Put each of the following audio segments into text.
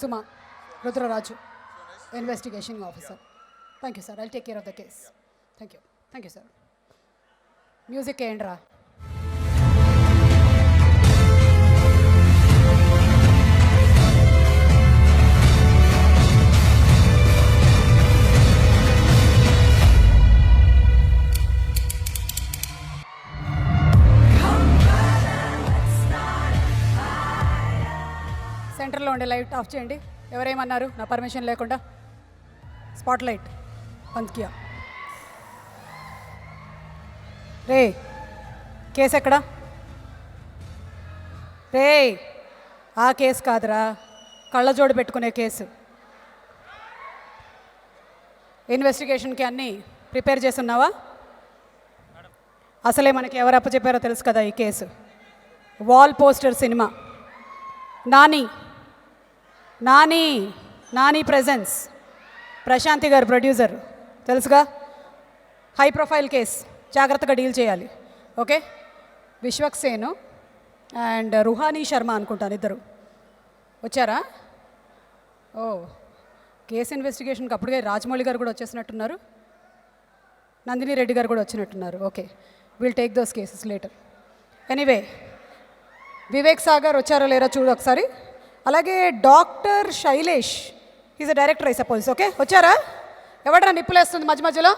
Suma, Rudraraju, investigation officer. Thank you, sir. I'll take care of the case. Thank you. Thank you, sir. Music Kendra. సెంటర్లో ఉండే light of చేయండి. ఎవరేమన్నారు నా permission లేకుండా? Spot light బంద్ Kia. రే case ఎక్కడా? రే ఆ case కాదురా, కళ్ళజోడు పెట్టుకునే కేసు. ఇన్వెస్టిగేషన్కి అన్నీ ప్రిపేర్ చేస్తున్నావా? అసలే మనకి ఎవరు అప్పచెప్పారో తెలుసు కదా ఈ case. Wall poster cinema, Nani Nani Nani presence, Prashanti గారు ప్రొడ్యూసర్, తెలుసుగా. హై ప్రొఫైల్ కేస్, జాగ్రత్తగా డీల్ చేయాలి. ఓకే, విశ్వక్సేను అండ్ రుహానీ శర్మ అనుకుంటాను, ఇద్దరు వచ్చారా? ఓ, కేసు ఇన్వెస్టిగేషన్కి అప్పుడే రాజమౌళి గారు కూడా వచ్చేసినట్టున్నారు, నందిని రెడ్డి గారు కూడా వచ్చినట్టున్నారు. Okay, will take those cases later. Anyway, Vivek Sagar వచ్చారో లేరో చూడు ఒకసారి. అలాగే doctor Shailesh, is a director I suppose. Okay, వచ్చారా? ఎవడరా నిప్పులేస్తుంది మధ్య మధ్యలో?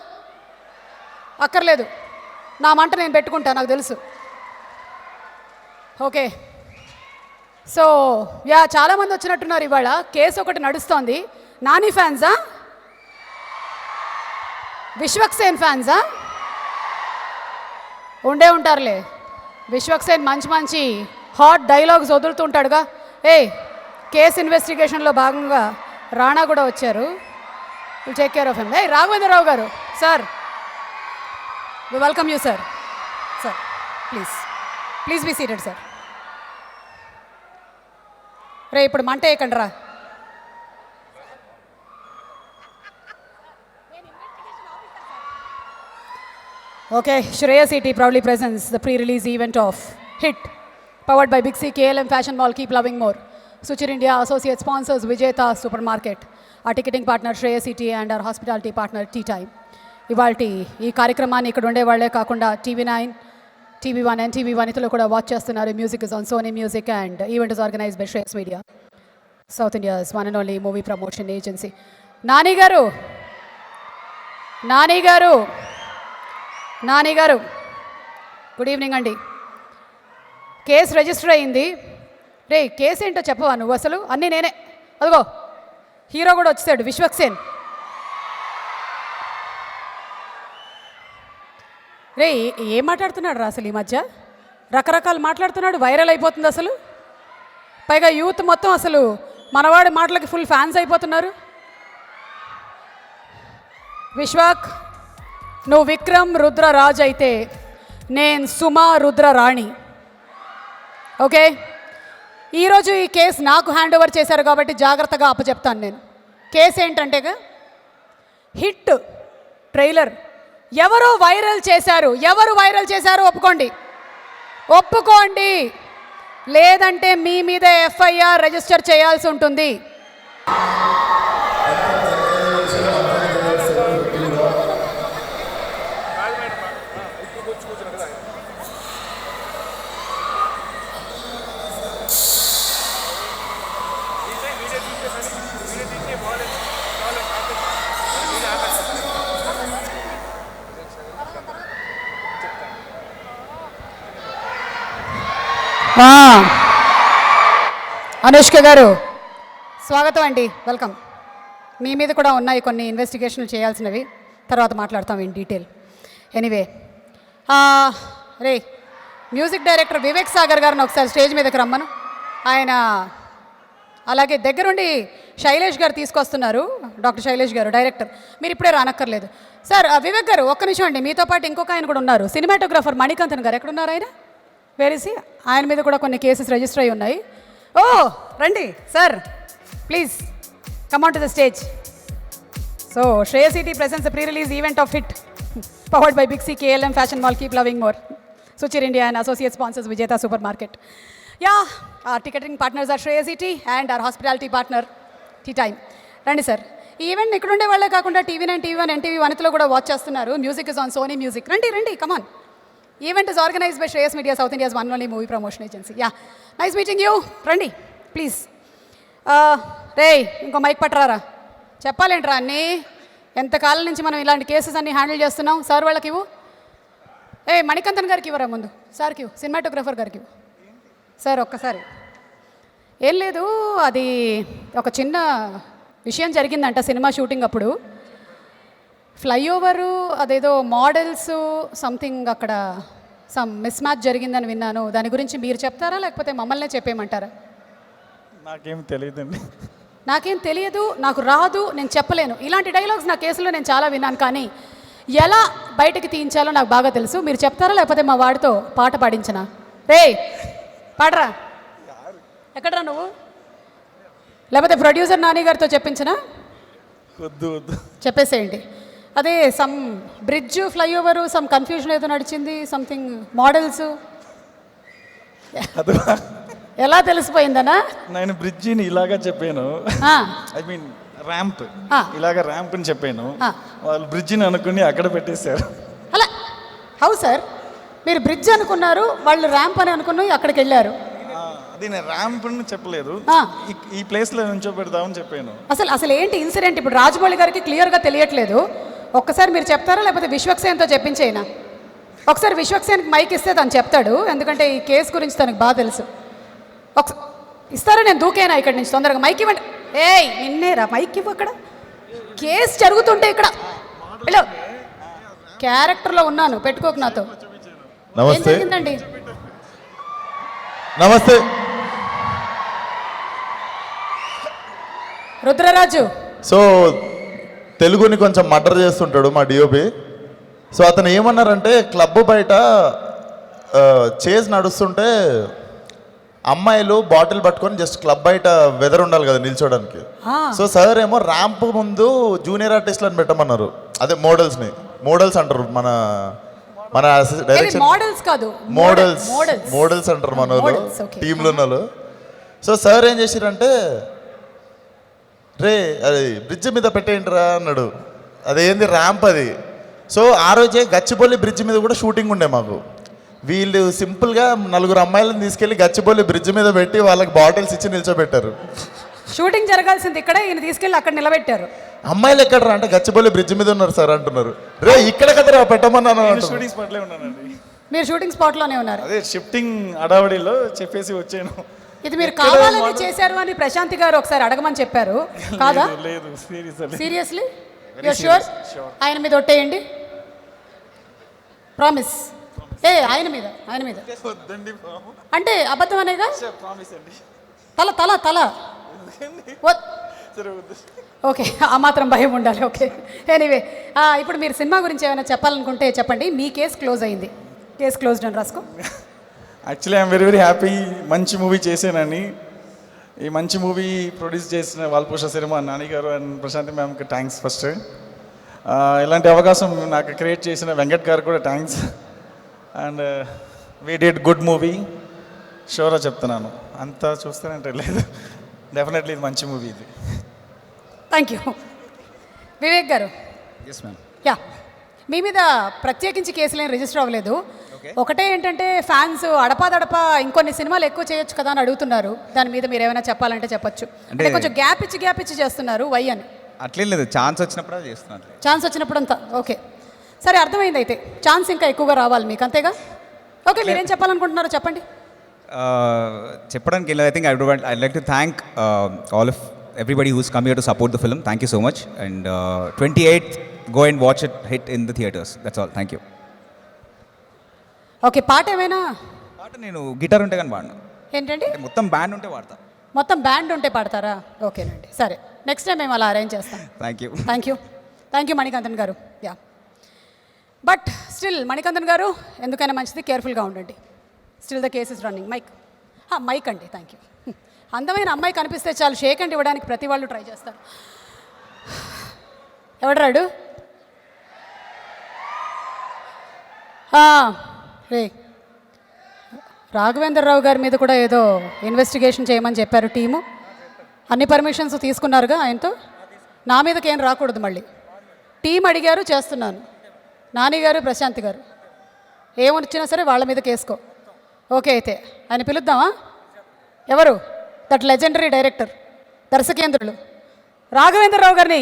అక్కర్లేదు, నా మంట నేను పెట్టుకుంటా, నాకు తెలుసు. ఓకే, సో యా, చాలామంది వచ్చినట్టున్నారు ఇవాళ. కేసు ఒకటి నడుస్తోంది. నాని ఫ్యాన్సా? విశ్వక్సేన్ ఫ్యాన్సా? ఉండే ఉంటారులే. విశ్వక్సేన్ మంచి మంచి హాట్ డైలాగ్స్ వదులుతుంటాడుగా. కేసు ఇన్వెస్టిగేషన్లో భాగంగా రాణా కూడా వచ్చారు. Will take care of him. Raghavendra Rao గారు, sir we welcome you sir. Sir please be seated sir. రే ఇప్పుడు మంట వేయకండి రా. Okay, Shreya CT proudly presents the pre-release event of Hit, powered by Big C, KLM Fashion Mall, Keep Loving More. Suchir India associate sponsors Vijayta Supermarket, our ticketing partner Shreya CT and our hospitality partner Tea Time. ఇవాల్టి ఈ కార్యక్రమాన్ని ఇక్కడ ఉండే వాళ్ళే కాకుండా TV9, TV1 and TV వనితలో కూడా watch చేస్తున్నారు. Music is on Sony music and event is organised by Shreyas media, south India's one and only movie promotion agency. Nani గారు, నాని గారు, నాని గారు, గుడ్ ఈవినింగ్ అండి. కేసు రిజిస్టర్ అయింది. రే కేసు ఏంటో చెప్పవా నువ్వు? అసలు అన్నీ నేనే. అదిగో హీరో కూడా వచ్చేసాడు, విశ్వక్సేన్. రే ఏం మాట్లాడుతున్నాడు రా అసలు ఈ మధ్య? రకరకాలు మాట్లాడుతున్నాడు, వైరల్ అయిపోతుంది అసలు. పైగా యూత్ మొత్తం అసలు మనవాడి మాటలకి ఫుల్ ఫ్యాన్స్ అయిపోతున్నారు. విశ్వక్, నువ్వు విక్రమ్ రుద్ర రాజ్ అయితే నేను సుమా రుద్ర రాణి. ఓకే, ఈరోజు ఈ కేసు నాకు హ్యాండ్ ఓవర్ చేశారు కాబట్టి జాగ్రత్తగా అప్పచెప్తాను నేను. కేసు ఏంటంటే హిట్ ట్రైలర్ ఎవరు వైరల్ చేశారు? ఎవరు వైరల్ చేశారు? ఒప్పుకోండి, ఒప్పుకోండి, లేదంటే మీ మీద FIR రిజిస్టర్ చేయాల్సి ఉంటుంది. అనుష్క గారు స్వాగతం అండి, వెల్కమ్. మీ మీద కూడా ఉన్నాయి కొన్ని ఇన్వెస్టిగేషన్లు చేయాల్సినవి, తర్వాత మాట్లాడతాం in detail. Anyway, ray music director Vivek Sagar గారిని ఒకసారి స్టేజ్ మీదకి రమ్మను. ఆయన అలాగే దగ్గరుండి శైలేష్ గారు తీసుకొస్తున్నారు, డాక్టర్ శైలేష్ గారు డైరెక్టర్. మీరు ఇప్పుడే రానక్కర్లేదు సార్. వివేక్ గారు ఒక్క నిమిషం అండి, మీతో పాటు ఇంకొక ఆయన కూడా ఉన్నారు, సినిమాటోగ్రాఫర్ మణికాంతన్ గారు. ఎక్కడున్నారు ఆయన? వేరేసి ఆయన మీద కూడా కొన్ని కేసెస్ రిజిస్టర్ అయి ఉన్నాయి. ఓ రండి sir, please come on to the stage. So Shreya CT presents the pre-release event of Hit, powered by Big C, KLM Fashion Mall, Keep Loving More. Suchir India and associate sponsors Vijayta Supermarket. Yeah, our ticketing partners are Shreya CT and our hospitality partner tea time. రండి sir. ఈ ఈవెంట్ ఇక్కడ ఉండే వాళ్ళే కాకుండా TV9, TV1, NTV వనితలో కూడా watch చేస్తున్నారు. Music is on Sony music. రండి రండి, come on. Event is organised by Shreyas media, south India's one only movie promotion agency. Yeah, nice meeting you. రండి ప్లీజ్. రే, ఇంకో మైక్ పట్టరారా. చెప్పాలేంట్రా అన్నీ. ఎంతకాలం నుంచి మనం ఇలాంటి కేసెస్ అన్ని హ్యాండిల్ చేస్తున్నాం. సార్ వాళ్ళకి ఇవ్వు. మణికంఠన్ గారికి ఇవ్వరా ముందు. సార్కి ఇవ్వు, సినిమాటోగ్రఫర్ గారికి ఇవ్వు. సార్ ఒక్కసారి. ఏం లేదు, అది ఒక చిన్న విషయం జరిగిందంట సినిమా షూటింగ్ అప్పుడు. ఫ్లైఓవరు అదేదో మోడల్స్ సంథింగ్ అక్కడ సమ్ మిస్ మ్యాచ్ జరిగిందని విన్నాను. దాని గురించి మీరు చెప్తారా లేకపోతే మమ్మల్నే చెప్పేయమంటారా? నాకేం తెలియదండి. నాకేం తెలియదు, నాకు రాదు, నేను చెప్పలేను. ఇలాంటి డైలాగ్స్ నా కేసులో నేను చాలా విన్నాను, కానీ ఎలా బయటకు తీయించాలో నాకు బాగా తెలుసు. మీరు చెప్తారా లేకపోతే మా వాడితో పాట పాడించనా? రే పాడరా. ఎక్కడరా నువ్వు? లేకపోతే ప్రొడ్యూసర్ నాని గారితో చెప్పించనా? వద్దు వద్దు, చెప్పేసేయండి. అదే some bridge flyover some confusion ఏదో నడిచింది, సంథింగ్ మోడల్స్. ఎలా తెలిసిపోయిందనా? నేను బ్రిడ్జిని ఇలాగా చెప్పాను. ఐ మీన్ ర్యాంప్, ఇలాగ ర్యాంప్ అని చెప్పాను. వాళ్ళు బ్రిడ్జిని అనుకుని అక్కడ పెట్టేశారు. అలా హౌ సార్? మీరు బ్రిడ్జ్ అనుకున్నారు, వాళ్ళు ర్యాంప్ అని అనుకుని అక్కడికి వెళ్ళారు. అది నేను ర్యాంప్ అని చెప్పలేదు, ఈ ప్లేస్లో నుంచో పెడదామని చెప్పాను. అసలు ఏంటి ఇన్సిడెంట్? ఇప్పుడు రాజమౌళి గారికి క్లియర్గా తెలియట్లేదు. ఒక్కసారి మీరు చెప్తారా లేకపోతే విశ్వక్సేన్తో చెప్పించేనా? ఒకసారి విశ్వక్సేన్కి మైక్ ఇస్తే తను చెప్తాడు, ఎందుకంటే ఈ కేసు గురించి తనకు బాగా తెలుసు. ఇస్తారా? నేను దూకేనా ఇక్కడి నుంచి? తొందరగా మైక్ ఇవ్వండి. నిన్నేరా మైక్ ఇవ్వు. అక్కడ కేసు జరుగుతుంటే ఇక్కడ హలో క్యారెక్టర్లో ఉన్నాను, పెట్టుకోకు నాతో. ఏం జరిగిందండి? నమస్తే. రుద్రరాజు సో తెలుగుని కొంచెం మర్డర్ చేస్తుంటాడు మా డిఓపి. సో అతను ఏమన్నారంటే క్లబ్ బయట చేజ్ నడుస్తుంటే అమ్మాయిలు బాటిల్ పట్టుకొని జస్ట్ క్లబ్ బయట వెదర్ ఉండాలి కదా నిల్చోడానికి. సో సార్ ఏమో ర్యాంప్ ముందు జూనియర్ ఆర్టిస్ట్లను పెట్టమన్నారు. అదే మోడల్స్ అంటారు మన మన డైరెక్షన్. మోడల్స్ కాదు, మోడల్స్ అంటారు మన వాళ్ళు టీంలో ఉన్న వాళ్ళు. సో సార్ ఏం చేసిరంటే, రే అది బ్రిడ్జ్ మీద పెట్టేయండిరా అన్నాడు. అదేంది ర్యాంప్ అది. సో ఆ రోజే గచ్చిబౌలి బ్రిడ్జ్ మీద కూడా షూటింగ్ ఉండే మాకు. వీళ్ళు సింపుల్గా 4 అమ్మాయిలను తీసుకెళ్లి గచ్చిబౌలి బ్రిడ్జ్ మీద పెట్టి వాళ్ళకి బాటిల్స్ ఇచ్చి నిల్చోబెట్టారు. షూటింగ్ జరగాల్సింది ఇక్కడ, ఈయన తీసుకెళ్ళి అక్కడ నిలబెట్టారు. అమ్మాయిలు ఎక్కడరా అంటే గచ్చిబౌలి బ్రిడ్జ్ మీద ఉన్నారు సార్ అంటున్నారు. రే ఇక్కడ కదరా పెట్టమన్నాను. షూటింగ్ స్పాట్లో ఉన్నానండి. మీరు షూటింగ్ స్పాట్లోనే ఉన్నారు? అదే షిఫ్టింగ్ అడావడిలో చెప్పేసి వచ్చాను. ఇది మీరు కావాలని చేశారు అని ప్రశాంతి గారు ఒకసారి అడగమని చెప్పారు కాదా? లేదు, సీరియస్లీ యూర్ షూర్? ఆయన మీద ఒట్టేయండి, ప్రామిస్. ఆయన మీద అంటే అబద్ధం అనేగా? తల తల తల ఓకే, ఆ మాత్రం భయం ఉండాలి. ఓకే, ఎనీవే ఇప్పుడు మీరు సినిమా గురించి ఏమైనా చెప్పాలనుకుంటే చెప్పండి. మీ కేసు క్లోజ్ అయింది. కేసు క్లోజ్డ్ అని రాసుకో. Actually I'm very happy. మంచి మూవీ చేశానని. ఈ మంచి మూవీ ప్రొడ్యూస్ చేసిన వాల్పోష సినిమా నాని గారు అండ్ ప్రశాంతి మ్యామ్కి థ్యాంక్స్ ఫస్ట్. ఇలాంటి అవకాశం నాకు క్రియేట్ చేసిన వెంకట్ గారు కూడా thanks. And we did good movie. షోరా చెప్తున్నాను, అంతా చూస్తానంటే లేదు, డెఫినెట్లీ ఇది మంచి మూవీ. ఇది థ్యాంక్ యూ. వివేక్ గారు. Yes ma'am. యా, మీ మీద ప్రత్యేకించి కేసులు ఏం రిజిస్టర్ అవ్వలేదు. ఒకటే ఏంటంటే ఫ్యాన్స్ అడపాదడపా ఇంకొన్ని సినిమాలు ఎక్కువ చేయొచ్చు కదా అని అడుగుతున్నారు. దాని మీద మీరు ఏమైనా చెప్పాలంటే చెప్పొచ్చు. అంటే కొంచెం గ్యాప్ ఇచ్చి చేస్తున్నారు. వై అని? అట్లేం లేదు, ఛాన్స్ వచ్చినప్పుడు చేస్తున్నారు. ఛాన్స్ వచ్చినప్పుడు అంతా ఓకే, సరే అర్థమైంది. అయితే ఛాన్స్ ఇంకా ఎక్కువగా రావాలి మీకు, అంతేగా? ఓకే, మీరేం చెప్పాలనుకుంటున్నారో చెప్పండి. చెప్పడానికి I think I like to thank all of everybody who's come here to support the film. Thank you so much. And 28th, go and watch it hit in the theaters. That's all. Thank you. Okay, పాట ఏమైనా? పాట నేను guitar ఉంటే కానీ వాడను. ఏంటండి? మొత్తం band ఉంటే వాడతా. మొత్తం బ్యాండ్ ఉంటే పాడతారా? ఓకేనండి, సరే, నెక్స్ట్ టైం మేము అలా అరేంజ్ చేస్తాం. థ్యాంక్ యూ మణికంఠన్ గారు. యా, బట్ స్టిల్ మణికంఠన్ గారు ఎందుకైనా మంచిది, కేర్ఫుల్గా ఉండండి. Still the case is running. Mike అండి. Thank you. అందమైన అమ్మాయి కనిపిస్తే చాలు షేక్ హ్యాండ్ ఇవ్వడానికి ప్రతి వాళ్ళు ట్రై చేస్తారు. ఎవడరాడు? రే, రాఘవేంద్రరావు గారి మీద కూడా ఏదో ఇన్వెస్టిగేషన్ చేయమని చెప్పారు టీము. అన్ని పర్మిషన్స్ తీసుకున్నారుగా ఆయనతో? నా మీదకి ఏం రాకూడదు మళ్ళీ. టీం అడిగారు, చేస్తున్నాను. నాని గారు, ప్రశాంత్ గారు ఏమొచ్చినా సరే వాళ్ళ మీద కేసుకో. ఓకే, అయితే ఆయన పిలుద్దామా? ఎవరు? దట్ లెజెండరీ డైరెక్టర్, దర్శకేంద్రులు రాఘవేంద్రరావు గారిని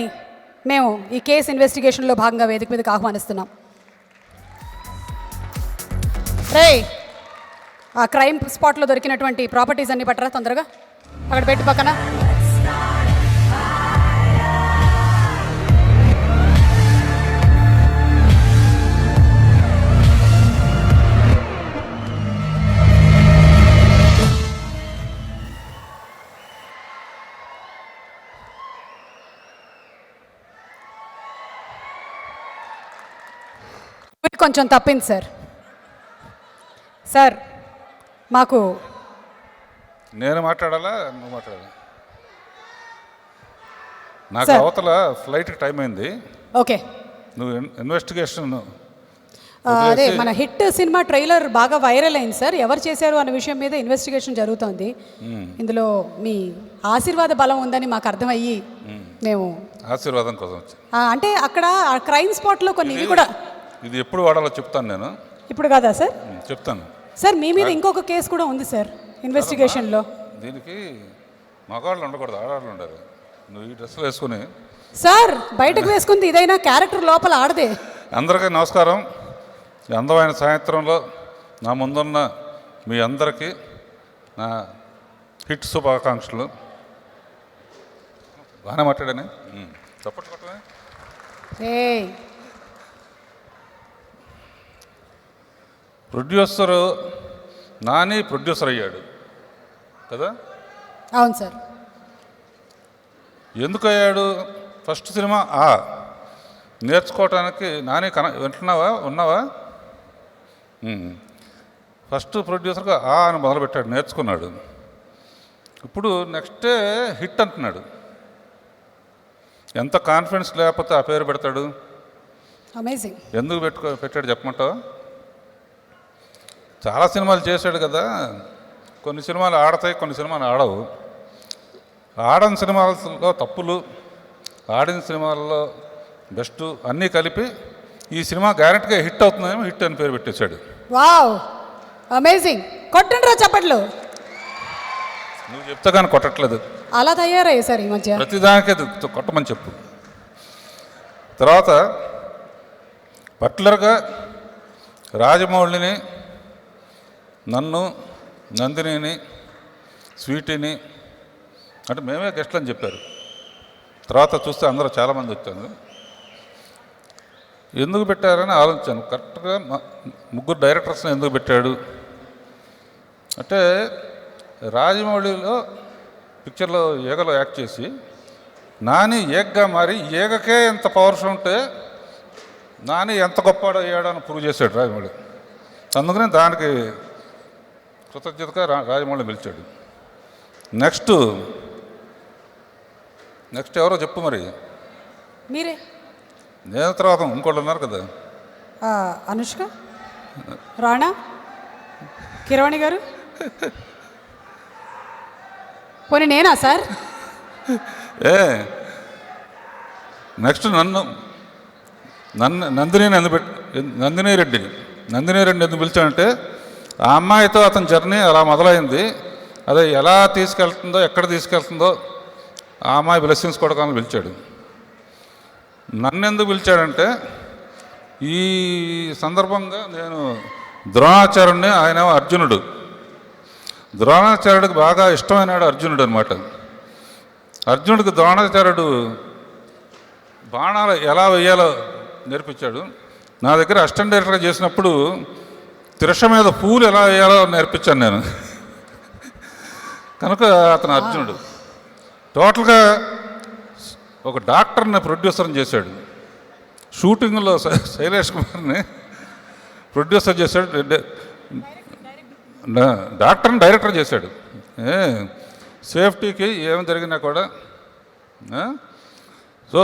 మేము ఈ కేసు ఇన్వెస్టిగేషన్లో భాగంగా వేదిక మీదకి ఆహ్వానిస్తున్నాం. రేయ్, ఆ క్రైమ్ స్పాట్లో దొరికినటువంటి ప్రాపర్టీస్ అన్నీ పట్టరా తొందరగా, అక్కడ పెట్టి పక్కన. కొంచెం తప్పింది సార్. సార్ మాకు నేను మాట్లాడాలా, నువ్వు మాట్లాడాలా? నాకు సార్. అవతల ఫ్లైట్కి టైం అయింది. ఓకే, నువ్వు ఇన్వెస్టిగేషన్ అదే మన హిట్ సినిమా ట్రైలర్ బాగా వైరల్ అయింది సార్. ఎవరు చేశారు అనే విషయం మీద ఇన్వెస్టిగేషన్ జరుగుతోంది. ఇందులో మీ ఆశీర్వాద బలం ఉందని మాకు అర్థమయ్యి మేము ఆశీర్వాదం కోసం వచ్చాను. అంటే అక్కడ ఆ క్రైమ్ స్పాట్లో కొన్ని ఇవి కూడా. ఇది ఎప్పుడు వాడాలో చెప్తాను నేను. ఇప్పుడు కాదా సార్? చెప్తాను సార్. మీ మీద ఇంకొక కేసు కూడా ఉంది సార్ ఇన్వెస్టిగేషన్లో. దీనికి మగవాళ్ళు ఉండకూడదు, ఆడవాళ్ళు ఉండాలి. నువ్వు ఈ డ్రెస్సులు వేసుకుని సార్ బయటకు వేసుకుంది ఇదైనా, క్యారెక్టర్ లోపల ఆడదే. అందరికీ నమస్కారం. ఈ అందమైన సాయంత్రంలో నా ముందున్న మీ అందరికీ నా హిట్ శుభాకాంక్షలు. బాగానే మాట్లాడానే, చప్పట్లు కొట్టనే. ఏయ్, ప్రొడ్యూసరు నాని ప్రొడ్యూసర్ అయ్యాడు కదా? అవును సార్. ఎందుకు అయ్యాడు? ఫస్ట్ సినిమా నేర్చుకోవటానికి నాని వింటున్నావా, ఉన్నావా? ఫస్ట్ ప్రొడ్యూసర్గా అని మొదలుపెట్టాడు, నేర్చుకున్నాడు. ఇప్పుడు నెక్స్టే హిట్ అంటున్నాడు. ఎంత కాన్ఫిడెన్స్ లేకపోతే ఆ పేరు పెడతాడు? అమేజింగ్. ఎందుకు పెట్టాడు చెప్పమంటావా? చాలా సినిమాలు చేశాడు కదా. కొన్ని సినిమాలు ఆడతాయి, కొన్ని సినిమాలు ఆడవు. ఆడని సినిమాలలో తప్పులు, ఆడిన సినిమాల్లో బెస్ట్ అన్నీ కలిపి ఈ సినిమా గ్యారెంటీగా హిట్ అవుతుందేమో హిట్ అని పేరు పెట్టేశాడు. Wow, amazing. కొట్టండి రా చప్పట్లు. నువ్వు చెప్తే కానీ కొట్టట్లేదు. అలా తయారయ్యే సార్ ఈ మధ్య. ప్రతిదానికే కొట్టమని చెప్పు. తర్వాత పర్టికులర్గా రాజమౌళిని, నన్ను, నందినిని, స్వీటీని అంటే మేమే గెస్ట్లు అని చెప్పారు. తర్వాత చూస్తే అందరూ చాలామంది వచ్చాను. ఎందుకు పెట్టారని ఆలోచించాను. కరెక్ట్గా ముగ్గురు డైరెక్టర్స్ని ఎందుకు పెట్టాడు అంటే, రాజమౌళిలో పిక్చర్లో ఏగలో యాక్ట్ చేసి నాని ఏగ్గా మారి ఏగకే ఎంత పవర్స్ ఉంటే నాని ఎంత గొప్పవాడు అయ్యాడో అని ప్రూవ్ చేశాడు రాజమౌళి. అందుకనే దానికి కృతజ్ఞతగా రాజమౌళి పిలిచాడు. నెక్స్ట్ ఎవరో చెప్పు మరి. మీరే. నేను తర్వాత ఇంకోళ్ళు ఉన్నారు కదా. అనుష్క, రాణా, కిరవాణి గారు. పోనీ నేనా సార్? నెక్స్ట్ నందిని రెడ్డి ఎందుకు పిలిచానంటే, ఆ అమ్మాయితో అతని జర్నీ అలా మొదలైంది. అదే ఎలా తీసుకెళ్తుందో, ఎక్కడ తీసుకెళ్తుందో ఆ అమ్మాయి బ్లెస్సింగ్స్ కొడకాలని పిలిచాడు. నన్ను ఎందుకు పిలిచాడంటే, ఈ సందర్భంగా నేను ద్రోణాచార్యుడిని, ఆయన అర్జునుడు. ద్రోణాచార్యుడికి బాగా ఇష్టమైనాడు అర్జునుడు అనమాట. అర్జునుడికి ద్రోణాచార్యుడు బాణాలు ఎలా వేయాలో నేర్పించాడు. నా దగ్గర అసిస్టెంట్ డైరెక్టర్గా చేసినప్పుడు త్రిష మీద పూలు ఎలా వేయాలో నేర్పించాను నేను. కనుక అతను అర్జునుడు. టోటల్గా ఒక డాక్టర్ని ప్రొడ్యూసర్ని చేశాడు. షూటింగ్లో శైలేష్ కుమార్ని ప్రొడ్యూసర్ చేశాడు, డాక్టర్ని డైరెక్టర్ చేశాడు. సేఫ్టీకి ఏమి జరిగినా కూడా. సో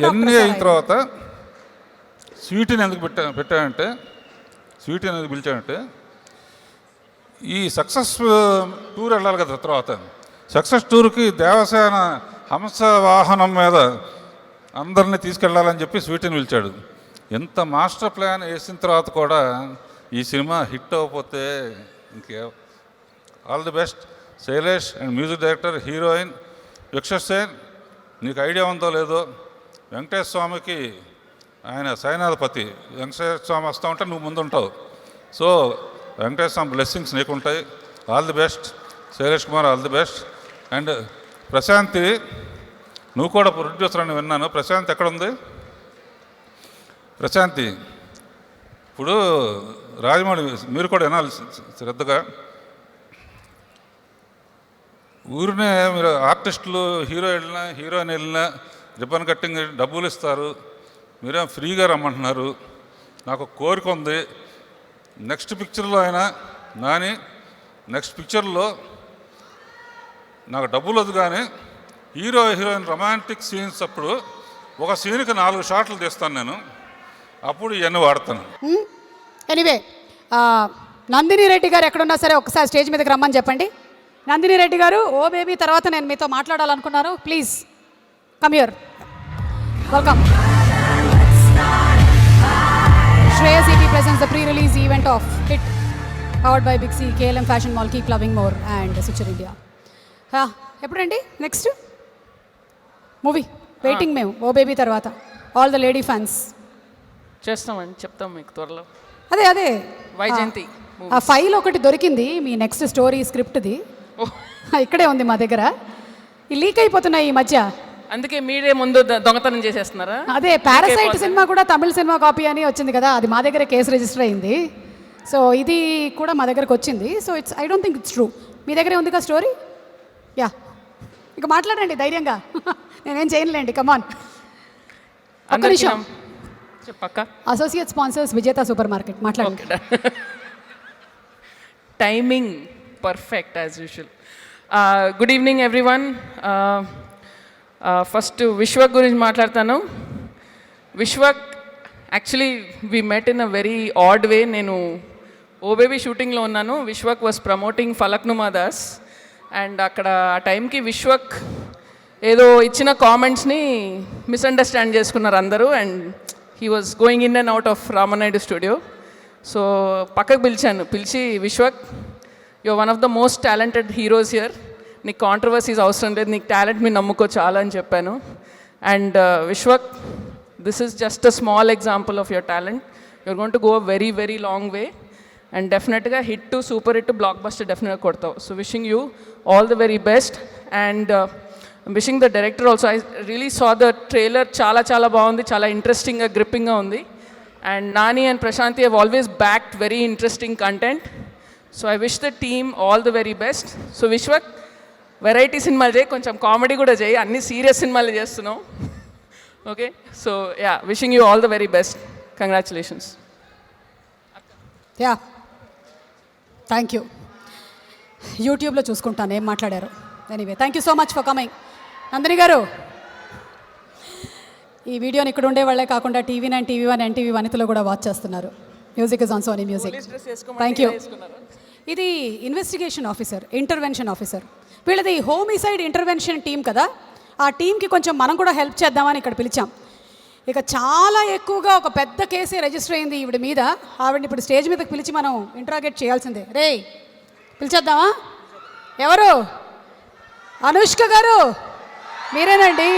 ఇవన్నీ అయిన తర్వాత స్వీటీని ఎందుకు పెట్టానంటే, స్వీటీని ఎందుకు పిలిచానంటే, ఈ సక్సెస్ టూర్ వెళ్ళాలి కదా తర్వాత. సక్సెస్ టూర్కి దేవసేన హంస వాహనం మీద అందరినీ తీసుకెళ్లాలని చెప్పి స్వీటీని పిలిచాడు. ఎంత మాస్టర్ ప్లాన్ వేసిన తర్వాత కూడా ఈ సినిమా హిట్ అవ్వకపోతే ఇంకే. All the best Shailesh and music director, heroine Vishwaksen. నీకు ఐడియా ఉందో లేదో, వెంకటేశ్వర స్వామికి ఆయన సైనాధిపతి. వెంకటేశ్వర స్వామి వస్తూ ఉంటే నువ్వు ముందుంటావు. సో వెంకటేశ్వర స్వామి బ్లెస్సింగ్స్ నీకు ఉంటాయి. All the best Shailesh Kumar, all the best. And Prashanti, నువ్వు కూడా ప్రొడ్యూసర్ అని విన్నాను. ప్రశాంత్ ఎక్కడుంది? ప్రశాంతి, ఇప్పుడు రాజమౌళి మీరు కూడా వినాలి శ్రద్ధగా. ఊరినే మీరు ఆర్టిస్టులు హీరో వెళ్ళినా హీరోయిన్ వెళ్ళినా రిబ్బన్ కట్టింగ్ డబ్బులు ఇస్తారు, మీరేం ఫ్రీగా రమ్మంటున్నారు. నాకు కోరిక ఉంది, నెక్స్ట్ పిక్చర్లో అయినా నాని నెక్స్ట్ పిక్చర్లో నాకు డబ్బులు వద్దు కానీ హీరో హీరోయిన్ రొమాంటిక్ సీన్స్ అప్పుడు ఒక సీన్కి 4 షాట్లు తీస్తాను నేను, అప్పుడు ఇవన్నీ వాడతాను. ఎనీవే, నందిని రెడ్డి గారు ఎక్కడున్నా సరే ఒకసారి స్టేజ్ మీదకి రమ్మని చెప్పండి. నందిని రెడ్డి గారు, ఓ బేబీ తర్వాత నేను మీతో మాట్లాడాలనుకున్నాను. Please come here. Welcome. Shreyas EP presents the pre-release event of Hit, powered by Big C, KLM Fashion Mall, Keep Loving More and Suture India. ఎప్పుడండి నెక్స్ట్ మూవీ? వెయిటింగ్ మేము ఓ బేబీ తర్వాత. ఆల్ ద లేడీ ఫ్యాన్స్ చేస్తామండి, చెప్తాం మీకు త్వరలో. అదే వైజయంతి ఆ file ఒకటి దొరికింది మీ నెక్స్ట్ స్టోరీ స్క్రిప్ట్ది. ఇక్కడే ఉంది మా దగ్గర. ఈ లీక్ అయిపోతున్నాయి ఈ మధ్య. అందుకే మీరే ముందు దొంగతనం చేసేస్తున్నారా? అదే పారాసైట్ సినిమా కూడా తమిళ సినిమా కాపీ అని వచ్చింది కదా, అది మా దగ్గర కేసు రిజిస్టర్ అయింది. సో ఇది కూడా మా దగ్గరకు వచ్చింది. So it's I don't think it's true. మీ దగ్గరే ఉంది కదా స్టోరీ. యా, ఇక మాట్లాడండి ధైర్యంగా. నేనేం చేయనులేండి, కమాన్. ఒక్క నిమిషం. చెప్పక్క. Associate sponsors Vijetha supermarket, మాట్లాడండి. Timing perfect as usual. Good evening everyone. First Vishwak గురించి మాట్లాడతాను. Vishwak actually we met in a very odd way. నేను ఓ బేబీ షూటింగ్లో ఉన్నాను. Vishwak was promoting Falaknuma Das. And అక్కడ ఆ టైంకి విశ్వక్ ఏదో ఇచ్చిన కామెంట్స్ని మిస్అండర్స్టాండ్ చేసుకున్నారు అందరూ. And he was going in and out of Ramanaidu studio. So పక్కకు పిలిచి Vishwak, you are one of the most talented heroes here, నీకు కాంట్రవర్సీస్ అవసరం లేదు, నీకు టాలెంట్ మీ నమ్ముకో చాలా అని చెప్పాను. And Vishwak, this is just a small example of your talent. You're going to go a very very long way and డెఫినెట్గా hit to super hit blockbuster డెఫినెట్గా కొడతావు. So wishing you all the very best. And wishing the director also. I really saw the trailer, చాలా చాలా బాగుంది, చాలా ఇంట్రెస్టింగ్గా గ్రిప్పింగ్గా ఉంది. And Nani and Prashanti have always backed very interesting content. So I wish the team all the very best. So Vishwak, variety సినిమాలు చేయి, కొంచెం కామెడీ కూడా చేయి, అన్ని సీరియస్ సినిమాలు చేస్తున్నావు. Okay, so yeah, wishing you all the very best. Congratulations. Yeah, thank you. యూట్యూబ్లో చూసుకుంటాను ఏం మాట్లాడారు. Anyway, thank you so much for coming. Nandini గారు, ఈ వీడియోని ఇక్కడ ఉండే వాళ్ళే కాకుండా TV9, TV1, NTV వనితలో కూడా వాచ్ చేస్తున్నారు. Music is on Sony music. Thank you. ఇది ఇన్వెస్టిగేషన్ ఆఫీసర్, ఇంటర్వెన్షన్ ఆఫీసర్. వీళ్ళది హోమిసైడ్ ఇంటర్వెన్షన్ టీం కదా, ఆ టీంకి కొంచెం మనం కూడా హెల్ప్ చేద్దామని ఇక్కడ పిలిచాం. ఇక చాలా ఎక్కువగా ఒక పెద్ద కేసే రిజిస్టర్ అయింది ఈవిడ మీద. ఆవిడని ఇప్పుడు స్టేజ్ మీదకి పిలిచి మనం ఇంట్రాగేట్ చేయాల్సిందే. రే, పిలిచేద్దామా? ఎవరు? అనుష్క గారు, మీరేనండి.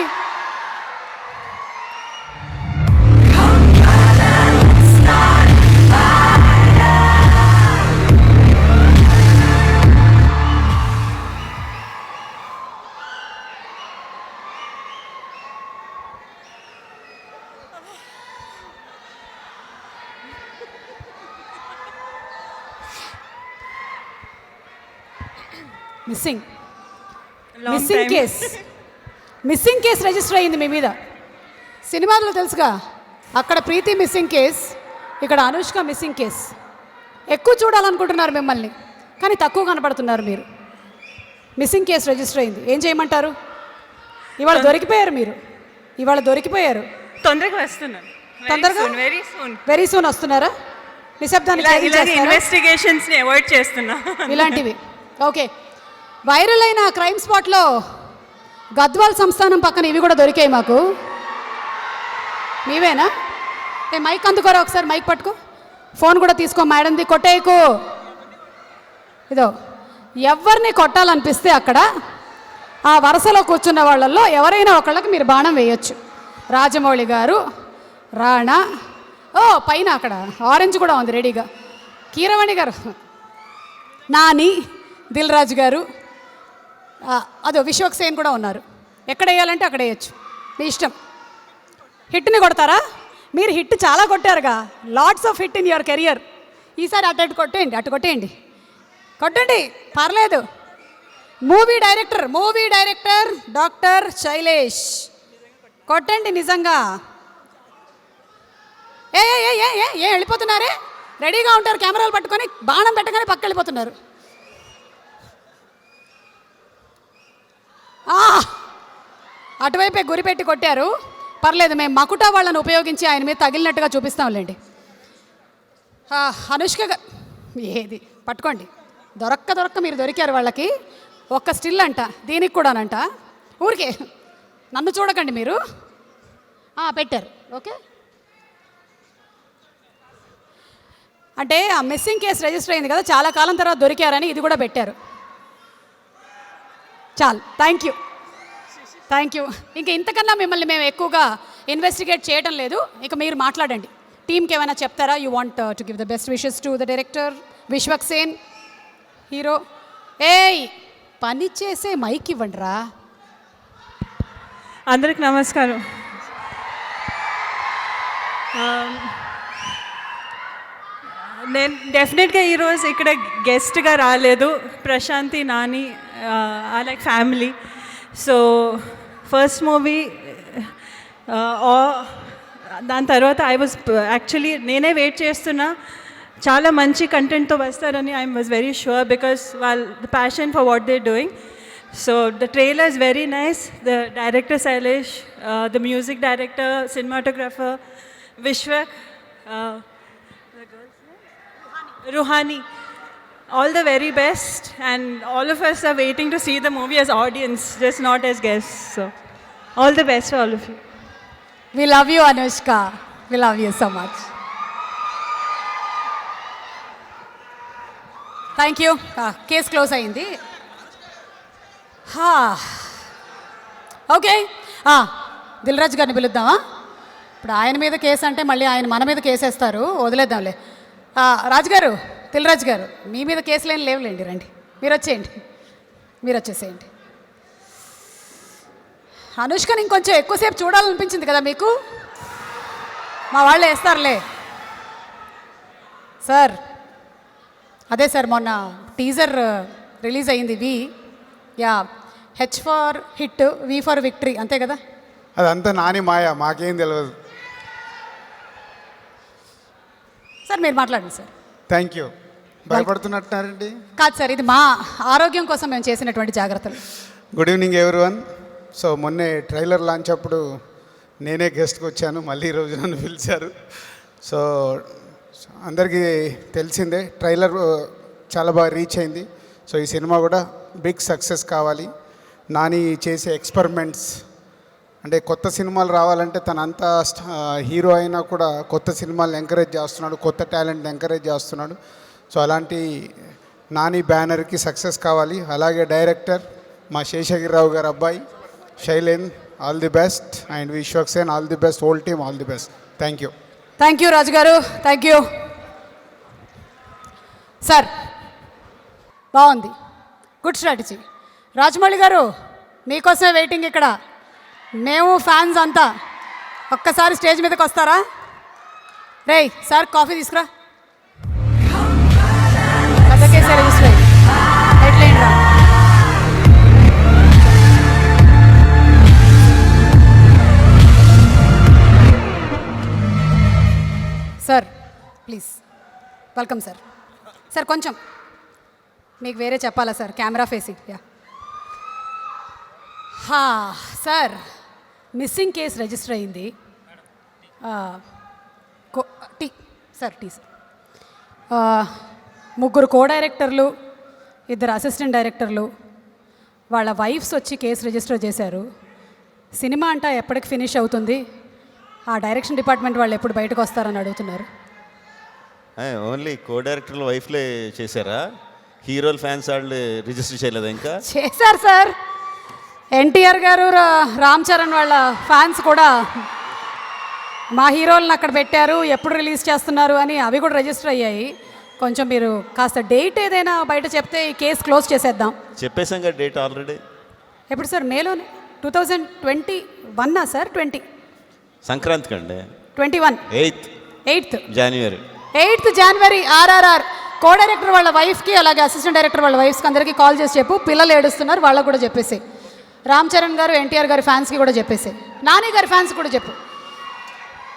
మిస్సింగ్ కేస్ రిజిస్టర్ అయ్యింది మీ మీద. సినిమాలో తెలుసుగా, అక్కడ ప్రీతి మిస్సింగ్ కేస్, ఇక్కడ అనుష్క మిస్సింగ్ కేస్. ఎక్కువ చూడాలనుకుంటున్నారు మిమ్మల్ని, కానీ తక్కువ కనపడుతున్నారు మీరు. మిస్సింగ్ కేస్ రిజిస్టర్ అయింది, ఏం చేయమంటారు? ఇవాళ దొరికిపోయారు మీరు, ఇవాళ దొరికిపోయారు. తొందరగా వస్తున్నాను. తొందరగా వెరీ సూన్ వస్తున్నారా? నిశ్శబ్దాన్ని ఇన్వెస్టిగేషన్స్ ని అవాయిడ్ చేస్తున్నా ఇలాంటివి. ఓకే, వైరల్ అయిన క్రైమ్ స్పాట్లో గద్వాల్ సంస్థానం పక్కన ఇవి కూడా దొరికాయి మాకు. మీవేనా? మైక్ అందుకోరా ఒకసారి, మైక్ పట్టుకో, ఫోన్ కూడా తీసుకో మేడంది, కొట్టేయకు. ఇదో ఎవరిని కొట్టాలనిపిస్తే అక్కడ ఆ వరుసలో కూర్చున్న వాళ్ళల్లో ఎవరైనా ఒకళ్ళకి మీరు బాణం వేయొచ్చు. రాజమౌళి గారు, రాణా, పైన అక్కడ ఆరెంజ్ కూడా ఉంది రెడీగా, కీరవాణి గారు, నాని, దిల్ రాజు గారు, అదో విశ్వక్ సేన్ కూడా ఉన్నారు. ఎక్కడ వేయాలంటే అక్కడ వేయచ్చు, మీ ఇష్టం. హిట్ని కొడతారా? మీరు హిట్ చాలా కొట్టారుగా, lots of hit in your career. ఈసారి అటు కొట్టేయండి, అటు కొట్టేయండి, కొట్టండి, పర్లేదు. మూవీ డైరెక్టర్ డాక్టర్ శైలేష్, కొట్టండి నిజంగా. ఏ ఏ ఏ ఏ ఏ వెళ్ళిపోతున్నారే, రెడీగా ఉంటారు కెమెరాలు పట్టుకొని, బాణం పెట్టగానే పక్క వెళ్ళిపోతున్నారు. అటువైపే గురిపెట్టి కొట్టారు, పర్లేదు, మేము మకుటా వాళ్ళని ఉపయోగించి ఆయన మీద తగిలినట్టుగా చూపిస్తాంలేండి. అనుష్క ఏది పట్టుకోండి, దొరక్క మీరు దొరికారు వాళ్ళకి. ఒక్క స్టిల్ అంట, దీనికి కూడానంట. ఊరికే నన్ను చూడకండి మీరు. పెట్టారు, ఓకే. అంటే ఆ మిస్సింగ్ కేసు రిజిస్టర్ అయింది కదా, చాలా కాలం తర్వాత దొరికారని ఇది కూడా పెట్టారు. చాలు, థ్యాంక్ యూ. ఇంకా ఇంతకన్నా మిమ్మల్ని మేము ఎక్కువగా ఇన్వెస్టిగేట్ చేయడం లేదు. ఇక మీరు మాట్లాడండి, టీమ్కి ఏమైనా చెప్తారా? You want to give the best wishes to the director Vishwak Sen, hero. పని చేసే మైక్ ఇవ్వండి రా. అందరికి నమస్కారం. నేను డెఫినెట్గా ఈరోజు ఇక్కడ గెస్ట్గా రాలేదు. Prashanti, Nani are like family. So first movie, దాని తర్వాత ఐ వాజ్ యాక్చువల్లీ నేనే వెయిట్ చేస్తున్నా, చాలా మంచి కంటెంట్తో వస్తారని. I was very sure because the passion for what they doing. So the trailer is very nice. The director Shailesh, the music director, cinematographer Vishwak, Ruhani, all the very best, and all of us are waiting to see the movie as audience, just not as guests. So all the best for all of you. We love you, Anushka. We love you so much. Thank you. Case close అయింది. Okay, Dil Raju గారిని పిలుద్దామా? ఇప్పుడు ఆయన మీద case అంటే మళ్ళీ ఆయన మన మీద కేసేస్తారు, వదిలేద్దాంలే. రాజుగారు, దిల్ రాజు గారు, మీ మీద కేసులు ఏం లేవులేండి, రండి, మీరు వచ్చేసేయండి. అనుష్కని ఇంకొంచెం ఎక్కువసేపు చూడాలనిపించింది కదా మీకు, మా వాళ్ళు వేస్తారులే. సార్, అదే సార్, మొన్న టీజర్ రిలీజ్ అయ్యింది. H for hit, V for victory, అంతే కదా? అదంతా నాని మాయా, మాకేం తెలియదు. సార్ మీరు మాట్లాడండి సార్. Thank you. భయపడుతున్నట్టున్నారండి? కాదు సార్, ఇది మా ఆరోగ్యం కోసం మేము చేసినటువంటి జాగ్రత్తలు. Good evening everyone. సో మొన్నే ట్రైలర్ లాంచ్ అప్పుడు నేనే గెస్ట్కి వచ్చాను, మళ్ళీ ఈరోజు నన్ను పిలిచారు. సో అందరికీ తెలిసిందే, ట్రైలర్ చాలా బాగా రీచ్ అయింది. సో ఈ సినిమా కూడా బిగ్ సక్సెస్ కావాలి. నాని చేసే ఎక్స్పెరిమెంట్స్, అంటే కొత్త సినిమాలు రావాలంటే తనంతా హీరో అయినా కూడా కొత్త సినిమాలను ఎంకరేజ్ చేస్తున్నాడు, కొత్త టాలెంట్ని ఎంకరేజ్ చేస్తున్నాడు. సో అలాంటి నాని బ్యానర్కి సక్సెస్ కావాలి. అలాగే డైరెక్టర్ మా శేషగిరిరావు గారు అబ్బాయి శైలేన్, all the best. And Vishwak Sen, all the best. Whole team, all the best. Thank you రాజు గారు, థ్యాంక్ యూ సార్. బాగుంది, గుడ్ స్ట్రాటజీ. రాజమౌళి గారు, మీకోసమే వెయిటింగ్ ఇక్కడ. మేము ఫ్యాన్స్ అంతా. ఒక్కసారి స్టేజ్ మీదకి వస్తారా? రేయ్ సార్, కాఫీ తీసుకురా. పెద్ద కేసే రిజిస్టర్ అయ్యి ఎట్లేండి రా. Sir please, welcome sir. Sir కొంచెం మీకు వేరే చెప్పాలా sir, camera facing. Sir, missing case register అయింది. Tea sir. ముగ్గురు కో డైరెక్టర్లు, 2 అసిస్టెంట్ డైరెక్టర్లు, వాళ్ళ వైఫ్స్ వచ్చి కేసు రిజిస్టర్ చేశారు. సినిమా అంటా ఎప్పటికి ఫినిష్ అవుతుంది, ఆ డైరెక్షన్ డిపార్ట్మెంట్ వాళ్ళు ఎప్పుడు బయటకు వస్తారని అడుగుతున్నారు. ఓన్లీ కో డైరెక్టర్ల వైఫ్లే చేశారా? హీరోల ఫ్యాన్స్ వాళ్ళు రిజిస్టర్ చేయలేదా ఇంకా? చేశారు సార్. ఎన్టీఆర్ గారు రామ్ చరణ్ వాళ్ళ ఫ్యాన్స్ కూడా మా హీరోలను అక్కడ పెట్టారు, ఎప్పుడు రిలీజ్ చేస్తున్నారు అని అవి కూడా రిజిస్టర్ అయ్యాయి. కొంచెం మీరు కాస్త డేట్ ఏదైనా బయట చెప్తే ఈ కేసు క్లోజ్ చేసేద్దాం. చెప్పేసాం కదా డేట్ ఆల్రెడీ. ఎప్పుడు సార్? మేలోనే 2021 సార్? 20 సంక్రాంతికి అండి. 21 8th జనవరి. 8th జనవరి. ఆర్ఆర్ఆర్ కో డైరెక్టర్ వాళ్ళ వైఫ్కి అలాగే అసిస్టెంట్ డైరెక్టర్ వాళ్ళ వైఫ్స్కి అందరికీ కాల్ చేసి చెప్పు, పిల్లలు ఏడుస్తున్నారు వాళ్ళకు కూడా చెప్పేసి. రామ్ చరణ్ గారు ఎన్టీఆర్ గారి ఫ్యాన్స్కి కూడా చెప్పేసి, నాని గారి ఫ్యాన్స్ కూడా చెప్పు.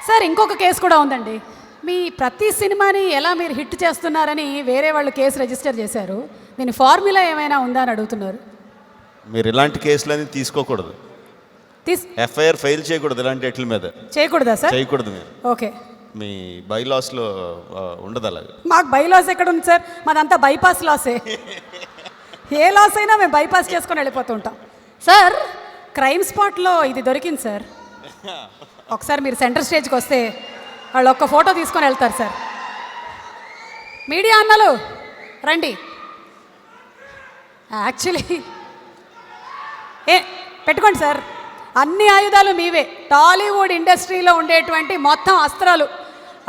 సార్ ఇంకొక కేసు కూడా ఉందండి. మీ ప్రతి సినిమాని ఎలా మీరు హిట్ చేస్తున్నారని వేరే వాళ్ళు కేసు రిజిస్టర్ చేశారు. దీని ఫార్ములా ఏమైనా ఉందా అని అడుగుతున్నారు. మీరు ఇలాంటి కేసులన్నీ తీసుకోకూడదు, ఎఫ్ఐఆర్ ఫైల్ చేయకూడదు ఇలాంటి వాటి మీద. చేయకూడదా సార్? చేయకూడదు. మీరు ఓకే, మీ బైలాస్లో ఉండదు అలాగే. మాకు బైలాస్ ఎక్కడ ఉంది సార్? మాదంతా బైపాస్ లాసే. ఏ లాస్ అయినా మేము బైపాస్ చేసుకొని వెళ్ళిపోతుంటాం. సార్ క్రైమ్ స్పాట్లో ఇది దొరికింది సార్. ఒకసారి మీరు సెంటర్ స్టేజ్కి వస్తే వాళ్ళు ఒక్క ఫోటో తీసుకొని వెళ్తారు సార్. మీడియా అన్నలు రండి. యాక్చువల్లీ పెట్టుకోండి సార్, అన్ని ఆయుధాలు మీవే. టాలీవుడ్ ఇండస్ట్రీలో ఉండేటువంటి మొత్తం అస్త్రాలు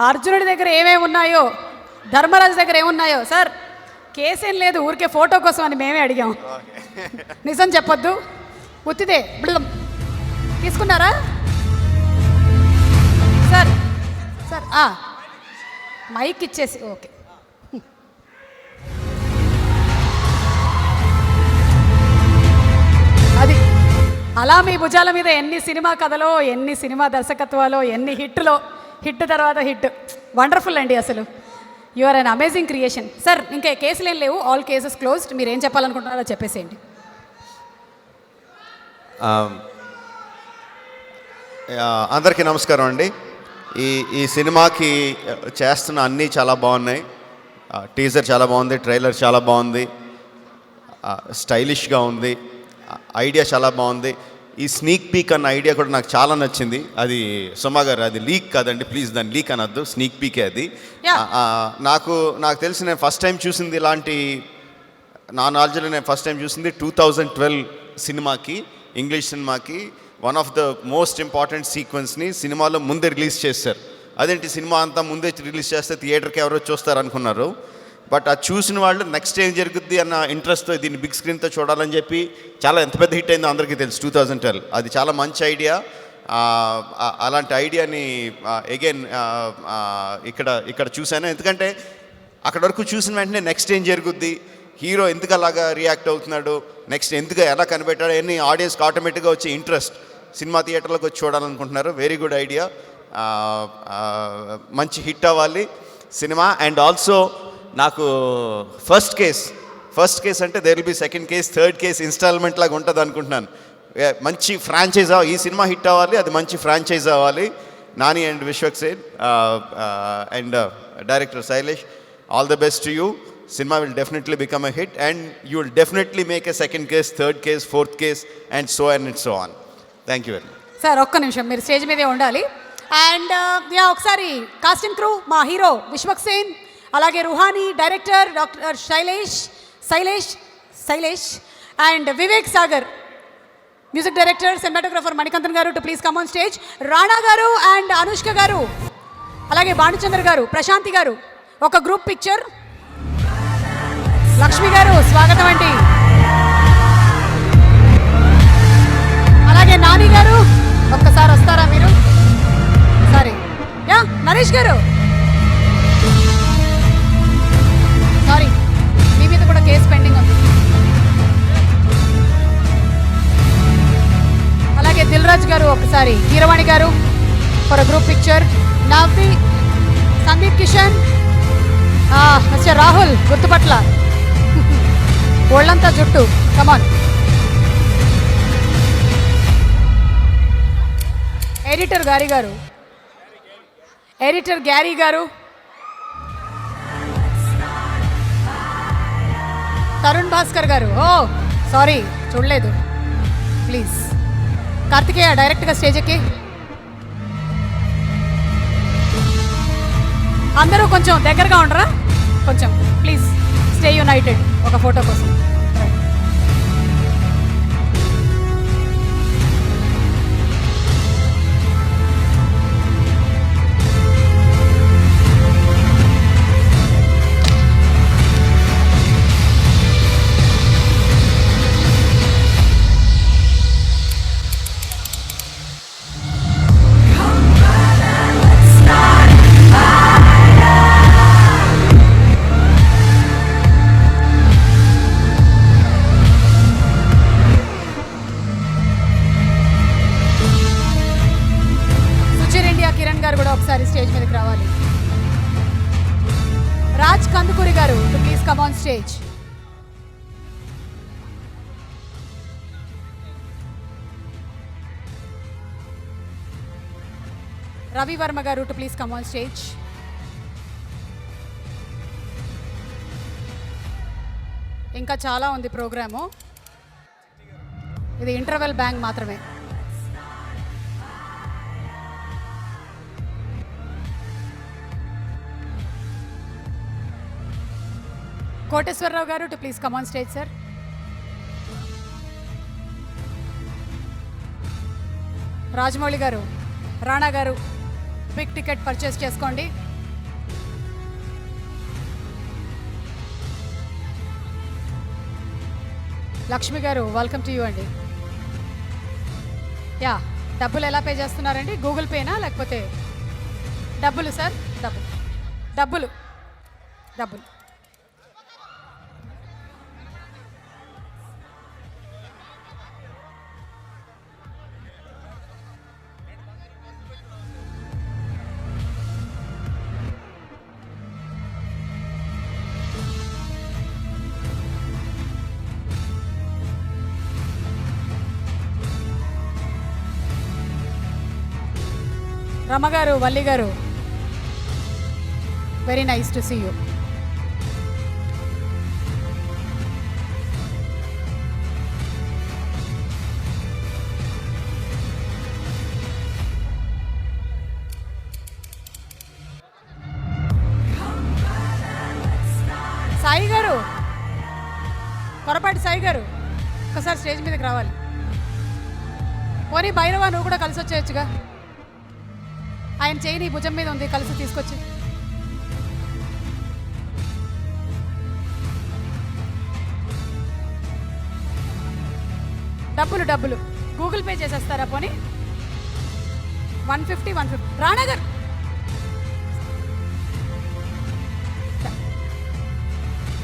అర్జునుడి దగ్గర ఏమేమి ఉన్నాయో, ధర్మరాజు దగ్గర ఏమున్నాయో. సార్ కేసేం లేదు, ఊరికే ఫోటో కోసం అని మేమే అడిగాం. నిజం చెప్పొద్దు, ఉత్తిదే. తీసుకున్నారా సార్? సార్ మైక్ ఇచ్చేసి ఓకే. అది అలా మీ భుజాల మీద ఎన్ని సినిమా కథలో, ఎన్ని సినిమా దర్శకత్వాలో, ఎన్ని హిట్లో, హిట్ తర్వాత హిట్. వండర్ఫుల్ అండి అసలు. You are an amazing creation. Sir ఇంకా కేసులు ఏం లేవు, ఆల్ కేసెస్ క్లోజ్డ్. మీరు ఏం చెప్పాలనుకుంటున్నారో చెప్పేసేయండి. అందరికీ నమస్కారం అండి. ఈ సినిమాకి చేస్తున్న అన్నీ చాలా బాగున్నాయి. టీజర్ చాలా బాగుంది, ట్రైలర్ చాలా బాగుంది, స్టైలిష్గా ఉంది, ఐడియా చాలా బాగుంది. ఈ స్నీక్ పీక్ అన్న ఐడియా కూడా నాకు చాలా నచ్చింది. అది సుమా గారు, అది లీక్ కాదండి ప్లీజ్, దాన్ని లీక్ అనొద్దు, స్నీక్ పీకే అది. నాకు తెలిసి నేను ఫస్ట్ టైం చూసింది ఇలాంటి, నా నాలెడ్జ్లో నేను ఫస్ట్ టైం చూసింది 2012 సినిమాకి, ఇంగ్లీష్ సినిమాకి one of the most important సీక్వెన్స్ని సినిమాలో ముందే రిలీజ్ చేశారు. అదేంటి సినిమా అంతా ముందే రిలీజ్ చేస్తే థియేటర్కి ఎవరో చూస్తారు అనుకున్నారు. బట్ అది చూసిన వాళ్ళు నెక్స్ట్ ఏం జరుగుద్ది అన్న ఇంట్రెస్ట్తో దీన్ని బిగ్ స్క్రీన్తో చూడాలని చెప్పి చాలా ఎంత పెద్ద హిట్ అయిందో అందరికీ తెలుసు 2012. అది చాలా మంచి ఐడియా. అలాంటి ఐడియాని అగైన్ ఇక్కడ చూశాను. ఎందుకంటే అక్కడ వరకు చూసిన వెంటనే నెక్స్ట్ ఏం జరుగుద్ది, హీరో ఎందుకు అలాగా రియాక్ట్ అవుతున్నాడు, నెక్స్ట్ ఎందుకు ఎలా కనిపెట్టాడు అని ఆడియన్స్కి ఆటోమేటిక్గా వచ్చే ఇంట్రెస్ట్, సినిమా థియేటర్లోకి వచ్చి చూడాలనుకుంటున్నారు. Very good idea. మంచి హిట్ అవ్వాలి సినిమా. అండ్ ఆల్సో నాకు ఫస్ట్ కేస్ అంటే there will be second case, third case instalment లాగా ఉంటుంది అనుకుంటున్నాను. మంచి ఫ్రాంచైజ్ ఈ సినిమా హిట్ అవ్వాలి, అది మంచి ఫ్రాంచైజ్ అవ్వాలి. Nani and Vishwak Sen and director Shailesh, all the best to you. Cinema will definitely become a hit and you will definitely make a second case, third case, fourth case and so on. Thank you very much. Sir ఒక్క నిమిషం మీరు stage మీదే ఉండాలి. And ఒకసారి casting crew, మా hero Vishwak Sen, అలాగే Ruhani, director doctor Shailesh and Vivek Sagar, music director, cinematographer Manikandan garu to please come on stage. Rana garu and Anushka గారు, అలాగే భానుచంద్ర గారు, ప్రశాంతి గారు, ఒక గ్రూప్ పిక్చర్. లక్ష్మి గారు స్వాగతం అండి. అలాగే నాని గారు ఒక్కసారి వస్తారా మీరు? సారీ నరేష్ గారు, సారీ మీ మీద కూడా కేసు పెండింగ్ ఉంది. అలాగే దిల్ రాజు గారు ఒకసారి, కీరవాణి గారు ఫర్ గ్రూప్ పిక్చర్. నవ్వి, సందీప్ కిషన్, మిస్టర్ రాహుల్ గుర్తుపట్ల, ఒళ్ళంతా జుట్టు, కమాన్. ఎడిటర్ గ్యారీ గారు, తరుణ్ భాస్కర్ గారు, సారీ చూడలేదు ప్లీజ్. కార్తికేయ డైరెక్ట్గా స్టేజ్ ఎక్కి. అందరూ కొంచెం దగ్గరగా ఉండరా, కొంచెం ప్లీజ్ స్టే యునైటెడ్ ఒక ఫోటో కోసం. గారు కూడా ఒకసారి స్టేజ్ మీదకి రావాలి. Raj Kandukuri garu to please come on stage. Ravi Varma garu to please come on stage. ఇంకా చాలా ఉంది ప్రోగ్రాము, ఇది ఇంటర్వెల్ బ్యాంక్ మాత్రమే. కోటేశ్వరరావు గారు to please come on stage sir. Rajamouli గారు, రాణా గారు బిగ్ టికెట్ పర్చేస్ చేసుకోండి. లక్ష్మి గారు వెల్కమ్ టు యూ అండి. యా, డబ్బులు ఎలా పే చేస్తున్నారండి? గూగుల్ పేనా లేకపోతే డబ్బులు సార్? డబ్బులు. రమ గారు, వల్లి గారు, very nice to see you. Sai గారు, పొరపాటి సాయి గారు ఒకసారి స్టేజ్ మీదకి రావాలి. పోనీ భైరవ నువ్వు కూడా కలిసి వచ్చేయచ్చుగా, ఆయన చేయి నీ భుజం మీద ఉంది, కలిసి తీసుకొచ్చి. డబ్బులు గూగుల్ పే చేసేస్తారా పోనీ? 150. రాణా గారు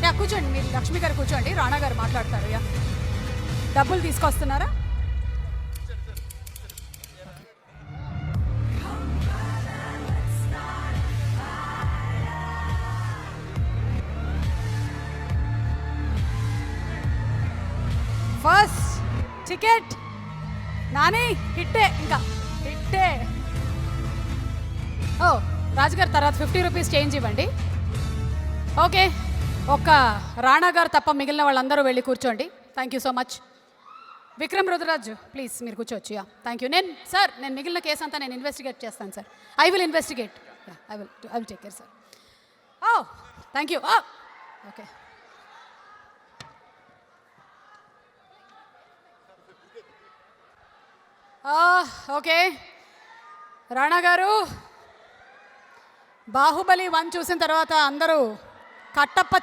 యా కూర్చోండి, మీరు లక్ష్మి గారు కూర్చోండి, రాణా గారు మాట్లాడతారు. యా, డబ్బులు తీసుకొస్తున్నారా? ఫస్ట్ టికెట్ నాని హిట్టే, ఇంకా హిట్టే. ఓ రాజుగారు తర్వాత 50 రూపీస్ చేంజ్ ఇవ్వండి. ఓకే, ఒక్క రాణా గారు తప్ప మిగిలిన వాళ్ళందరూ వెళ్ళి కూర్చోండి. Thank you so much. Vikram Rudraraju please మీరు కూర్చోవచ్చు. Yeah thank you. నేను మిగిలిన కేసు అంతా నేను ఇన్వెస్టిగేట్ చేస్తాను సార్. I will investigate. I will take care sir. Oh thank you. Okay, okay. Rana గారు, బాహుబలి 1 చూసిన తర్వాత అందరూ కట్టప్ప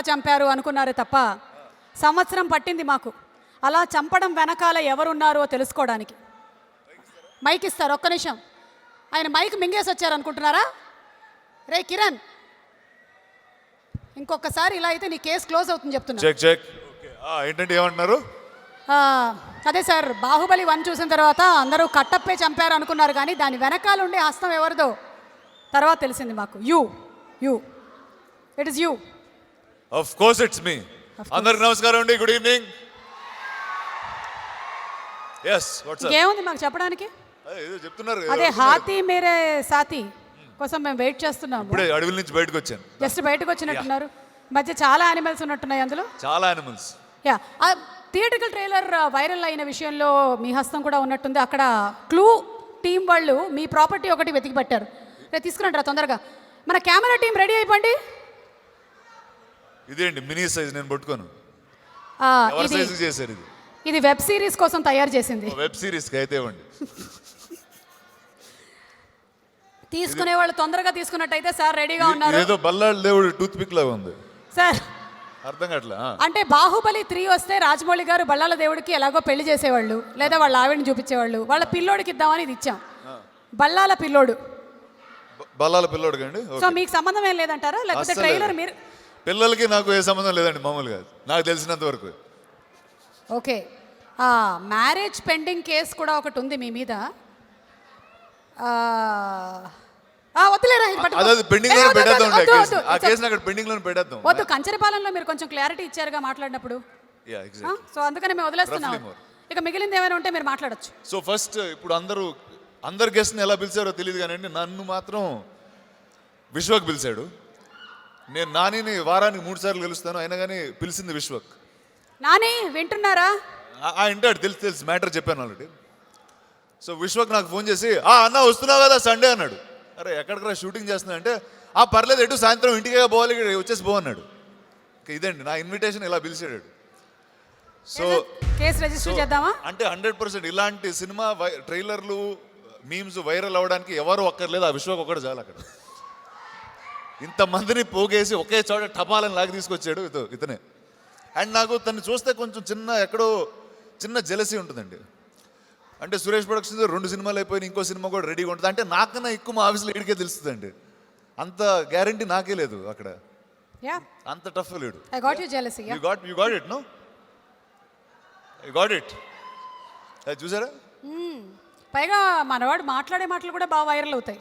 చంపారు అనుకున్నారు తప్ప సంవత్సరం పట్టింది మాకు అలా చంపడం వెనకాల ఎవరున్నారో తెలుసుకోవడానికి. మైక్ ఇస్తారు, ఒక్క నిమిషం. ఆయన మైక్ మింగేసి వచ్చారు అనుకుంటున్నారా? రే కిరణ్, ఇంకొకసారి ఇలా అయితే నీ కేసు క్లోజ్ అవుతుంది చెప్తున్నా. ఏంటంటే ఏమంటున్నారు? అదే సార్, బాహుబలి 1 చూసిన తర్వాత అందరూ కట్టప్పే చంపారు అనుకున్నారు, కానీ దాని వెనకాల ఉండే హస్తం ఎవరిదో తర్వాత తెలిసింది మాకు. It is you. Of course it's me. అందరికి నమస్కారం అండి, గుడ్ ఈవినింగ్. ఏముంది మాకు చెప్పడానికి? చెప్తున్నారు అదే హాతీ మేరే సాథీ కోసం మేము వెయిట్ చేస్తున్నాము. ఇప్పుడే అడవుల నుంచి బయటకు వచ్చాను. జస్ట్ బయటకు వచ్చినట్టున్నారు. మధ్య చాలా యానిమల్స్ ఉన్నట్టున్నాయి అందులో. చాలా animals. Yeah theatrical trailer viral అయిన విషయంలో మీ హస్తం కూడా ఉన్నట్టుంది. అక్కడ క్లూ టీం వాళ్ళు మీ ప్రాపర్టీ ఒకటి వెతికి పట్టారు. రేపు తీసుకురండి రా తొందరగా. మన కెమెరా టీం రెడీ అయిపోండి. ఇదేంటి మినీ సైజ్ నేను పట్టుకోను. ఎవరి ఇది సైజు చేశారు ఇది? ఇది వెబ్ సిరీస్ కోసం తయారు చేసింది. వెబ్ సిరీస్కి అయితే ఇవ్వండి. తీసుకునే వాళ్ళు తొందరగా తీసుకున్నట్టయితే సార్ రెడీగా ఉన్నారు. ఏదో బల్లాడు దేవుడు టూత్ పిక్ లాగా ఉంది సార్ అర్థం కావట్లే. అంటే బాహుబలి 3 వస్తే రాజమౌళి గారు బల్లాల దేవుడికి ఎలాగో పెళ్లి చేసేవాళ్ళు, లేదా వాళ్ళ ఆవిడని చూపించేవాళ్ళు. వాళ్ళ పిల్లోడికి ఇద్దామని ఇది ఇచ్చాం. బల్లాల పిల్లోడు. బల్లాల పిల్లోడు కండి. సో మీకు సంబంధం ఏం లేదంటారా, లేకపోతే అస్సలు ట్రైలర్ మీరు? పిల్లలకి నాకు ఏ సంబంధం లేదండి మామూలుగా నాకు తెలిసినంత వరకు. ఓకే. మ్యారేజ్ పెండింగ్ కేసు కూడా ఒకటి ఉంది మీ మీద. వద్దులేరా, ఇది పట్టుకో. అదే పెండింగ్ లో వద్దు, పెట్టేద్దాం. వద్దు, వద్దు, ఆ వద్దు. కేసుని అక్కడ పెండింగ్ లో పెట్టేద్దాం. వద్దు, కంచరపాలెంలో మీరు కొంచెం క్లారిటీ ఇచ్చారుగా మాట్లాడినప్పుడు. Yeah exactly. సో అందుకని మేము వదిలేస్తున్నాం. Roughly more. ఇక మిగిలింది ఏమైనా ఉంటే మీరు మాట్లాడొచ్చు. సో ఫస్ట్ ఇప్పుడు అందరు గెస్ట్ని ఎలా పిలిచారో తెలియదు కానీ నన్ను మాత్రం విశ్వక్ పిలిచాడు. నేను నానిని వారానికి 3 సార్లు కలుస్తాను, అయినా కానీ పిలిచింది విశ్వక్. నాని వింటున్నారా? ఇంటాడు, తెలుసు మ్యాటర్ చెప్పాను ఆల్రెడీ. సో విశ్వక్ నాకు ఫోన్ చేసి అన్న వస్తున్నావు కదా సండే అన్నాడు. అరే ఎక్కడికరా షూటింగ్ చేస్తున్నా అంటే పర్లేదు ఎటు సాయంత్రం ఇంటికే పోవాలి, ఇక్కడ వచ్చేసి పో అన్నాడు. ఇదండి నా ఇన్విటేషన్, ఇలా పిలిచాడు. సో కేసు రిజిస్టర్ చేద్దామా? అంటే 100% ఇలాంటి సినిమా ట్రైలర్లు మీమ్స్ వైరల్ అవ్వడానికి ఎవరు ఒక్కర్లేదు, ఆ విశ్వక్ ఒక్కడు చాలు. అక్కడ ఇంతమందిని పోగేసి ఒకే చోట టపాలని లాగి తీసుకొచ్చాడు ఇతనే. అండ్ నాకు తను చూస్తే కొంచెం చిన్న జెలసీ ఉంటుందండి. అంటే సురేష్ ప్రొడక్షన్స్ 2 సినిమాలు అయిపోయిన ఇంకో సినిమా కూడా రెడీగా ఉంటుంది. అంటే నాకన్నా ఎక్కువ మా ఆఫీస్లో ఇడికే తెలుస్తుందండి. అంత గ్యారంటీ నాకే లేదు అక్కడ. అంత టఫ్ లేడు. I got your jealousy. You got it, no? You got it. అది చూసారా? పైగా మనవాడు మాట్లాడే మాటలు కూడా బాగా వైరల్ అవుతాయి.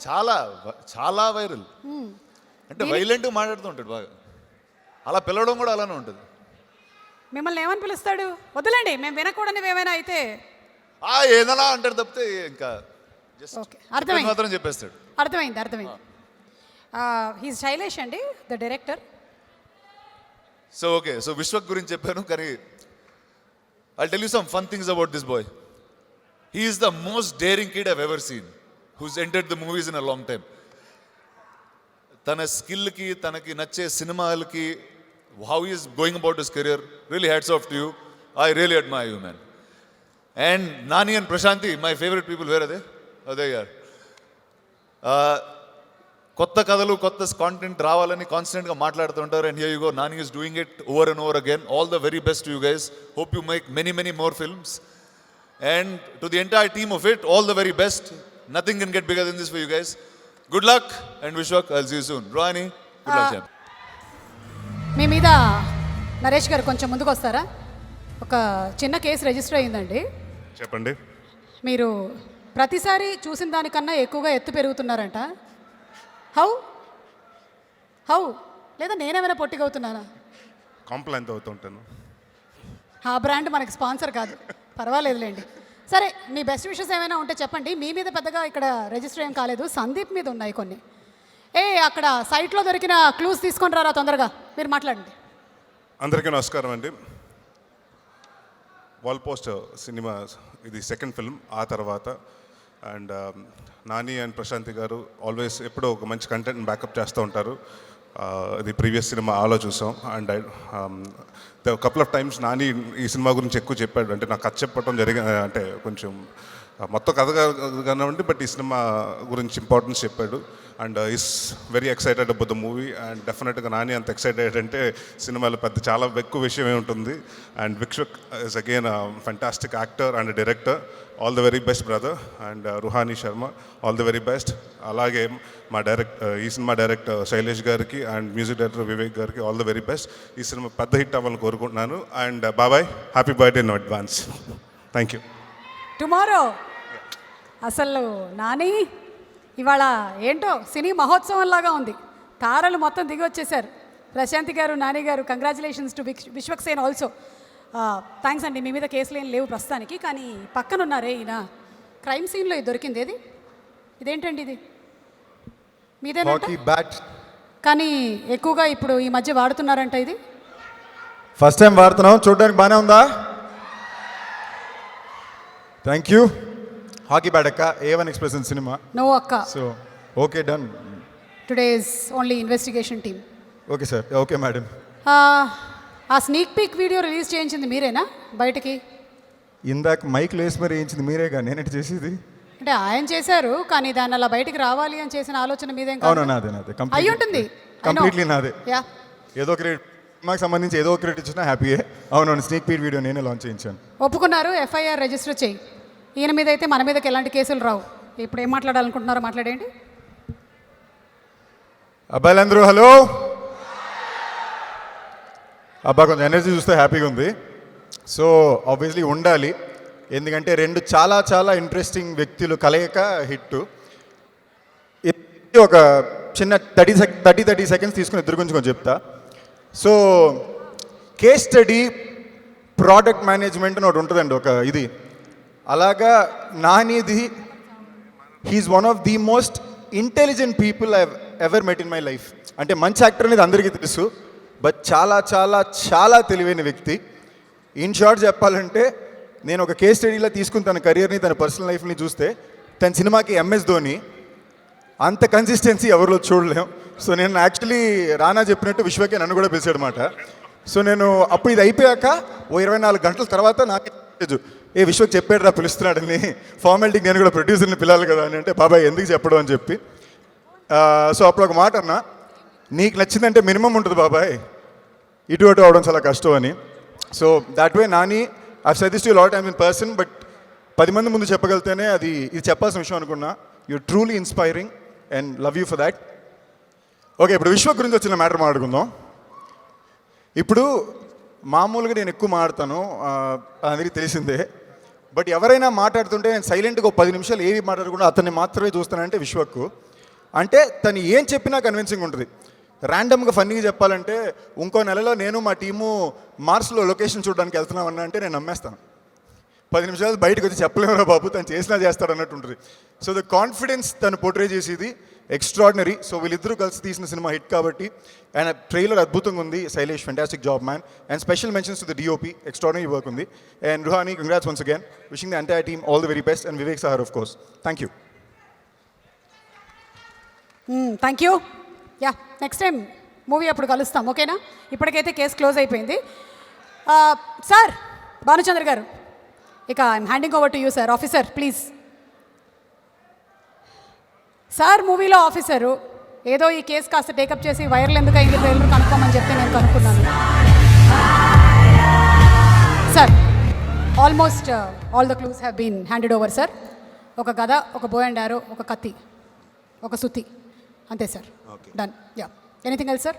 చాలా వైరల్. అంటే వైలెంట్ మాట్లాడుతూ ఉంటాడు బాగా. అలా పిలవడం కూడా అలానే ఉంటుంది. మిమ్మల్ని ఏమని పిలుస్తాడు? వద్దులేండి, మేము వినకూడనివి ఏమైనా అయితే ఏదైనా అంటాడు తప్పితే ఇంకా ఓకే, అర్థమైంది, మాత్రం చెప్పేస్తాడు. అర్థమైంది. హీస్ శైలేష్ అండి, the director. So okay, so Vishwak గురించి చెప్పాను, కానీ I'll tell you some fun things about this boy. He is the most daring kid I've ever seen who's entered the movies in a long time. తన స్కిల్కి, తనకి నచ్చే సినిమాలకి, how he is going about his career, really hats off to you. I really admire you, man. And Nani and Prashanti, my favorite people, where are they? Oh, there you are. కొత్త కథలు, కొత్త content రావాలని కాన్స్టెంట్గా మాట్లాడుతుంటారు. And here you go, Nani is doing it over and over again. All the very best to you guys. Hope you make many more films. And to the entire team of it, all the very best. Nothing can get bigger than this for you guys. Good luck and Vishwak, I'll see you soon. Rohani, good luck. మీ మీద నరేష్ గారు కొంచెం ముందుకు వస్తారా? ఒక చిన్న case register అయ్యిందండి. చెప్పండి. మీరు ప్రతిసారి చూసిన దానికన్నా ఎక్కువగా ఎత్తు పెరుగుతున్నారంట. హౌ లేదా నేనేమైనా పొట్టిగవుతున్నానా? కాంప్లైంట్ అవుతుంటాను. ఆ బ్రాండ్ మనకి స్పాన్సర్ కాదు, పర్వాలేదులేండి. సరే, మీ బెస్ట్ విషెస్ ఏమైనా ఉంటే చెప్పండి. మీ మీద పెద్దగా ఇక్కడ రిజిస్టర్ ఏం కాలేదు, సందీప్ మీద ఉన్నాయి కొన్ని. అక్కడ సైట్లో దొరికిన క్లూస్ తీసుకొని రారా తొందరగా, మీరు మాట్లాడండి. అందరికీ నమస్కారం అండి. వాల్ పోస్టర్ సినిమా ఇది సెకండ్ ఫిల్మ్. ఆ తర్వాత అండ్ నాని అండ్ ప్రశాంతి గారు ఆల్వేస్ ఎప్పుడో ఒక మంచి కంటెంట్ బ్యాకప్ చేస్తూ ఉంటారు. ఇది ప్రీవియస్ సినిమా ఆలో చూసాం. And couple of times Nani ఈ సినిమా గురించి ఎక్కువ చెప్పాడు. అంటే నాకు కథ చెప్పడం అంటే కొంచెం మొత్తం కథ కానివ్వండి, బట్ ఈ సినిమా గురించి ఇంపార్టెన్స్ చెప్పాడు. And is very excited about the movie. And డెఫినెట్గా నాని అంత ఎక్సైటెడ్ అంటే సినిమాలో చాలా ఎక్కువ విషయమే ఉంటుంది. And Vishwak is again fantastic actor and director. All the very best brother. And Ruhani Sharma, all the very best. అలాగే మా ఈ సినిమా డైరెక్టర్ శైలేష్ గారికి అండ్ మ్యూజిక్ డైరెక్టర్ వివేక్ గారికి ఆల్ ద వెరీ బెస్ట్. ఈ సినిమా పెద్ద హిట్ అవ్వాలని కోరుకుంటున్నాను. అండ్ బాబాయ్, happy birthday in advance. Thank you. Tomorrow అసలు నాని ఇవాళ ఏంటో సినీ మహోత్సవం లాగా ఉంది. తారలు మొత్తం దిగి వచ్చేసారు. ప్రశాంతి గారు, నాని గారు, congratulations to Vishwak Sen also. Thanks అండి. మీ మీద కేసులు ఏం లేవు ప్రస్తుతానికి, కానీ పక్కన ఉన్నారే ఈయన క్రైమ్ సీన్లో ఇది దొరికింది. ఇదేంటండి ఇది? మీదేనా? కానీ ఎక్కువగా ఇప్పుడు ఈ మధ్య వాడుతున్నారంట ఇది. ఫస్ట్ టైం వాడుతున్నాం, చూడడానికి బాగానే ఉందా? Thank you. హాకీ బ్యాడక్క A1 ఎక్స్ప్రెషన్ సినిమా. నో అక్క, so okay done. Today is only investigation team. Okay sir, okay madam. ఆ స్నీక్ పీక్ వీడియో రిలీజ్ చేయించింది మీరేనా బయటికి? ఇందాక మైక్ లేసి మరి వేయించింది మీరేగా, నేనేంటి చేసేది? అంటే ఆయన చేశారు, కానీ దాన్ని అలా బయటికి రావాలి అని చేసిన ఆలోచన మీదేం అవును, కాదు? నాదే అయి ఉంటుంది. కంప్లీట్లీ నాదే. యా, ఏదో క్రెడిట్ సినిమాకి సంబంధించి ఏదో క్రెడిట్ ఇచ్చినా హ్యాపీయే. అవునవును, స్నీక్ పీక్ వీడియో నేనే లాంచ్ చేయించాను. ఒప్పుకున్నారు. FIR రిజిస్టర్ చేయి. ఈయన మీద అయితే మన మీదకి ఎలాంటి కేసులు రావు. ఇప్పుడు ఏం మాట్లాడాలనుకుంటున్నారో మాట్లాడేయండి. అబ్బాయిలందరూ హలో. అబ్బా కొంచెం ఎనర్జీ చూస్తే హ్యాపీగా ఉంది. సో ఆబ్వియస్లీ ఉండాలి, ఎందుకంటే రెండు చాలా చాలా ఇంట్రెస్టింగ్ వ్యక్తులు కలయిక హిట్. ఒక చిన్న 30 సెకండ్స్ తీసుకుని ఇద్దరు గురించి కొంచెం చెప్తా. So case study product management అని ఒకటి ఉంటుందండి, ఒక ఇది. అలాగా నానిది, he's one of the most intelligent people I ever met in my life. అంటే మంచి యాక్టర్ అనేది అందరికీ తెలుసు, బట్ చాలా చాలా చాలా తెలివైన వ్యక్తి. ఇన్ షార్ట్ చెప్పాలంటే, నేను ఒక కేస్ స్టడీలో తీసుకుని తన కెరియర్ని, తన పర్సనల్ లైఫ్ని చూస్తే, తన సినిమాకి MS ధోని అంత కన్సిస్టెన్సీ ఎవరిలో చూడలేం. సో నేను యాక్చువల్లీ రానా చెప్పినట్టు విశ్వకే నన్ను కూడా పిలిచాడు అనమాట. సో నేను అప్పుడు ఇది అయిపోయాక 24 గంటల తర్వాత నాకు విశ్వక్ చెప్పాడు రా పిలుస్తున్నాడని, ఫార్మాలిటీకి నేను కూడా ప్రొడ్యూసర్ని పిలాలి కదా అని. అంటే బాబాయ్ ఎందుకు చెప్పడం అని చెప్పి. సో అప్పుడు ఒక మాట అన్నా, నీకు నచ్చిందంటే మినిమం ఉంటుంది బాబాయ్, ఇటు అటు అవడం చాలా కష్టం అని. So that way Nani I said this to you lot time in person, but 10 మంది ముందు చెప్పగలితేనే ఇది చెప్పాల్సిన విషయం అనుకున్నా. You truly inspiring and love you for that. Okay, ఇప్పుడు విశ్వక్ గురించి వచ్చిన మ్యాటర్ మాట్లాడుకుందాం. ఇప్పుడు మామూలుగా నేను ఎక్కువ మాట్లాడతాను, అందరికీ తెలిసిందే. బట్ ఎవరైనా మాట్లాడుతుంటే నేను సైలెంట్గా 10 నిమిషాలు ఏవి మాట్లాడకుండా అతన్ని మాత్రమే చూస్తానంటే విశ్వక్. అంటే తను ఏం చెప్పినా కన్విన్సింగ్ ఉంటుంది. ర్యాండమ్గా ఫన్నీగా చెప్పాలంటే, ఇంకో నెలలో నేను మా టీము మార్స్లో లొకేషన్ చూడడానికి వెళ్తున్నామన్నా అంటే నేను నమ్మేస్తాను. 10 నిమిషాలు బయటకు వచ్చి చెప్పలేమరా బాబు, తను చేసినా చేస్తాడు అన్నట్టు ఉంటుంది. సో ద కాన్ఫిడెన్స్ తను పోర్ట్రే చేసేది ఎక్స్ట్రాడినరీ. సో వీళ్ళిద్దరూ కలిసి తీసిన సినిమా హిట్ కాబట్టి, అండ్ ట్రైలర్ అద్భుతంగా ఉంది. Shailesh fantastic job man. And special mentions to the DOP, extraordinary work ఉంది. And Ruhani, congrats once again, wishing the entire team all the very best. And Vivek Sahar of course, thank you. Thank you. Yeah, next time movie అప్పుడు కలుస్తాం, ఓకేనా? ఇప్పటికైతే case close అయిపోయింది. Sir Bhanuchandra గారు, ఇక I'm handing over to you sir. Officer please. Sir మూవీలో officer ఏదో ఈ కేసు కాస్త టేకప్ చేసి వైరల్ ఎందుకు అయింది ట్రైలర్ కనుక్కోమని చెప్తే నేను కనుక్కున్నాను. Sir almost all the clues have been handed over sir. ఒక గద, ఒక బో అండ్ యారో, ఒక కత్తి, ఒక సుత్తి, అంతే sir. Done. Yeah, anything else sir?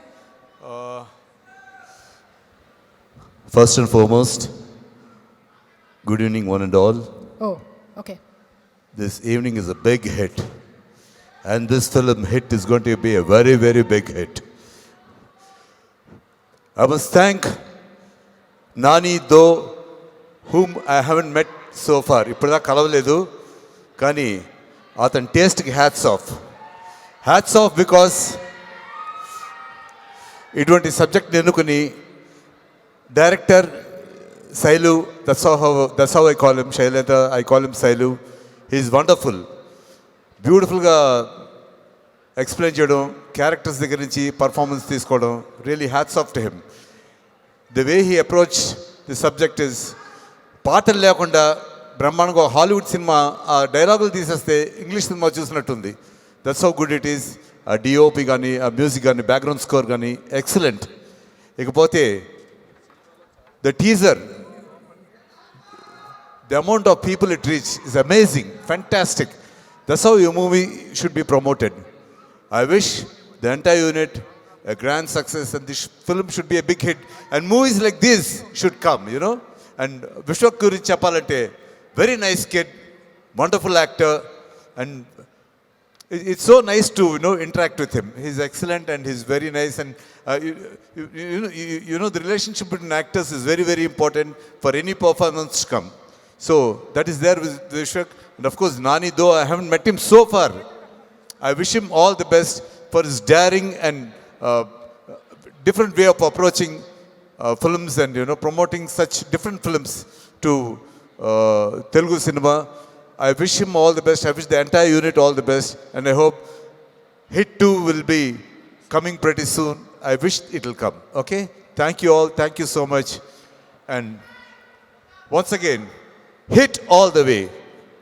First and foremost, good evening one and all. Oh, okay. This evening is a big hit. And this film hit is going to be a very, very big hit. I must thank Nani, though, whom I haven't met so far. Ippuda kalavaledu, kani athan taste ki hats off. Hats off because ఇటువంటి subject ఎన్నుకుని director Sailu, that's how I call him, Shailendra, I call him Sailu. He's wonderful. బ్యూటిఫుల్గా explain చేయడం, characters దగ్గర నుంచి performance తీసుకోవడం, really hats off to him. The way he approach the subject is, పాటలు లేకుండా బ్రహ్మాండంగా హాలీవుడ్ సినిమా ఆ డైలాగులు తీసేస్తే ఇంగ్లీష్ సినిమా చూసినట్టుంది. That's how good it is. ఆ డిఓపి కానీ, ఆ మ్యూజిక్ కానీ, బ్యాక్గ్రౌండ్ స్కోర్ కానీ ఎక్సలెంట్. ఇకపోతే the teaser, the amount of people it reached is amazing, fantastic. That's how your movie should be promoted. I wish the entire unit a grand success, and this film should be a big hit, and movies like this should come, you know. And Vishwak gurinchi cheppalante, very nice kid, wonderful actor, and it's so nice to, you know, interact with him. He's excellent and he's very nice, and you know the relationship between actors is very, very important for any performance to come. So that is there with Vishwak. And of course Nani, though I haven't met him so far, I wish him all the best for his daring and different way of approaching films, and, you know, promoting such different films to Telugu cinema. I wish him all the best. I wish the entire unit all the best. And I hope Hit 2 will be coming pretty soon. I wish it will come. Okay? Thank you all. Thank you so much. And once again, Hit all the way.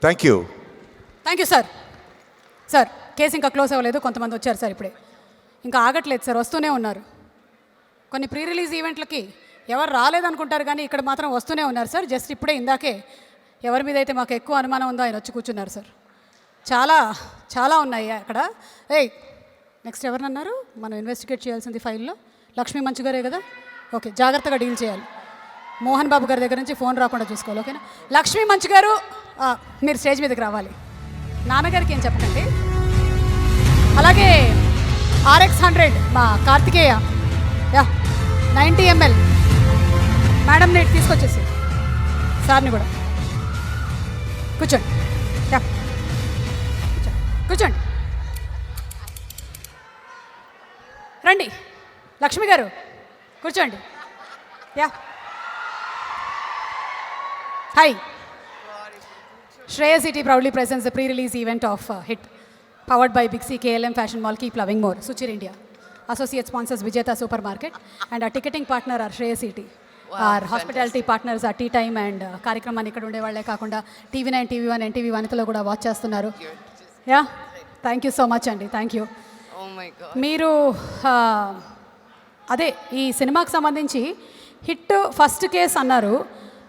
Thank you. Thank you sir. Sir case ఇంకా close అవ్వలేదు, కొంతమంది వచ్చారు sir ఇప్పుడే, ఇంకా ఆగట్లేదు sir, వస్తూనే ఉన్నారు. కొన్ని ప్రీ రిలీజ్ ఈవెంట్లకి ఎవరు రాలేదనుకుంటారు కానీ ఇక్కడ మాత్రం వస్తూనే ఉన్నారు సార్. జస్ట్ ఇప్పుడే ఇందాకే ఎవరి మీద అయితే మాకు ఎక్కువ అనుమానం ఉందో ఆయన వచ్చి కూర్చున్నారు సార్. చాలా చాలా ఉన్నాయి అక్కడ. నెక్స్ట్ ఎవరినన్నారు మనం ఇన్వెస్టిగేట్ చేయాల్సింది ఫైల్లో? లక్ష్మీ మంచు గారే కదా. ఓకే, జాగ్రత్తగా డీల్ చేయాలి. మోహన్ బాబు గారి దగ్గర నుంచి ఫోన్ రాకుండా చూసుకోవాలి. ఓకేనా? లక్ష్మీ మంచు గారు మీరు స్టేజ్ మీదకి రావాలి. నాన్నగారికి ఏం చెప్పకండి. అలాగే RX100 మా కార్తికేయ 90 ml మేడం నేటి తీసుకొచ్చేసి సార్ని కూడా కూర్చోండి. కూర్చోండి, రండి. లక్ష్మి గారు కూర్చోండి. Hi. Shreyas City proudly presents the pre-release event of Hit, powered by Big C, KLM Fashion Mall, Keep Loving More, Suchir India. Associate sponsors Vijeta Supermarket, and our ticketing partner are Shreyas City. Our hospitality partners are Tea Time and కార్యక్రమాన్ని ఇక్కడ ఉండే వాళ్ళే కాకుండా TV9, TV1, NTV వనితలో కూడా watch చేస్తున్నారు. Thank you so much అండి. Thank you. మీరు అదే ఈ సినిమాకి సంబంధించి హిట్ ఫస్ట్ కేస్ అన్నారు,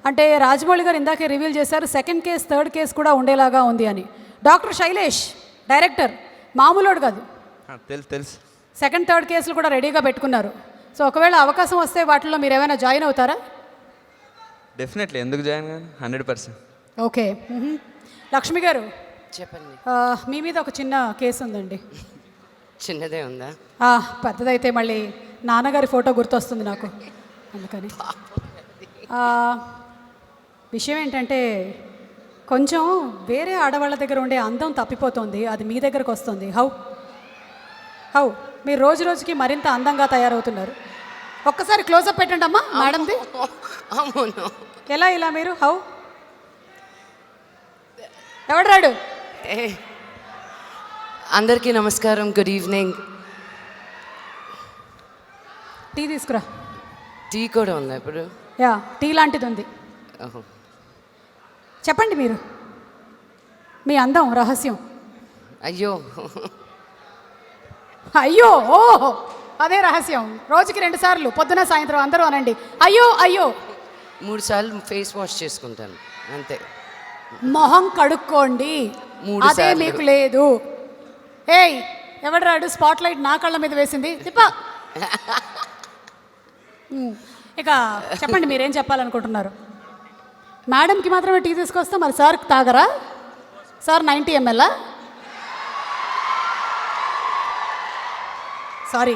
అంటే రాజమౌళి గారు ఇందాకే రివీల్ చేశారు సెకండ్ కేస్ థర్డ్ కేస్ కూడా ఉండేలాగా ఉంది అని. డాక్టర్ శైలేష్ డైరెక్టర్ మామూలుడు కాదు, తెలుసు. సెకండ్ థర్డ్ కేసులు కూడా రెడీగా పెట్టుకున్నారు. సో ఒకవేళ అవకాశం వస్తే వాటిలో మీరు ఏమైనా జాయిన్ అవుతారా? డెఫినెట్లీ, ఎందుకు జాయిన్ కాను, 100%. ఓకే. లక్ష్మి గారు చెప్పండి. మీ మీద ఒక చిన్న కేసు ఉందండి. చిన్నదే ఉందా? పెద్దదైతే మళ్ళీ నాన్నగారి ఫోటో గుర్తొస్తుంది నాకు, అందుకని. విషయం ఏంటంటే కొంచెం వేరే ఆడవాళ్ళ దగ్గర ఉండే అందం తప్పిపోతుంది, అది మీ దగ్గరకు వస్తుంది. హౌ మీరు రోజు రోజుకి మరింత అందంగా తయారవుతున్నారు. ఒక్కసారి క్లోజప్ పెట్టండి అమ్మా మేడంది. ఎలా ఇలా మీరు హౌ ఎవడు రాడు? అందరికీ నమస్కారం, గుడ్ ఈవినింగ్. టీ తీసుకురా. టీ కూడా ఉందా ఇప్పుడు? టీ లాంటిది ఉంది. చెప్పండి మీరు మీ అందం రహస్యం. అయ్యో అదే రహస్యం. రోజుకి 2 సార్లు పొద్దున సాయంత్రం అందరూ అనండి అయ్యో. 3 సార్లు ఫేస్ వాష్ చేసుకుంటాను అంతే. మొహం కడుక్కోండి, అదే మీకు లేదు. ఎవడు రాడు? స్పాట్ లైట్ నా కళ్ళ మీద వేసింది తిప్పా. ఇక చెప్పండి మీరేం చెప్పాలనుకుంటున్నారు? మేడంకి మాత్రమే టీ తీసుకొస్తా, మరి సార్ తాగరా? Sir 90 ml? సారీ,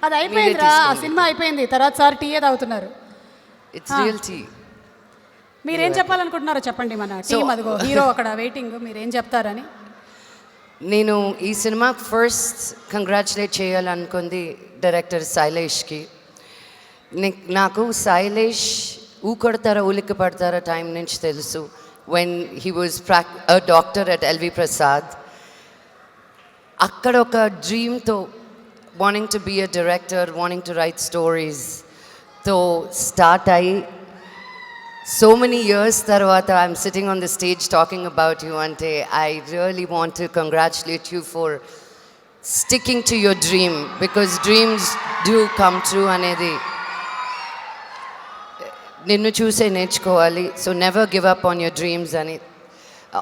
అది అయిపోయిందిరా, ఆ సినిమా అయిపోయింది. తర్వాత సార్ టీయే తాగుతున్నారు. మీరేం చెప్పాలనుకుంటున్నారో చెప్పండి. మన టీం అదిగో హీరో అక్కడ వెయిటింగ్, మీరేం చెప్తారని. నేను ఈ సినిమా ఫస్ట్ కంగ్రాచులేట్ చేయాలనుకుంది డైరెక్టర్ శైలేష్కి. నాకు శైలేష్ ఊకొడతారా ఉలిక్కి పడతారా టైం నుంచి తెలుసు. When he was a doctor at LV Prasad, అక్కడ ఒక డ్రీమ్తో wanting to be a director, wanting to write స్టోరీస్తో స్టార్ట్ అయ్యి so many years తర్వాత I'm sitting on the stage talking about you ante I really want to congratulate you for sticking to your dream, because dreams do come true అనేది నిన్ను చూసే నేర్చుకోవాలి. So never give up on your dreams and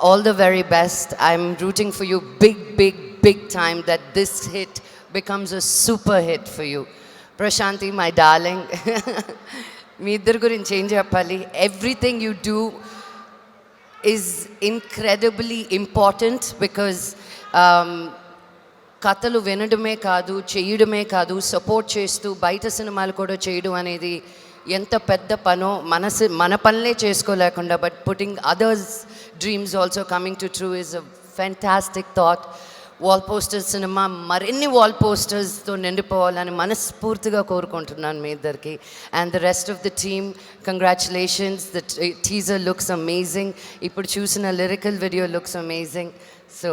all the very best. I'm rooting for you big time that this hit becomes a super hit for you. Prashanti, my darling, మీ ఇద్దరి గురించి ఏం చెప్పాలి? Everything you do is incredibly important, because కథలు వినడమే కాదు, చేయడమే కాదు, support చేస్తూ బయట సినిమాలు కూడా చేయడం అనేది ఎంత పెద్ద పనో. మన పనులే చేసుకోలేకుండా but putting others dreams also coming to true is a fantastic thought. Wall poster cinema మరిన్ని వాల్ పోస్టర్స్తో నిండిపోవాలని మనస్ఫూర్తిగా కోరుకుంటున్నాను మీ ఇద్దరికి. And the rest of the team, congratulations. The teaser looks amazing. ఇప్పుడు చూసిన lyrical video looks amazing. So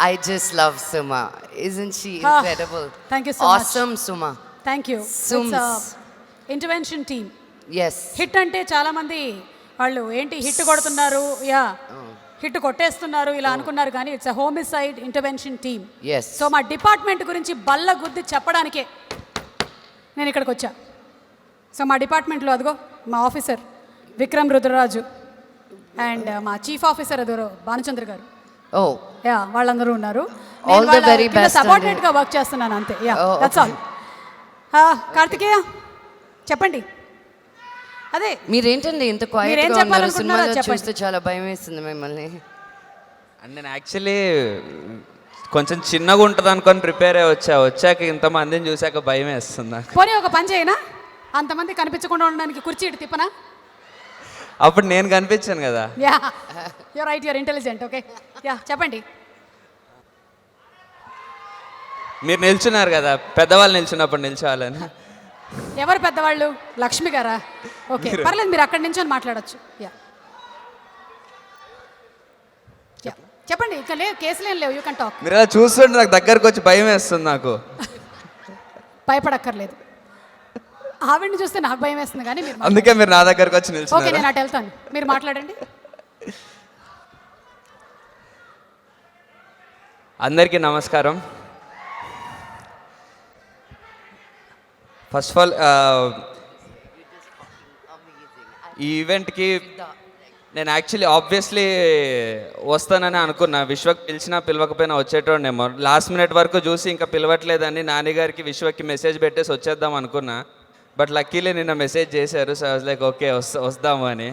I just love Suma. Isn't she incredible? Thank you so much. Awesome, Suma. Thank you. Sums. Intervention team. Yes. Hit అంటే చాలామంది వాళ్ళు ఏంటి hit కొడుతున్నారు, hit కొట్టేస్తున్నారు ఇలా అనుకున్నారు, కానీ it's a homicide intervention team. Yes. So మా డిపార్ట్మెంట్ గురించి బల్ల గుద్ది చెప్పడానికే నేను ఇక్కడికి వచ్చా. సో మా డిపార్ట్మెంట్లో అదిగో మా ఆఫీసర్ విక్రమ్ రుద్రరాజు అండ్ మా చీఫ్ ఆఫీసర్ అదిగో భానుచంద్ర గారు, వాళ్ళందరూ ఉన్నారు. All the very best. సబార్డినేట్గా వర్క్ చేస్తున్నాను అంతే. That's all. కార్తికేయ చెప్పండి. అదే మీరేంటండి ఇంత క్వైట్గా ఉన్నారు? చెప్పాలనుకుంటున్నారో సినిమాలో చెప్పండి. చూస్తే చాలా భయం వేస్తుంది మిమ్మల్ని. అండ్ నేను యాక్చువల్లీ కొంచెం చిన్నగా ఉంటుంది అనుకొని ప్రిపేర్ అయ్యి వచ్చాక ఇంతమందిని చూశాక భయం వేస్తుంది నాకు. పోనీ ఒక పని చేయనా, అంతమంది కనిపించకుండా ఉండడానికి కుర్చీ ఇటు తిప్పనా? అప్పుడు నేను కనిపించాను కదా. You're right, you're intelligent. Okay, చెప్పండి. మీరు నిల్చున్నారు కదా, పెద్దవాళ్ళు నిల్చున్నప్పుడు నిల్చోవాలని. ఎవరు పెద్దవాళ్ళు? లక్ష్మి గారా? ఓకే, పర్లేదు, మీరు అక్కడి నుంచి మాట్లాడచ్చు. చెప్పండి. ఇంకా లేవు, కేసులు ఏం లేవు, యూ కెన్ టాక్. మీరు అలా చూస్తుంటే నాకు దగ్గరకు వచ్చి భయం వేస్తుంది. నాకు భయపడక్కర్లేదు, ఆవిడ్ని చూస్తే నాకు భయం వేస్తుంది, కానీ అందుకే మీరు నా దగ్గరకు వచ్చి ఓకే, నిల్చున్నారు. నేను అటు వెళ్తాను, మీరు మాట్లాడండి. అందరికీ నమస్కారం. ఫస్ట్ ఆఫ్ ఆల్ ఈ ఈవెంట్కి నేను యాక్చువల్లీ ఆబ్వియస్లీ వస్తానని అనుకున్నా. విశ్వక్ పిలిచినా పిలవకపోయినా వచ్చేటోడేమో. లాస్ట్ మినిట్ వరకు చూసి ఇంకా పిలవట్లేదని నాన్నగారికి విశ్వక్కి మెసేజ్ పెట్టేసి వచ్చేద్దాం అనుకున్నా. బట్ లక్కీలీ నిన్న మెసేజ్ చేశారు. So I was like okay వస్తాము అని.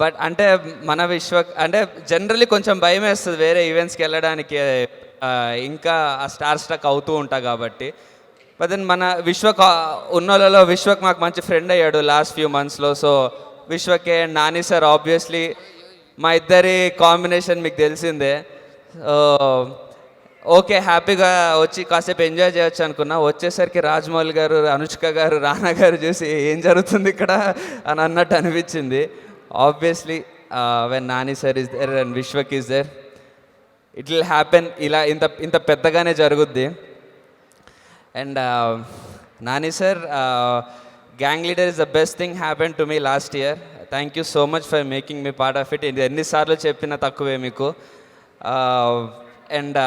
బట్ అంటే మన విశ్వక్ అంటే జనరలీ కొంచెం భయం వేస్తుంది వేరే ఈవెంట్స్కి వెళ్ళడానికి, ఇంకా ఆ స్టార్ స్టక్ అవుతూ ఉంటా కాబట్టి. బట్ దెన్ మన విశ్వక్ ఉన్నోళ్ళలో విశ్వక్ మాకు మంచి ఫ్రెండ్ అయ్యాడు లాస్ట్ ఫ్యూ మంత్స్లో. సో విశ్వకే నాని సార్ ఆబ్వియస్లీ మా ఇద్దరి కాంబినేషన్ మీకు తెలిసిందే. ఓకే, హ్యాపీగా వచ్చి కాసేపు ఎంజాయ్ చేయొచ్చు అనుకున్నా. వచ్చేసరికి రాజమౌళి గారు, అనుష్క గారు, రానా గారు చూసి ఏం జరుగుతుంది ఇక్కడ అని అన్నట్టు అనిపించింది. Obviously when Nani sir is there and Vishwak is there, it will happen. ఇలా ఇంత పెద్దగానే జరుగుద్ది. And Nani sir, gang leader is the best thing happen to me last year. Thank you so much for making me part of it. ఇది ఎన్నిసార్లు చెప్పినా తక్కువే మీకు. And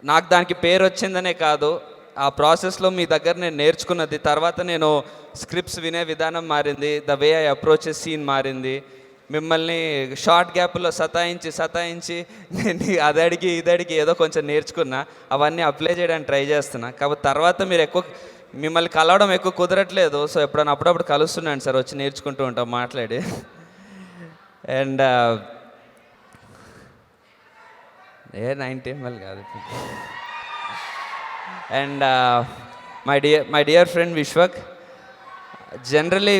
నాకు దానికి పేరు వచ్చిందనే కాదు, ఆ ప్రాసెస్లో మీ దగ్గర నేను నేర్చుకున్నది. తర్వాత నేను స్క్రిప్ట్స్ వినే విధానం మారింది, the way I approach scene మారింది. మిమ్మల్ని షార్ట్ గ్యాప్లో సతాయించి నేను అదడిగి ఇదడిగి ఏదో కొంచెం నేర్చుకున్నా. అవన్నీ అప్లై చేయడానికి ట్రై చేస్తున్నా. కాబట్టి తర్వాత మీరు మిమ్మల్ని కలవడం ఎక్కువ కుదరట్లేదు. సో ఎప్పుడైనా అప్పుడప్పుడు కలుస్తున్నాను సార్, వచ్చి నేర్చుకుంటూ ఉంటాం మాట్లాడి. అండ్ 90 ml కాదు. And my dear friend Vishwak, generally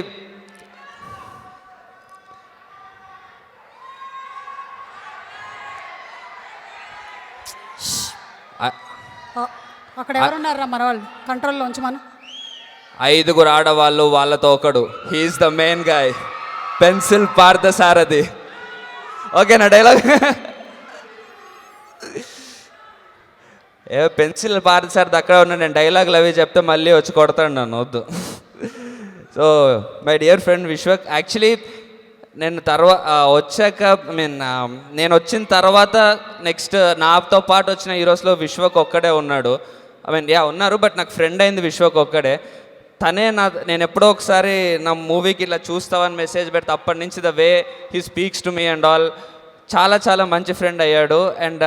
అక్కడ ఎవరున్నారా మన వాళ్ళు? కంట్రోల్లో ఉంచమను. 5 ఆడవాళ్ళు, వాళ్ళతో ఒకడు. He's the main guy, pencil Parthasarathi. ఓకేనా డైలాగ్? పెన్సిల్ పార్థసారథి అక్కడ ఉన్నా, నేను డైలాగులు అవి చెప్తే మళ్ళీ వచ్చి కొడతాడు నన్ను, వద్దు. So my dear friend Vishwak, actually నేను వచ్చాక నేను వచ్చిన తర్వాత నెక్స్ట్ నాతో పాటు వచ్చిన హీరోస్లో విశ్వక్ ఒక్కడే ఉన్నాడు. ఉన్నారు, బట్ నాకు ఫ్రెండ్ అయింది విశ్వక్ ఒక్కడే. తనే నేను ఎప్పుడో ఒకసారి నా మూవీకి ఇలా చూస్తావని మెసేజ్ పెడితే అప్పటి నుంచి the way he speaks to me and all చాలా చాలా మంచి ఫ్రెండ్ అయ్యాడు. అండ్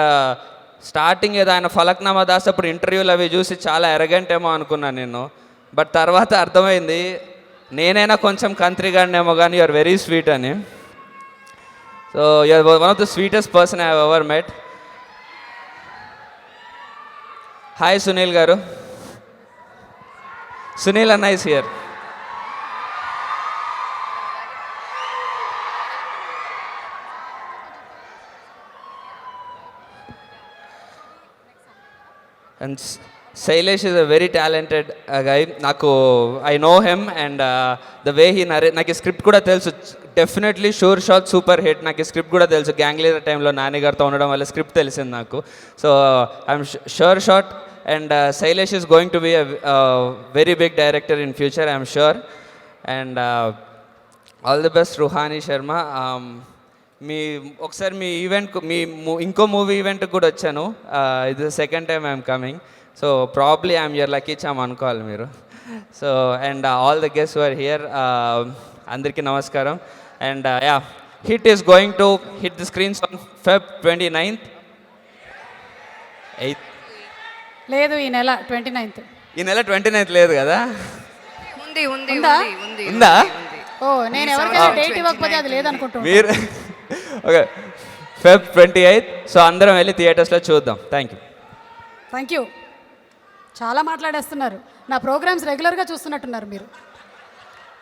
స్టార్టింగ్ ఏదో ఆయన ఫలక్నామా దాస్ అప్పుడు ఇంటర్వ్యూలు అవి చూసి చాలా ఎరగెంట్ ఏమో అనుకున్నాను నేను. బట్ తర్వాత అర్థమైంది నేనైనా కొంచెం కంత్రిగాడినేమో కానీ యూఆర్ వెరీ స్వీట్ అని. So you're one of the sweetest person I have ever met. Hi Sunil గారు. సునీల్ అన్న is here. And Shailesh is a very talented guy. నాకు I know him and the way he నాకు ఈ స్క్రిప్ట్ కూడా తెలుసు. Definitely sure shot super hit. నాకు ఈ script కూడా తెలుసు. గ్యాంగ్ లీడర్ టైంలో నాని గారితో ఉండడం వల్ల స్క్రిప్ట్ తెలిసింది నాకు. So I'm sure shot and Shailesh is going to be a very big director in future, I'm sure. And all the best Ruhani Sharma. ఒకసారి మీ ఈవెంట్ ఇంకో మూవీ ఈవెంట్కి కూడా వచ్చాను. ఇది second time I'm coming. So probably I'm your lucky charm అనుకోవాలి మీరు. So and all the guest are here. అందరికీ నమస్కారం. And yeah, hit is going to hit the screens on Feb 29th. లేదు, ఈ నెల 29th. ఈ నెల 29th లేదు కదా? ఉంది ఉంది ఉందా? ఉంది ఉందా? ఓ, నేను ఎవరికైనా డేట్ ఇవ్వకపోతే అది లేదనుకుంటున్నాను. మీరు ఓకే, Feb 28th. సో అందరం వెళ్ళి థియేటర్స్లో చూద్దాం. Thank you. Thank you. చాలా మాట్లాడేస్తున్నారు. నా ప్రోగ్రామ్స్ రెగ్యులర్గా చూస్తున్నట్టున్నారు మీరు.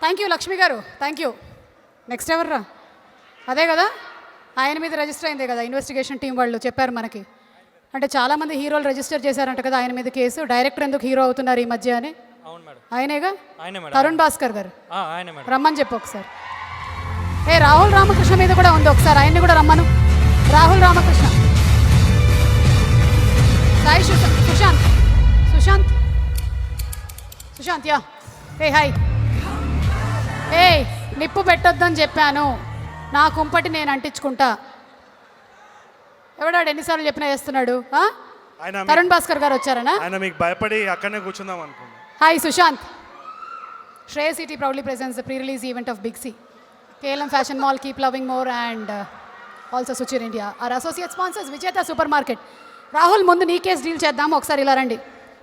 థ్యాంక్ యూ లక్ష్మి గారు, థ్యాంక్ యూ. నెక్స్ట్ ఎవర్రా? అదే కదా, ఆయన మీద రిజిస్టర్ అయిందే కదా, ఇన్వెస్టిగేషన్ టీం వాళ్ళు చెప్పారు మనకి. అంటే చాలామంది హీరోలు రిజిస్టర్ చేశారంట కదా ఆయన మీద కేసు. డైరెక్టర్ ఎందుకు హీరో అవుతున్నారు ఈ మధ్య అని? ఆయనేగా, తరుణ్ భాస్కర్ గారు. రమ్మని చెప్పు ఒకసారి. రాహుల్ రామకృష్ణ మీద కూడా ఉంది, ఒకసారి ఆయన్ని కూడా రమ్మను. రాహుల్ రామకృష్ణ, సాయి సుశాంత్ సుశాంత్ సుశాంత్ యా. హాయ్. నిప్పు పెట్టొద్దని చెప్పాను, నా కుంపటి నేను అంటించుకుంటా. ఎవడాడు ఎన్నిసార్లు చెప్పినా చేస్తున్నాడు? తరుణ్ భాస్కర్ గారు వచ్చారనా? ఆయన మీకు భయపడి అక్కడనే కూర్చుందాం అనుకున్నాను. Hi Sushanth. Shrey City proudly presents the pre-release event of Big C. KLM Fashion Mall, Keep Loving More and also Suchir India. Our associate sponsors Vicheta Supermarket. Rahul, ముందు నీ కేసు డీల్ చేద్దాం. ఒకసారి ఇలా రండి.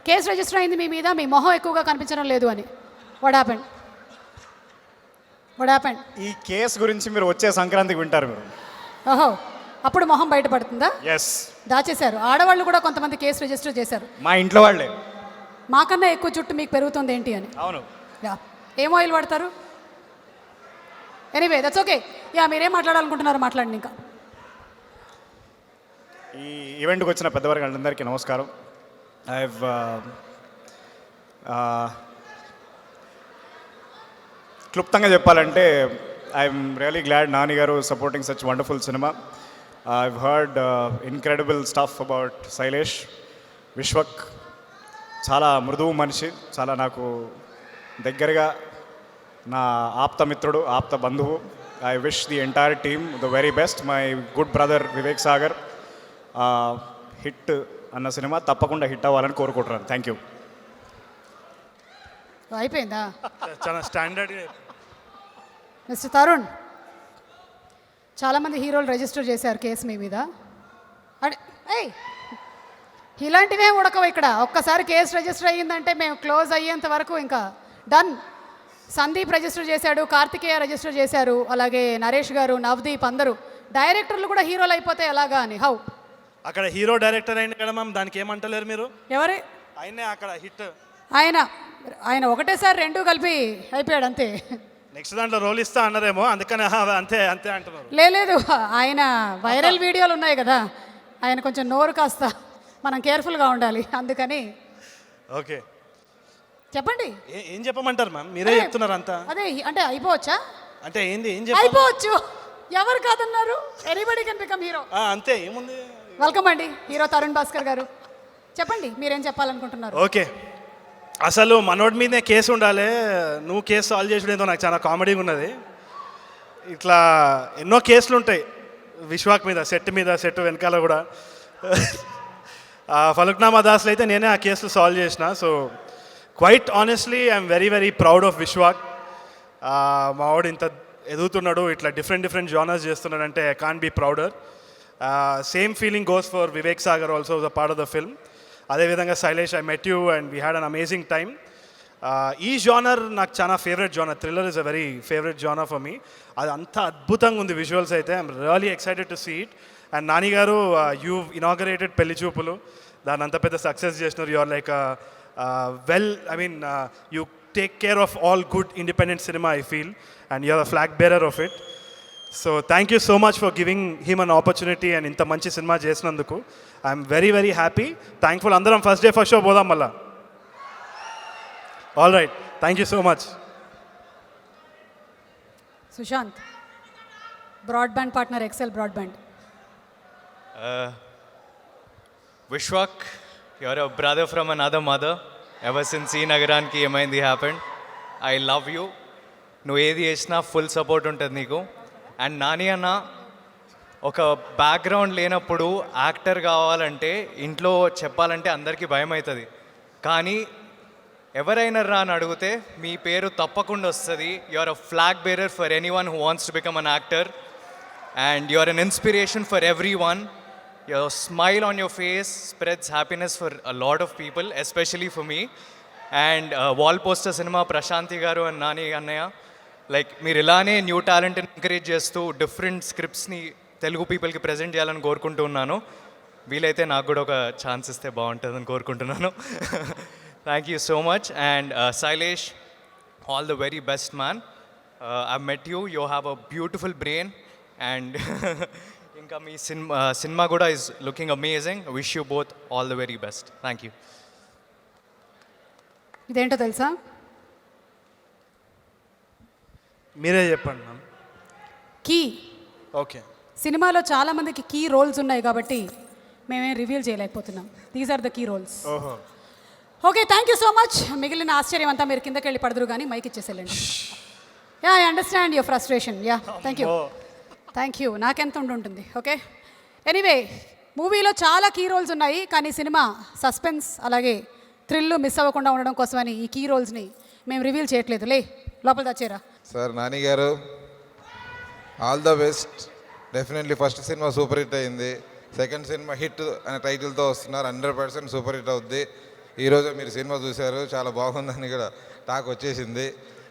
కేసు రిజిస్టర్ అయింది మీ మీద, మీ మొహం ఎక్కువగా కనిపించడం లేదు అని. What happened? ఈ కేసు గురించి మీరు వచ్చే సంక్రాంతికి వింటారు మీరు. ఓహో, అప్పుడు మొహం బయటపడుతుందా? ఎస్, దాచేశారు. ఆడవాళ్ళు కూడా కొంతమంది కేసు రిజిస్టర్ చేశారు. మా ఇంట్లో వాళ్ళే. మాకన్నా ఎక్కువ జుట్టు మీకు పెరుగుతుంది ఏంటి అని. అవును. యా, ఏం ఆయిల్ వాడతారు? Anyway that's okay. యా, మీరేం మాట్లాడాలనుకుంటున్నారు మాట్లాడండి. ఇంకా ఈ ఈవెంట్కి వచ్చిన పెద్దవారికి నమస్కారం. ఐ హ్యావ్ క్లుప్తంగా చెప్పాలంటే ఐఎమ్ రియలీ గ్లాడ్ నాని గారు supporting such wonderful cinema. I've heard incredible stuff about Shailesh. Vishwak చాలా మృదువు మనిషి, చాలా నాకు దగ్గరగా నా ఆప్తమిత్రుడు, ఆప్త బంధువు. I wish the entire team the very best. My good brother Vivek Sagar. Hit అన్న సినిమా తప్పకుండా హిట్ అవ్వాలని కోరుకుంటున్నాను. Thank you. అయిపోయిందా? చాలా స్టాండర్డ్. మిస్టర్ తరుణ్, చాలామంది హీరోలు రిజిస్టర్ చేశారు కేసు మీ మీద. ఇలాంటివే ఉడకవు ఇక్కడ. ఒక్కసారి కేసు రిజిస్టర్ అయ్యిందంటే మేము క్లోజ్ అయ్యేంత వరకు ఇంకా డన్. సందీప్ రిజిస్టర్ చేశాడు, కార్తికేయ రిజిస్టర్ చేశారు, అలాగే నరేష్ గారు, నవదీప్, అందరూ. డైరెక్టర్లు కూడా హీరోలు అయిపోతే ఎలాగా అని. హౌ? అక్కడ హీరో డైరెక్టర్ అయిన కదా మ్యామ్, దానికి ఏమంటలేరు మీరు? ఎవరే? ఆయనే అక్కడ హిట్. ఆయన ఒకటేసారి రెండు కలిపి అయిపోయాడు అంతే. నెక్స్ట్ దాంట్లో రోల్ ఇస్తా అన్నారేమో, అందుకని అంతే అంతే అంటున్నారు. లేదు, ఆయన వైరల్ వీడియోలు ఉన్నాయి కదా, ఆయన కొంచెం నోరు కాస్త మనం కేర్ఫుల్గా ఉండాలి, అందుకని. ఓకే, చెప్పండి. ఏం చెప్పమంటారు మ్యామ్? మీరే చెప్తున్నారు అంతా. అదే అంటే అయిపోవచ్చా? అంటే ఏంది, ఏం అయిపోవచ్చు. ఎవరు కాదన్నారు? Anybody can become hero. అంతే, ఏముంది. వెల్కమ్ అండి హీరో తరుణ్ భాస్కర్ గారు. చెప్పండి, మీరేం చెప్పాలనుకుంటున్నారు? ఓకే, అసలు మనోడి మీదే కేసు ఉండాలి. నువ్వు కేసు సాల్వ్ చేసుడేందో నాకు చాలా కామెడీగా ఉన్నది. ఇట్లా ఎన్నో కేసులు ఉంటాయి విశ్వాక్ మీద, సెట్ వెనకాల కూడా. ఫలక్నామా దాస్లో అయితే నేనే ఆ కేసులు సాల్వ్ చేసిన. So quite honestly I'm very very proud of Vishwak. మా వాడు ఇంత ఎదుగుతున్నాడు, ఇట్లా డిఫరెంట్ జానర్స్ చేస్తున్నాడు అంటే I can't be prouder. Same feeling goes for Vivek Sagar also the part of the film. అదేవిధంగా Shailesh, I met you and we had an amazing time. ఈ genre నాకు చాలా favourite genre. Thriller is a very favourite genre for me. అది అంత అద్భుతంగా ఉంది visuals అయితే. I'm really excited to see it. And Nani garu, you inaugurated పెళ్లి చూపులు, దాన్ని అంత పెద్ద సక్సెస్ చేసినారు. You are like you take care of all good independent cinema, I feel, and you're the flag bearer of it. So thank you so much for giving him an opportunity and ఇంత మంచి cinema చేసినందుకు I'm very very happy, thankful. అందరం first day first show పోదాం మళ్ళా. All right, thank you so much. Sushanth, broadband partner Excel broadband. Vishwak, you're a brother from another mother. Ever since ఈ నగరానికి ఏమైంది happened, I love you. నువ్వు ఏది చేసినా full support ఉంటుంది నీకు. అండ్ నాని అన్న, ఒక బ్యాక్గ్రౌండ్ లేనప్పుడు యాక్టర్ కావాలంటే ఇంట్లో చెప్పాలంటే అందరికీ భయం అవుతుంది. కానీ ఎవరైనా రా అని అడిగితే మీ పేరు తప్పకుండా వస్తుంది. You are a flag bearer for anyone who wants to become an actor. And you are an inspiration for everyone. Your smile on your face spreads happiness for a lot of people, especially for me. And Wall Poster Cinema, Prashanti Garu and Nani Annaya, like మీరు ఇలానే new టాలెంట్ని encourage చేస్తూ different స్క్రిప్ట్స్ని Telugu పీపుల్కి present చేయాలని కోరుకుంటూ ఉన్నాను. వీలైతే నాకు కూడా ఒక ఛాన్స్ ఇస్తే బాగుంటుందని కోరుకుంటున్నాను. Thank you so much. And Shailesh, all the very best man. I met you, you have a beautiful brain. And ఇంకా మీ సినిమా కూడా is looking amazing. Wish you both all the very best. Thank you. ఇదేంటో తెలుసా? మీరే చెప్పండి ma'am. Key. Okay. సినిమాలో చాలా మందికి key roles ఉన్నాయి కాబట్టి మేమేం రివీల్ చేయలేకపోతున్నాం. These are the key roles. ఓహో. Okay, thank you so much. మిగిలిన ఆశ్చర్యం అంతా మీరు కిందకి వెళ్ళి పడదురు కానీ మైక్ ఇచ్చేసేయండి. Yeah, I understand your frustration. Yeah, thank you. Thank you. నాకెంత ఉంటుంది. ఓకే, ఎనీవే, మూవీలో చాలా కీ రోల్స్ ఉన్నాయి కానీ సినిమా సస్పెన్స్ అలాగే థ్రిల్ మిస్ అవ్వకుండా ఉండడం కోసమని ఈ కీ రోల్స్ని మేము రివీల్ చేయట్లేదు. లే, లోపల తెచ్చేరా. సార్ నాని గారు, all the best. Definitely first cinema super hit అయింది. సెకండ్ సినిమా హిట్ అనే టైటిల్తో వస్తున్నారు. 100% సూపర్ హిట్ అవుద్ది. ఈరోజు మీరు సినిమా చూశారు, చాలా బాగుందని కూడా టాక్ వచ్చేసింది.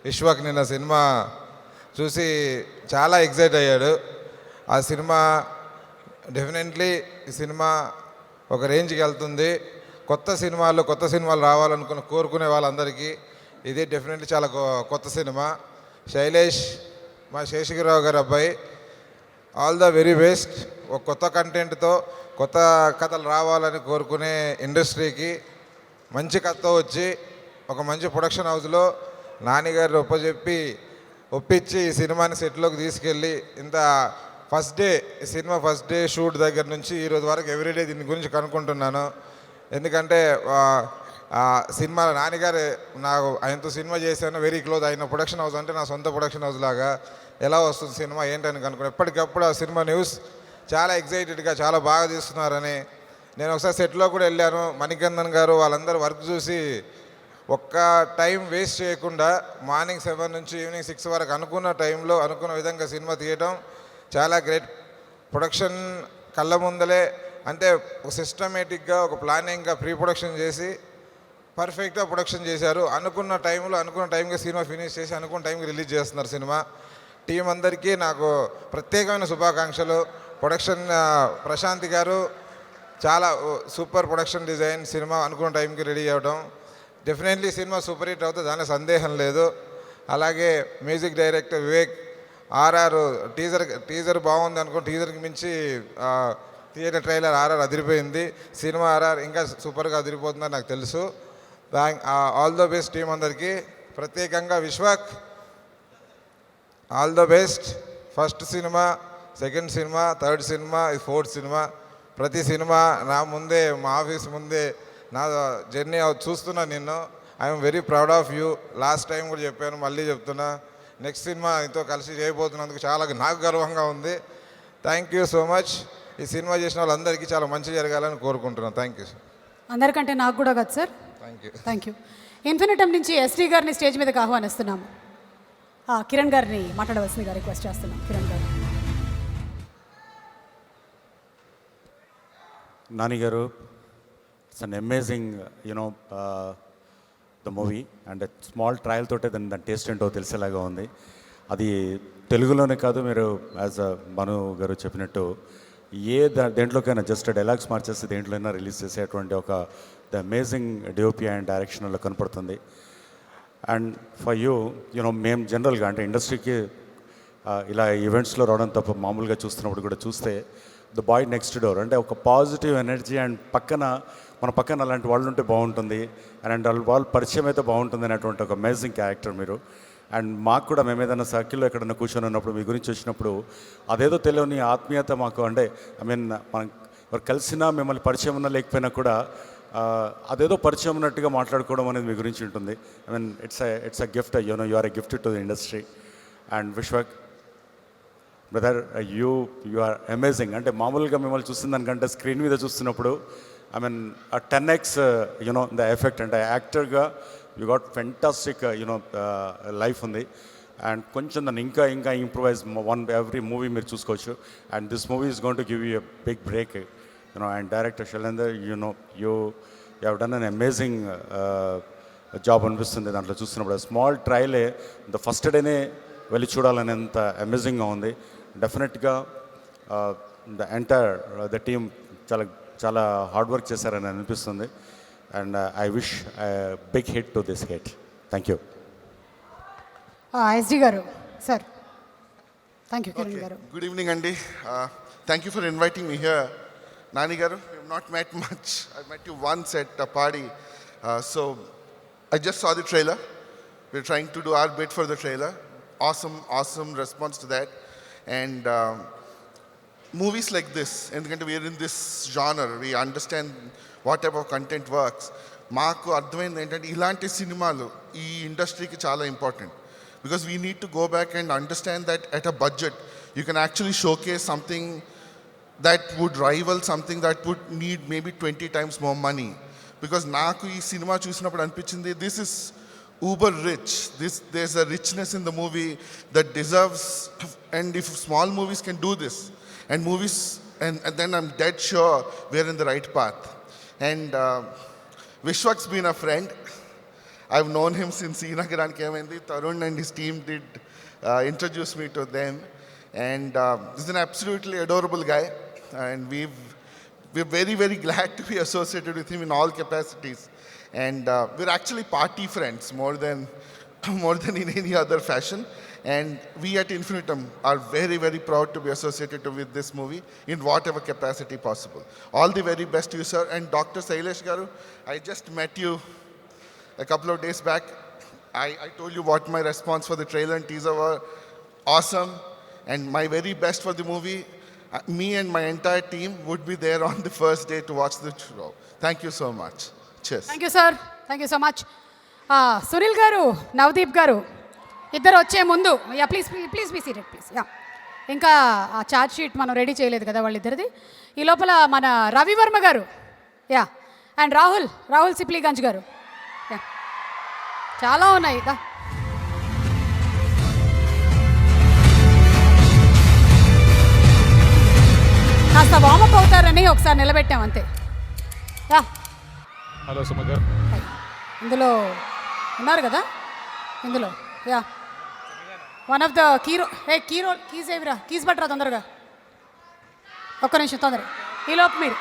విశ్వక్ నిన్న సినిమా చూసి చాలా ఎక్సైట్ అయ్యాడు. ఆ సినిమా డెఫినెట్లీ ఈ సినిమా ఒక రేంజ్కి వెళ్తుంది. కొత్త సినిమాలు రావాలనుకుని కోరుకునే వాళ్ళందరికీ ఇది డెఫినెట్లీ చాలా కొత్త సినిమా. శైలేష్, మా శేషగిరిరావు గారి అబ్బాయి, ఆల్ ద వెరీ బెస్ట్. ఒక కొత్త కంటెంట్తో కొత్త కథలు రావాలని కోరుకునే ఇండస్ట్రీకి మంచి కథతో వచ్చి ఒక మంచి ప్రొడక్షన్ హౌస్లో నానిగారిని ఒప్పించి ఈ సినిమాని సెట్లోకి తీసుకెళ్ళి ఇంత సినిమా ఫస్ట్ డే షూట్ దగ్గర నుంచి ఈరోజు వరకు ఎవ్రీడే దీని గురించి కనుక్కుంటున్నాను. ఎందుకంటే సినిమా నాన్నగారు నాకు ఆయనతో సినిమా చేశాను, వెరీ క్లోజ్. ఆయన ప్రొడక్షన్ హౌస్ అంటే నా సొంత ప్రొడక్షన్ హౌస్ లాగా. ఎలా వస్తుంది సినిమా ఏంటని కనుక్కున్నాను. ఎప్పటికప్పుడు ఆ సినిమా న్యూస్ చాలా ఎగ్జైటెడ్గా చాలా బాగా తీస్తున్నారని. నేను ఒకసారి సెట్లో కూడా వెళ్ళాను. మణికందన్ గారు వాళ్ళందరూ వర్క్ చూసి ఒక్క టైం వేస్ట్ చేయకుండా మార్నింగ్ 7 నుంచి ఈవినింగ్ 6 వరకు అనుకున్న టైంలో అనుకున్న విధంగా సినిమా తీయడం చాలా గ్రేట్. ప్రొడక్షన్ కళ్ళ ముందలే అంటే ఒక సిస్టమేటిక్గా ఒక ప్లానింగ్గా ప్రీ ప్రొడక్షన్ చేసి పర్ఫెక్ట్గా ప్రొడక్షన్ చేశారు. అనుకున్న టైంకి సినిమా ఫినిష్ చేసి అనుకున్న టైంకి రిలీజ్ చేస్తున్నారు సినిమా. టీం అందరికీ నాకు ప్రత్యేకమైన శుభాకాంక్షలు. ప్రొడక్షన్ ప్రశాంతి గారు చాలా సూపర్ ప్రొడక్షన్ డిజైన్. సినిమా అనుకున్న టైంకి రెడీ అవ్వడం. డెఫినెట్లీ సినిమా సూపర్ హిట్ అవుతుంది, దాని సందేహం లేదు. అలాగే music director Vivek, RR teaser బాగుంది అనుకో. టీజర్కి మించి థియేటర్ ట్రైలర్ ఆర్ఆర్ అదిరిపోయింది. సినిమా ఆర్ఆర్ ఇంకా సూపర్గా అదిరిపోతుందని నాకు తెలుసు. ఆల్ ద బెస్ట్ టీం అందరికీ. ప్రత్యేకంగా Vishwak, all the best. First cinema, second cinema, third cinema, fourth cinema. ప్రతి సినిమా నా ముందే, మా ఆఫీస్ ముందే నా జర్నీ చూస్తున్నా నిన్ను. I'm very proud of you. Last time కూడా చెప్పాను, మళ్ళీ చెప్తున్నా. నెక్స్ట్ సినిమా నీతో కలిసి చేయబోతున్నందుకు చాలా నాకు గర్వంగా ఉంది. Thank you so much. ఈ సినిమా చేసిన వాళ్ళందరికీ చాలా మంచి జరగాలని కోరుకుంటున్నాను. Thank you sir. అందరికంటే నాకు కూడా కదా సార్. Thank you. ఇన్ఫినిటమ్ నుంచి ఎస్టీ గారిని స్టేజ్ మీదకి ఆహ్వానిస్తున్నాము. కిరణ్ గారిని మాట్లాడవలసిందిగా రిక్వెస్ట్ చేస్తున్నాం. కిరణ్ గారు. Nani garu, it's an amazing, the movie, and a small trial తోటే దాని టేస్ట్ ఏంటో తెలిసేలాగా ఉంది. అది తెలుగులోనే కాదు, మీరు యాజ్ మను గారు చెప్పినట్టు దేంట్లోకైనా జస్ట్ డైలాగ్స్ మార్చేసి దేంట్లోనైనా రిలీజ్ చేసేటువంటి ఒక ద అమేజింగ్ డిఓపి అండ్ డైరెక్షన్లో కనపడుతుంది. అండ్ ఫర్ మేము జనరల్గా అంటే ఇండస్ట్రీకి ఇలా ఈవెంట్స్లో రావడం తప్ప మామూలుగా చూస్తున్నప్పుడు కూడా చూస్తే ద బాయ్ నెక్స్ట్ డోర్ అంటే ఒక పాజిటివ్ ఎనర్జీ అండ్ మన పక్కన అలాంటి వాళ్ళు ఉంటే బాగుంటుంది అండ్ వాళ్ళు పరిచయం అయితే బాగుంటుంది అనేటువంటి ఒక అమేజింగ్ క్యారెక్టర్ మీరు. అండ్ మాకు కూడా మేము ఏదైనా సర్కిల్లో ఎక్కడైనా కూర్చొని ఉన్నప్పుడు మీ గురించి వచ్చినప్పుడు అదేదో తెలియని ఆత్మీయత మాకు అంటే మనం ఎవరు కలిసినా మిమ్మల్ని పరిచయం ఉన్నా లేకపోయినా కూడా అదేదో పరిచయం ఉన్నట్టుగా మాట్లాడుకోవడం అనేది మీ గురించి ఉంటుంది. It's a gift, you are a gift to the industry. And Vishwak brother, you are amazing. అంటే మామూలుగా మిమ్మల్ని చూసిన దానికంటే స్క్రీన్ మీద చూస్తున్నప్పుడు ఆ 10x ద ఎఫెక్ట్. అంటే యాక్టర్గా యూ గాట్ ఫెంటాస్టిక్ లైఫ్ ఉంది. అండ్ కొంచెం దాన్ని ఇంకా ఇంప్రూవైజ్ ఎవ్రీ మూవీ మీరు చూసుకోవచ్చు. And this movie is going to give you a big break. And director Shailender, you have done an amazing job అనిపిస్తుంది దాంట్లో చూస్తున్నప్పుడు. స్మాల్ ట్రయలే ద ఫస్ట్ డేనే వెళ్ళి చూడాలనేంత అమేజింగ్గా ఉంది. డెఫినెట్గా ద ఎంటైర్ ద టీమ్ చాలా హార్డ్ వర్క్ చేశారని అనిపిస్తుంది. And I wish big hit to this hit. Thank you. SD garu sir. Thank you Kiran garu. Good evening అండి. Thank you for inviting me here. Nani garu, we have not met much. I met you once at a party. So I just saw the trailer. We're trying to do our bit for the trailer. Awesome response to that. And movies like this, and we are in this genre, we understand what type of content works. Maaku ardhamaindi entante ilanti cinemalu ee industry ki chaala important, because we need to go back and understand that at a budget you can actually showcase something that would rival something that would need maybe 20 times more money. Because naaku ee cinema chusinappudu anpichindi, this is uber rich. There's a richness in the movie that deserves, and if small movies can do this, and then I'm dead sure we're in the right path. And Vishwak's been a friend. I've known him since E Nagaraniki Emaindi. Tarun and his team did introduce me to them. And he's an absolutely adorable guy. And we're very, very glad to be associated with him in all capacities. And we're actually party friends more than in any other fashion. And we at Infinitum are very, very proud to be associated with this movie in whatever capacity possible. All the very best to you, sir. And Dr. Sailesh Garu, I just met you a couple of days back. I told you what my response for the trailer and teaser were. Awesome. And my very best for the movie. Me and my entire team would be there on the first day to watch the show. Thank you so much. Cheers. Thank you sir. Thank you so much. Sunil గారు, నవదీప్ గారు ఇద్దరు వచ్చే ముందు please be seated please. ఇంకా ఆ charge sheet మనం ready చేయలేదు కదా వాళ్ళిద్దరిది. ఈ లోపల మన రవివర్మ గారు అండ్ రాహుల్ సిప్లీగంజ్ గారు చాలా ఉన్నాయి. కాస్త వామప్ అవుతారని ఒకసారి నిలబెట్టాం అంతే. హలో సుమ గారు. ఇందులో ఉన్నారు కదా, ఇందులో వన్ ఆఫ్ ద కీస్ ఏవిరా, కీస్ పట్టరా తొందరగా, ఒక్క నిమిషం తొందర. ఈలోపు మీరు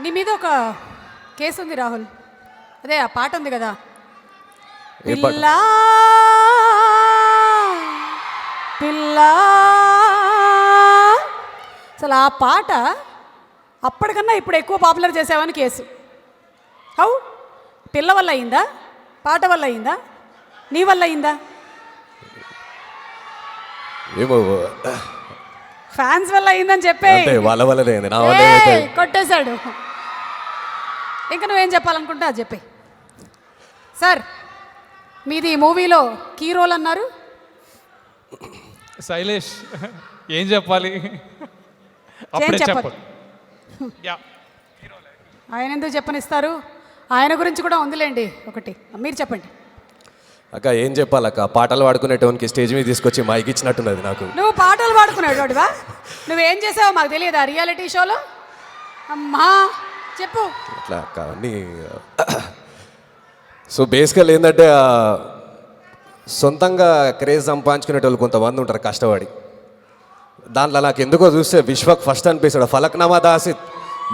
నీ మీద ఒక కేసు ఉంది రాహుల్, అదే ఆ పాట ఉంది కదా, పిల్లా పిల్లా. అసలు ఆ పాట అప్పటికన్నా ఇప్పుడు ఎక్కువ పాపులర్ చేసావని కేసు. హౌ? పిల్ల వల్ల అయిందా, పాట వల్ల అయిందా, నీ వల్ల అయిందా? ఫ్యాన్స్ వల్ల అయిందని చెప్పే. వాళ్ళ వల్లనే, కొట్టేశాడు. ఇంకా నువ్వేం చెప్పాలనుకుంటే అది చెప్పే. సార్, మీది మూవీలో కీ రోల్ అన్నారు. శైలేష్ ఏం చెప్పాలి, అప్పుడే చెప్పాలి. ఆయన ఎందుకు చెప్పనిస్తారు, ఆయన గురించి కూడా ఉందిలేండి ఒకటి, మీరు చెప్పండి. అక్క ఏం చెప్పాలక్క, పాటలు పాడుకునేటోనికి స్టేజ్ మీద తీసుకొచ్చి మైక్ ఇచ్చినట్టున్నది నాకు. నువ్వు పాటలు పాడుకునేవాడివా? నువ్వేం చేసావో మాకు తెలియదా రియాలిటీ షోలో? అమ్మా చెప్పు. అట్లా అక్క అన్నీ. సో బేసికల్ ఏంటంటే సొంతంగా క్రేజ్ సంపాదించుకునేటోళ్ళు కొంతమంది ఉంటారు కష్టపడి. దాంట్లో నాకు ఎందుకో చూస్తే విశ్వక్ ఫస్ట్ అనిపిస్తాడు. ఫలక్నామా దాసి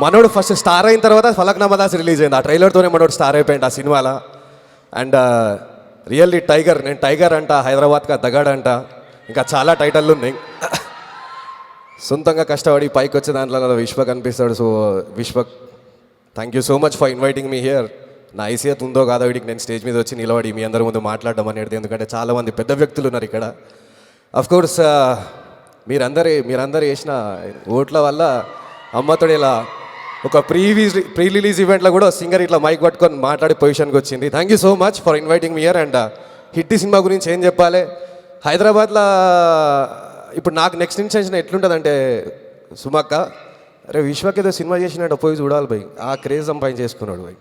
మనోడు ఫస్ట్ స్టార్ అయిన తర్వాత ఫలక్నామా దాసి రిలీజ్ అయింది. ఆ ట్రైలర్తోనే మనోడు స్టార్ అయిపోయింది ఆ సినిమాలో. అండ్ రియల్లీ టైగర్, నేను టైగర్ అంట, హైదరాబాద్గా దగాడ్ అంట. ఇంకా చాలా టైటిళ్ళు ఉన్నాయి. సొంతంగా కష్టపడి పైకి వచ్చే దాంట్లో విశ్వక్ అనిపిస్తాడు. So Vishwak, thank you so much for inviting me here. నా ఐసీఎత్ ఉందో కాదో వీడికి నేను స్టేజ్ మీద వచ్చి నిలబడి మీ అందరి ముందు మాట్లాడడం అనేది, ఎందుకంటే చాలామంది పెద్ద వ్యక్తులు ఉన్నారు ఇక్కడ. అఫ్కోర్స్ మీరందరూ వేసిన ఓట్ల వల్ల అమ్మతోడు ఇలా ఒక ప్రీ రిలీజ్ ఈవెంట్లో కూడా సింగర్ ఇట్లా మైక్ పట్టుకొని మాట్లాడే పొజిషన్కి వచ్చింది. Thank you so much for inviting me here. And hit cinema గురించి ఏం చెప్పాలి, హైదరాబాద్లో ఇప్పుడు నాకు నెక్స్ట్ ఇన్సెన్షన్ ఎట్లుంటుందంటే, సుమక్క అరే విశ్వక్ ఏదో సినిమా చేసినట్టు పోయి చూడాలి భయ్, ఆ క్రేజ్ సంపాదించి చేసుకున్నాడు భయ్.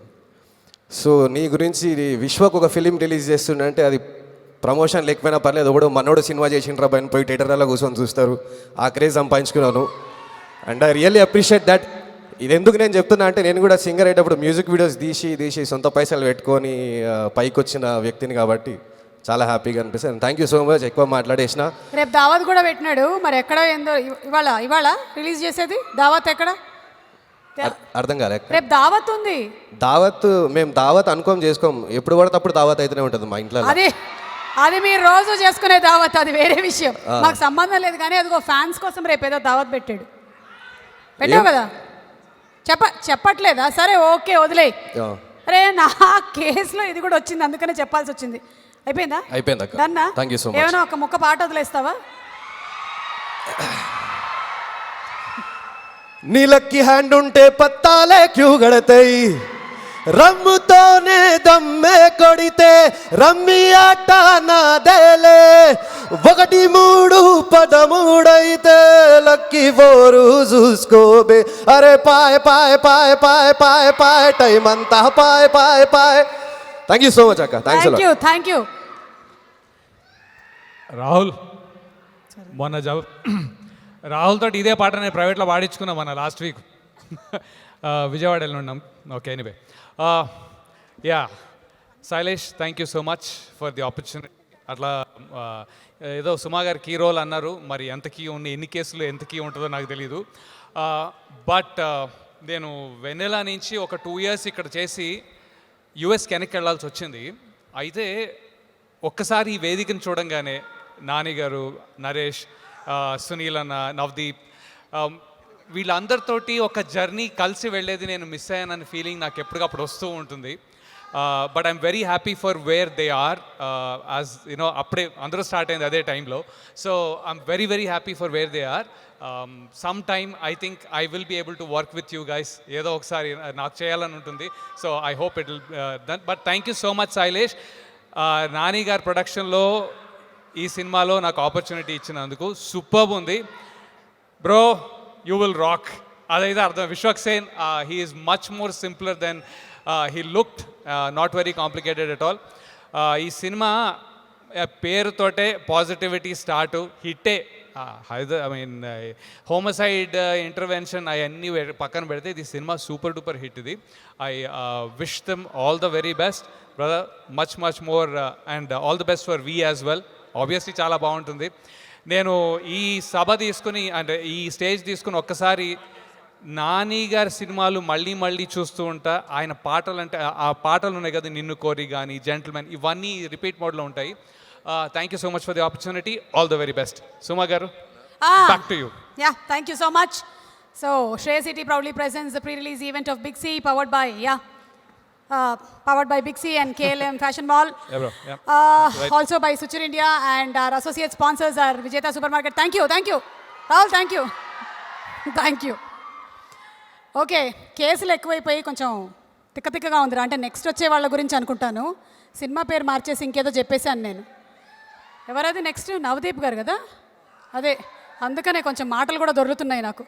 సో నీ గురించి విశ్వక్ ఒక ఫిలిం రిలీజ్ చేస్తుండే అది ప్రమోషన్ లేకపోయినా పర్లేదు, ఒకడు మనోడు సినిమా చేసిండ్రా పైన పోయి థియేటర్లో కూర్చొని చూస్తారు, ఆ క్రేజ్ సంపాదించుకున్నాను. And I really appreciate that. ఇది ఎందుకు నేను చెప్తున్నా అంటే, నేను కూడా సింగర్ అయ్యేటప్పుడు మ్యూజిక్ వీడియోస్ తీసి సొంత పైసలు పెట్టుకొని పైకి వచ్చిన వ్యక్తిని కాబట్టి చాలా హ్యాపీగా అనిపిస్తుంది. Thank you so much. ఎక్కువ మాట్లాడేసిన. రేపు దావత్ కూడా పెట్టినాడు, మరి ఎక్కడ ఏందో ఇవాళ రిలీజ్ చేసేది దావత్ ఎక్కడ? అర్థం కాలే. రేపు దావత్ ఉంది. మేము దావత్ చేసుకోం, ఎప్పుడు పడితే అప్పుడు దావత్ అయితేనే ఉంటుంది మా ఇంట్లో. అది మీరు రోజు చేసుకునే దావత్, అది వేరే విషయం, మాకు సంబంధం లేదు. కానీ అదిగో ఫ్యాన్స్ కోసం రేపు ఏదో దావత్ పెట్టావు కదా, చెప్పట్లేదా? సరే ఓకే వదిలే. అరే నా కేసులో ఇది కూడా వచ్చింది, అందుకనే చెప్పాల్సి వచ్చింది. అయిపోయిందా? అయిపోయింది. దన్నా థ్యాంక్ యూ సో మచ్. ఏమైనా ఒక ముక్క పాట వదిలేస్తావా? నీలకి హ్యాండ్ ఉంటే పత్తాలే క్యూ గడతాయి, రమ్ముతోనే దమ్మే కొడితే రమ్మి ఆట నాదేలే, 1 3 13 లక్కీ 4 చూసుకోబే, అరే పాయ్ పాయ్ పాయ్ పాయ్ పాయ్ పాయ్ టైం అంతా పాయ్ పాయ్ పాయ్. థ్యాంక్ యూ సో మచ్ అక్క. Thank you. రాహుల్ మొన్న రాహుల్ తోటి ఇదే పాట నేను ప్రైవేట్లో పాడించుకున్నాం మొన్న లాస్ట్ వీక్, విజయవాడ వెళ్ళి ఉన్నాం. Okay, anyway yeah Shailesh, thank you so much for the opportunity. అట్లా ఏదో సుమా గారు కీ రోల్ అన్నారు, మరి ఎంత కీ ఉంది, ఎన్ని కేసులు ఎంత కీ ఉంటుందో నాకు తెలీదు. బట్ నేను వెన్నెలా నుంచి ఒక 2 years ఇక్కడ చేసి యుఎస్కి వెనక్కి వెళ్ళాల్సి వచ్చింది. అయితే ఒక్కసారి ఈ వేదికను చూడంగానే నాని గారు, నరేష్, సునీల్ అన్న, నవదీప్, వీళ్ళందరితోటి ఒక జర్నీ కలిసి వెళ్ళేది నేను మిస్ అయ్యానని ఫీలింగ్ నాకు ఎప్పటికప్పుడు వస్తూ ఉంటుంది. But I'm very happy for where they are, as you know అప్పుడే అందరూ స్టార్ట్ అయింది అదే టైంలో. So I'm very very happy for where they are. Some time I think I will be able to work with you guys, ఏదో ఒకసారి నాకు చేయాలని ఉంటుంది. So I hope it will done. But thank you so much Shailesh, Nani గారి ప్రొడక్షన్లో ఈ సినిమాలో నాకు ఆపర్చునిటీ ఇచ్చినందుకు. సూపర్బ్ ఉంది బ్రో, యూ విల్ రాక్. అదైతే అర్థం. Vishwak Sen, he is much more simpler than he looked, not very complicated at all. ఈ సినిమా పేరుతోటే పాజిటివిటీ స్టార్ట్, హిట్టే. హోమసైడ్ ఇంటర్వెన్షన్ అవన్నీ పక్కన పెడితే ఇది సినిమా సూపర్ డూపర్ హిట్. ఇది I wish them all the very best brother, much more and all the best for we as well. Obviously చాలా బాగుంటుంది. నేను ఈ సభ తీసుకుని అంటే ఈ స్టేజ్ తీసుకుని ఒక్కసారి నాని గారి సినిమాలు మళ్ళీ చూస్తూ ఉంటా. ఆయన పాటలు అంటే ఆ పాటలు ఉన్నాయి కదా, నిన్ను కోరి కానీ, జెంటిల్మెన్, ఇవన్నీ రిపీట్ మోడ్లో ఉంటాయి. Thank you so much for the opportunity. All the very best. Suma గారు, back to you. Thank you so much. So Shreyas City proudly presents the pre-release event of Big C, powered by Big C and KLM Fashion Mall. Right. Also by Suchir India, and our associate sponsors are Vijeta Supermarket. Thank you Rahul, thank you. Okay, కేసులు ఎక్కువైపోయి కొంచెం తిక్కగా ఉందిరా. అంటే next వచ్చే వాళ్ళ గురించి అనుకుంటాను. సినిమా పేరు మార్చేసి ఇంకేదో చెప్పేశాను నేను. ఎవరది నెక్స్ట్? నవదీప్ గారు కదా, అదే. అందుకనే కొంచెం మాటలు కూడా దొరుకుతున్నాయి నాకు.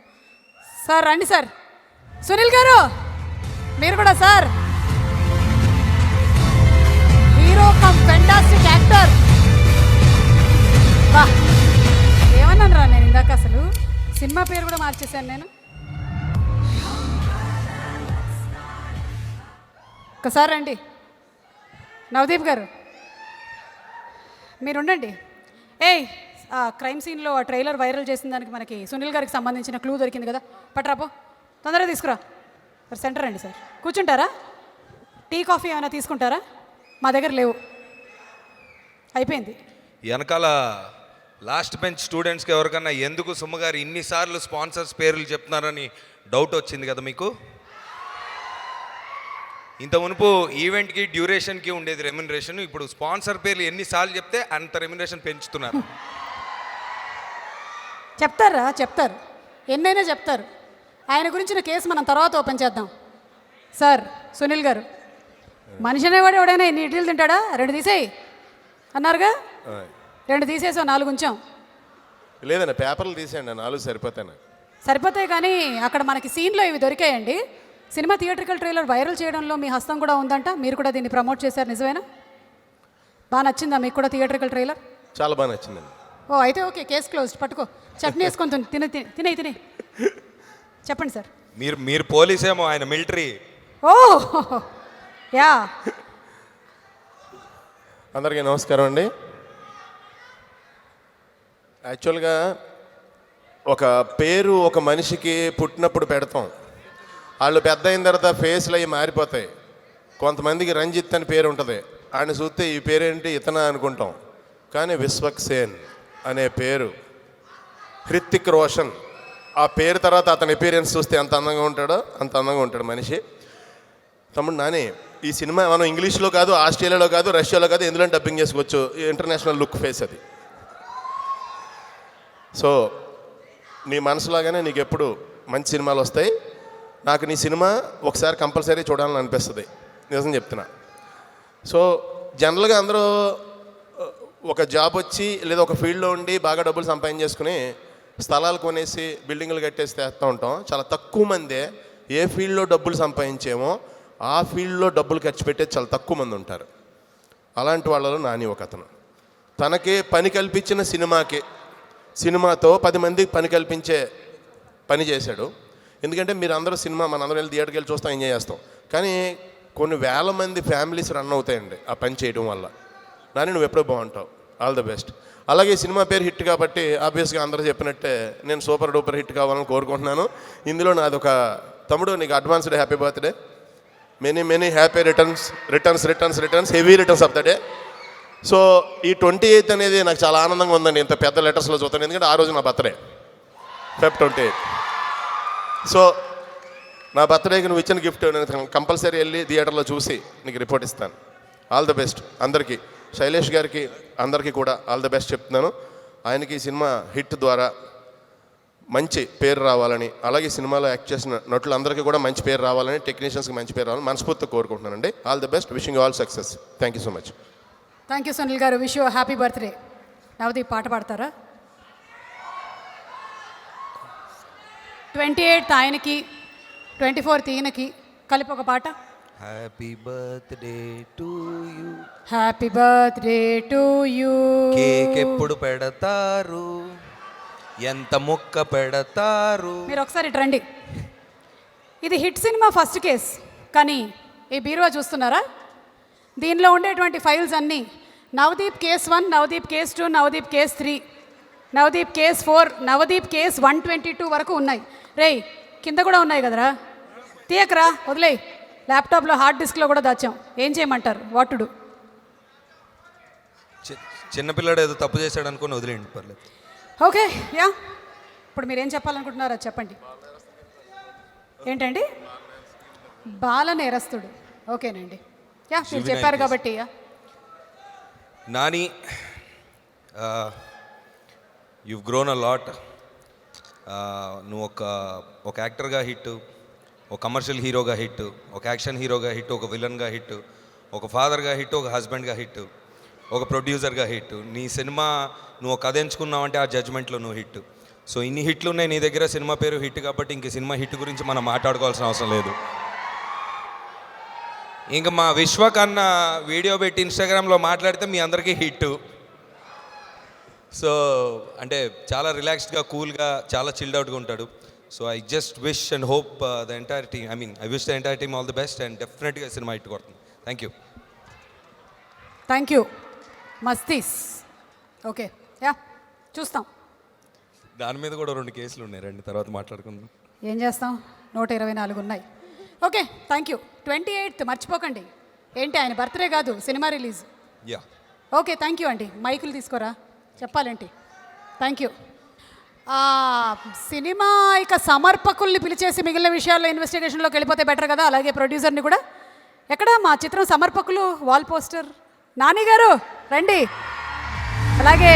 సార్ రండి సార్. సునీల్ గారు మీరు కూడా sir. Hero come fantastic actor. బా, ఏమన్నాను రా నేను ఇందాక, అసలు సినిమా పేరు కూడా మార్చేశాను నేను. ఒకసారి రండి నవదీప్ గారు, మీరు ఉండండి. క్రైమ్ సీన్లో ఆ ట్రైలర్ వైరల్ చేసిన దానికి మనకి సునీల్ గారికి సంబంధించిన క్లూ దొరికింది కదా, పట్టరాపో, తొందరగా తీసుకురా. సార్ సెంటర్ రండి సార్. కూర్చుంటారా? టీ కాఫీ ఏమైనా తీసుకుంటారా? మా దగ్గర లేవు, అయిపోయింది. వెనకాల లాస్ట్ బెంచ్ స్టూడెంట్స్కి ఎవరికన్నా ఎందుకు సుమ్మ గారు ఇన్నిసార్లు స్పాన్సర్స్ పేర్లు చెప్తున్నారని డౌట్ వచ్చింది కదా మీకు? ఇంత మునుపు ఈవెంట్కి డ్యూరేషన్కి ఉండేది రెమ్యునరేషన్, ఇప్పుడు స్పాన్సర్ పేర్లు ఎన్నిసార్లు చెప్తే అంత రెమ్యునరేషన్ పెంచుతున్నారు. చెప్తారు ఎన్నైనా చెప్తారు. ఆయన గురించిన కేసు మనం తర్వాత ఓపెన్ చేద్దాం. సార్ సునీల్ గారు, మనిషి అనేవాడు ఎవడైనా ఎన్ని ఇడ్లీలు తింటాడా? 2 తీసేయి అన్నారుగా, 2 తీసేసాం, 4 ఉంచాం. లేదండి, పేపర్లు తీసేయండి, 4 సరిపోతాయి. సరిపోతాయి, కానీ అక్కడ మనకి సీన్లో ఇవి దొరికాయండి. సినిమా థియేట్రికల్ ట్రైలర్ వైరల్ చేయడంలో మీ హస్తం కూడా ఉందంట, మీరు కూడా దీన్ని ప్రమోట్ చేశారు, నిజమేనా? బాగా నచ్చిందా మీకు కూడా థియేట్రికల్ ట్రైలర్? చాలా బాగా నచ్చిందండి. ఓ అయితే ఓకే, కేసు క్లోజ్డ్. పట్టుకో, చట్నీ వేసుకొని తినే చెప్పండి సార్. మీరు పోలీసేమో, ఆయన మిలిటరీ. ఓ యా. అందరికీ నమస్కారం అండి. యాక్చువల్గా ఒక పేరు ఒక మనిషికి పుట్టినప్పుడు పెడతాం, వాళ్ళు పెద్ద అయిన తర్వాత ఫేస్లు అవి మారిపోతాయి. కొంతమందికి రంజిత్ అని పేరు ఉంటుంది, ఆయన చూస్తే ఈ పేరేంటి ఇతన అనుకుంటాం, కానీ విశ్వక్ సేన్ అనే పేరు, హృతిక్ రోషన్ ఆ పేరు తర్వాత అతని అపీరియన్స్ చూస్తే ఎంత అందంగా ఉంటాడో అంత అందంగా ఉంటాడు మనిషి. తమ్ముడు నాని, ఈ సినిమా మనం ఇంగ్లీష్లో కాదు, ఆస్ట్రేలియాలో కాదు, రష్యాలో కాదు, ఎందులో డబ్బింగ్ చేసుకోవచ్చు, ఇంటర్నేషనల్ లుక్ ఫేస్ అది. సో నీ మనసులాగానే నీకు ఎప్పుడు మంచి సినిమాలు వస్తాయి. నాకు నీ సినిమా ఒకసారి కంపల్సరీ చూడాలని అనిపిస్తుంది, నిజం చెప్తున్నా. సో జనరల్గా అందరూ ఒక జాబ్ వచ్చి లేదా ఒక ఫీల్డ్లో ఉండి బాగా డబ్బులు సంపాదించేసుకుని స్థలాలు కొనేసి బిల్డింగ్లు కట్టేసి తెస్తూ ఉంటాం. చాలా తక్కువ మందే ఏ ఫీల్డ్లో డబ్బులు సంపాదించేమో ఆ ఫీల్డ్లో డబ్బులు ఖర్చు పెట్టేది చాలా తక్కువ మంది ఉంటారు. అలాంటి వాళ్ళలో నాని ఒక అతను. తనకి పని కల్పించిన సినిమాతో 10 మందికి పని కల్పించే పని చేశాడు. ఎందుకంటే మీరు అందరూ సినిమా మనందరం వెళ్ళి థియేటర్కి వెళ్ళి చూస్తాం, ఎంజాయ్ చేస్తాం, కానీ కొన్ని వేల మంది ఫ్యామిలీస్ రన్ అవుతాయండి ఆ పని చేయడం వల్ల. నాని నువ్వు ఎప్పుడూ బాగుంటావు, ఆల్ ద బెస్ట్. అలాగే సినిమా పేరు హిట్ కాబట్టి ఆబ్వియస్గా అందరూ చెప్పినట్టే నేను సూపర్ డూపర్ హిట్ కావాలని కోరుకుంటున్నాను. ఇందులో నాది ఒక తమ్ముడు, నీకు advanced happy birthday, many happy returns heavy returns of the day. So ఈ 28th అనేది నాకు చాలా ఆనందంగా ఉందండి, ఇంత పెద్ద లెటర్స్లో చూస్తాను, ఎందుకంటే ఆ రోజు నా బర్త్డే Feb 28. సో నా బర్త్డేకి నువ్వు ఇచ్చిన గిఫ్ట్ నేను కంపల్సరీ వెళ్ళి థియేటర్లో చూసి నీకు రిపోర్ట్ ఇస్తాను. ఆల్ ద బెస్ట్ అందరికీ, శైలేష్ గారికి అందరికీ కూడా ఆల్ ద బెస్ట్ చెప్తున్నాను. ఆయనకి సినిమా హిట్ ద్వారా మంచి పేరు రావాలని, అలాగే సినిమాలో యాక్ట్ చేసిన నటులందరికీ కూడా మంచి పేరు రావాలని, టెక్నీషియన్స్కి మంచి పేరు రావాలని మనస్ఫూర్తిగా కోరుకుంటున్నానండి. All the best, wishing all success. Thank you so much. Thank you Sunil గారు, wish you happy birthday. Navdeep పాట పాడతారా? 28th ఆయనకి, 24th ఈయనకి కలిపి ఒక పాట. Happy birthday to you, happy birthday to you. Cake ఎప్పుడు పెడతారు, ఎంత ముక్క పెడతారు? మీరు ఒకసారి రండి. ఇది హిట్ సినిమా ఫస్ట్ కేస్, కానీ ఈ బీరువా చూస్తున్నారా, దీనిలో ఉండేటువంటి ఫైల్స్ అన్నీ Navdeep case 1, Navdeep case 2, Navdeep case 3, Navdeep case 4, Navdeep case 122 వరకు ఉన్నాయి. రేయ్ కింద కూడా ఉన్నాయి కదరా, తీయకరా, వదిలేయి. ల్యాప్టాప్లో హార్డ్ డిస్క్లో కూడా దాచాం, ఏం చేయమంటారు? What to do? చిన్నపిల్లాడు ఏదో తప్పు చేశాడు అనుకుని వదిలేండి, పర్లేదు. ఓకే యా, ఇప్పుడు మీరేం చెప్పాలనుకుంటున్నారో అది చెప్పండి. ఏంటండి? బాల నేరస్తుడు. ఓకేనండి, యా మీరు చెప్పారు కాబట్టి. Yeah Nani, you've grown a lot. నువ్వు ఒక యాక్టర్గా హిట్, ఒక కమర్షియల్ హీరోగా హిట్, ఒక యాక్షన్ హీరోగా హిట్, ఒక విలన్గా హిట్, ఒక ఫాదర్గా హిట్, ఒక హస్బెండ్గా హిట్, ఒక ప్రొడ్యూసర్గా హిట్. నీ సినిమా నువ్వు కథ ఎంచుకున్నావంటే ఆ జడ్జ్మెంట్లో నువ్వు హిట్. సో ఇన్ని హిట్లు ఉన్నాయి నీ దగ్గర, సినిమా పేరు హిట్ కాబట్టి ఇంక సినిమా హిట్ గురించి మనం మాట్లాడుకోవాల్సిన అవసరం లేదు. ఇంకా మా విశ్వక్ అన్న వీడియో పెట్టి ఇన్స్టాగ్రామ్లో మాట్లాడితే మీ అందరికీ హిట్. సో అంటే చాలా రిలాక్స్డ్గా, కూల్గా, చాలా చిల్డ్ అవుట్గా ఉంటాడు. So I just wish and hope the entire team, I wish the entire team all the best and డెఫినెట్గా సినిమా హిట్ కొడుతుంది. Thank you. Thank you. Mastis. Okay yeah చూస్తాం. దాని మీద కూడా 2 కేసులు ఉన్నాయి, రండి తర్వాత మాట్లాడుకుందాం. ఏం చేస్తాం, 124 ఉన్నాయి. Okay thank you. 28th మర్చిపోకండి. ఏంటి ఆయన బర్త్డే కాదు, cinema release. Yeah okay thank you అండి. మైకులు తీసుకోరా, చెప్పాలేంటి? Thank you. సినిమా ఇక సమర్పకుల్ని పిలిచేసి మిగిలిన విషయాల్లో ఇన్వెస్టిగేషన్లోకి వెళ్ళిపోతే బెటర్ కదా, అలాగే ప్రొడ్యూసర్ని కూడా. ఎక్కడ మా చిత్రం సమర్పకులు వాల్ పోస్టర్? నాని గారు రండి. అలాగే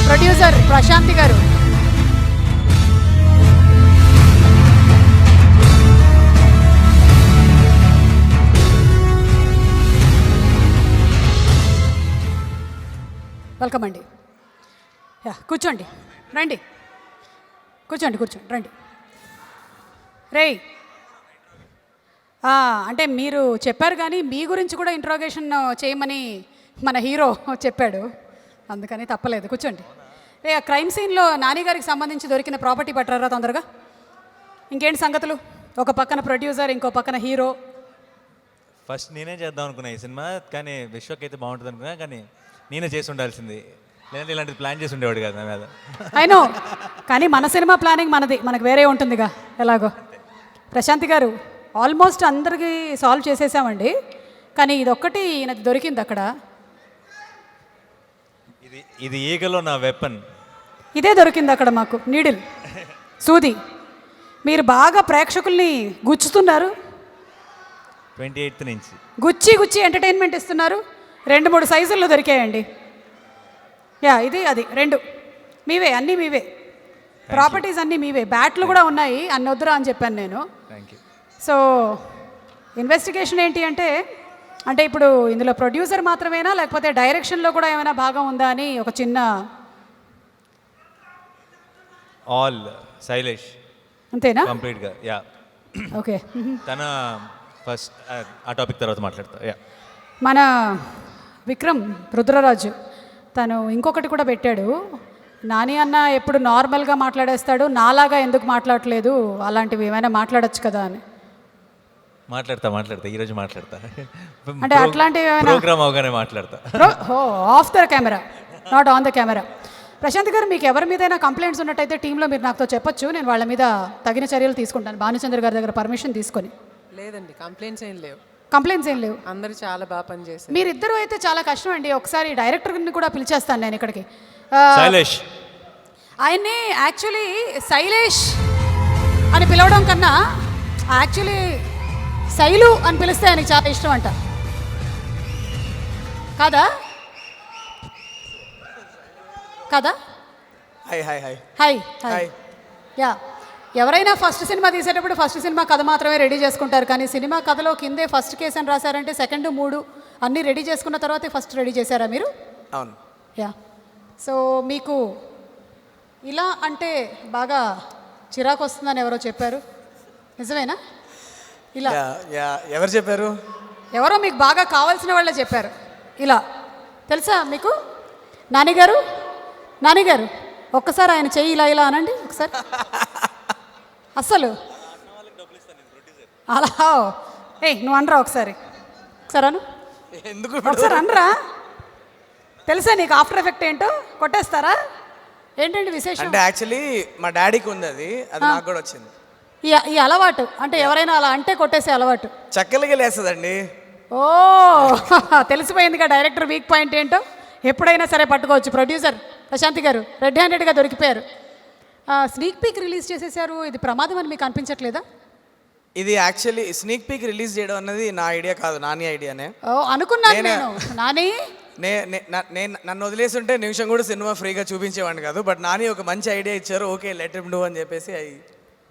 ప్రొడ్యూసర్ ప్రశాంతి గారు. వెల్కమ్ అండి. కూర్చోండి, రండి, కూర్చోండి రండి. రేయ్, అంటే మీరు చెప్పారు కానీ మీ గురించి కూడా ఇంట్రాగేషన్ చేయమని మన హీరో చెప్పాడు, అందుకని తప్పలేదు. కూర్చోండి. రే, ఆ క్రైమ్ సీన్లో నాని గారికి సంబంధించి దొరికిన ప్రాపర్టీ పట్టరా తొందరగా. ఇంకేంటి సంగతులు? ఒక పక్కన ప్రొడ్యూసర్, ఇంకో పక్కన హీరో. ఫస్ట్ నేనే చేద్దాం అనుకున్నా ఈ సినిమా, కానీ విశ్వక్ అయితే బాగుంటుంది అనుకున్నా, కానీ నేనే చేసి ఉండాల్సింది, లేదంటే ఇలాంటిది ప్లాన్ చేసి ఉండేవాడు కదా నా మీద. అయినో, కానీ మన సినిమా ప్లానింగ్ మనది, మనకు వేరే ఉంటుందిగా ఎలాగో. ప్రశాంతి గారు, ఆల్మోస్ట్ అందరికీ సాల్వ్ చేసేసామండి, కానీ ఇదొక్కటి ఈయనది దొరికింది అక్కడ. ఇది ఈగలో నా వెపన్. ఇదే దొరికింది అక్కడ మాకు, నీడిల్, సూది. మీరు బాగా ప్రేక్షకుల్ని గుచ్చుతున్నారు. 28th నుంచి గుచ్చి ఎంటర్టైన్మెంట్ ఇస్తున్నారు. 2-3 సైజుల్లో దొరికాయండి. ఇది అది 2 మీవే, అన్నీ మీవే, ప్రాపర్టీస్ అన్నీ మీవే. బ్యాట్లు కూడా ఉన్నాయి, అన్ని వద్దురా అని చెప్పాను నేను. సో ఇన్వెస్టిగేషన్ ఏంటి అంటే ఇప్పుడు ఇందులో ప్రొడ్యూసర్ మాత్రమేనా, లేకపోతే డైరెక్షన్లో కూడా ఏమైనా భాగం ఉందా అని ఒక చిన్న. ఆల్ శైలేష్ అంతేనా? కంప్లీట్గా. Yeah, okay. తన ఫస్ట్ ఆ టాపిక్ తర్వాత మాట్లాడతా. యా, మన విక్రమ్ రుద్రరాజు తను ఇంకొకటి కూడా పెట్టాడు. నాని అన్న ఎప్పుడు నార్మల్గా మాట్లాడేస్తాడు, నాలాగా ఎందుకు మాట్లాడట్లేదు, అలాంటివి ఏమైనా మాట్లాడచ్చు కదా అని. మాట్లాడతా ఈరోజు మాట్లాడతా. అంటే అట్లాంటివి ప్రోగ్రామ్ అవగానే మాట్లాడతా. Off the camera, not on the camera. Prashanth garu, మీకు ఎవరి మీదైనా కంప్లైంట్స్ ఉన్నట్టయితే టీంలో మీరు నాతో చెప్పొచ్చు, నేను వాళ్ళ మీద తగిన చర్యలు తీసుకుంటాను, భానుచంద్ర గారి దగ్గర పర్మిషన్ తీసుకొని. లేదండి, కంప్లైంట్స్ ఏం లేవు. అందరూ చాలా బాగా పనిచేశారు. మీరిద్దరూ అయితే చాలా కష్టం అండి. ఒకసారి డైరెక్టర్ని కూడా పిలిచేస్తాను నేను ఇక్కడికి. శైలేష్, ఆయన్ని యాక్చువల్లీ శైలేష్ అని పిలవడం కన్నా యాక్చువల్లీ శైలు అని పిలిస్తే ఆయనకి చాలా ఇష్టం అంట, కాదా? హాయ్. యా, ఎవరైనా ఫస్ట్ సినిమా తీసేటప్పుడు ఫస్ట్ సినిమా కథ మాత్రమే రెడీ చేసుకుంటారు, కానీ సినిమా కథలో కిందే ఫస్ట్ కేసు అని రాశారంటే 2, 3 అన్నీ రెడీ చేసుకున్న తర్వాతే ఫస్ట్ రెడీ చేశారా మీరు? అవును. యా, సో మీకు ఇలా అంటే బాగా చిరాకు వస్తుందని ఎవరో చెప్పారు, నిజమేనా? ఇలా ఎవరు చెప్పారు? ఎవరో మీకు బాగా కావాల్సిన వాళ్ళే చెప్పారు ఇలా, తెలుసా మీకు? నాని గారు ఒక్కసారి ఆయన చెయ్యి ఇలా అనండి ఒకసారి. అస్సలు అలా నువ్వు అనరా ఒకసారి అను. ఎందుకు ఒకసారి అనరా? తెలుసా నీకు ఆఫ్టర్ ఎఫెక్ట్ ఏంటో? కొట్టేస్తారా ఏంటండి విశేషం? అంటే యాక్చువల్లీ మా డాడీకి ఉంది అది నాకు కూడా వచ్చింది ఈ అలవాటు. అంటే ఎవరైనా అలా అంటే కొట్టేసే అలవాటు. చక్కలిగా లేస్తుందండి. ఓ తెలిసిపోయిందిగా డైరెక్టర్ వీక్ పాయింట్ ఏంటో. ఎప్పుడైనా సరే పట్టుకోవచ్చు. ప్రొడ్యూసర్ ప్రశాంతి గారు రెడ్ హ్యాండెడ్గా దొరికిపోయారు. స్నీక్ పీక్ రిలీజ్ చేసేసారు, ఇది ప్రమాదం అని మీకు అనిపించట్లేదా? ఇది యాక్చువల్లీ స్నీక్ పీక్ రిలీజ్ చేయడం అన్నది నా ఐడియా కాదు, నాని ఐడియానే. అనుకున్నాను నేను. నాని నన్ను వదిలేసి ఉంటే నిమిషం కూడా సినిమా ఫ్రీగా చూపించేవాడిని కాదు. బట్ నాని ఒక మంచి ఐడియా ఇచ్చారు, ఓకే లెట్ హిమ్ డూ అని చెప్పేసి I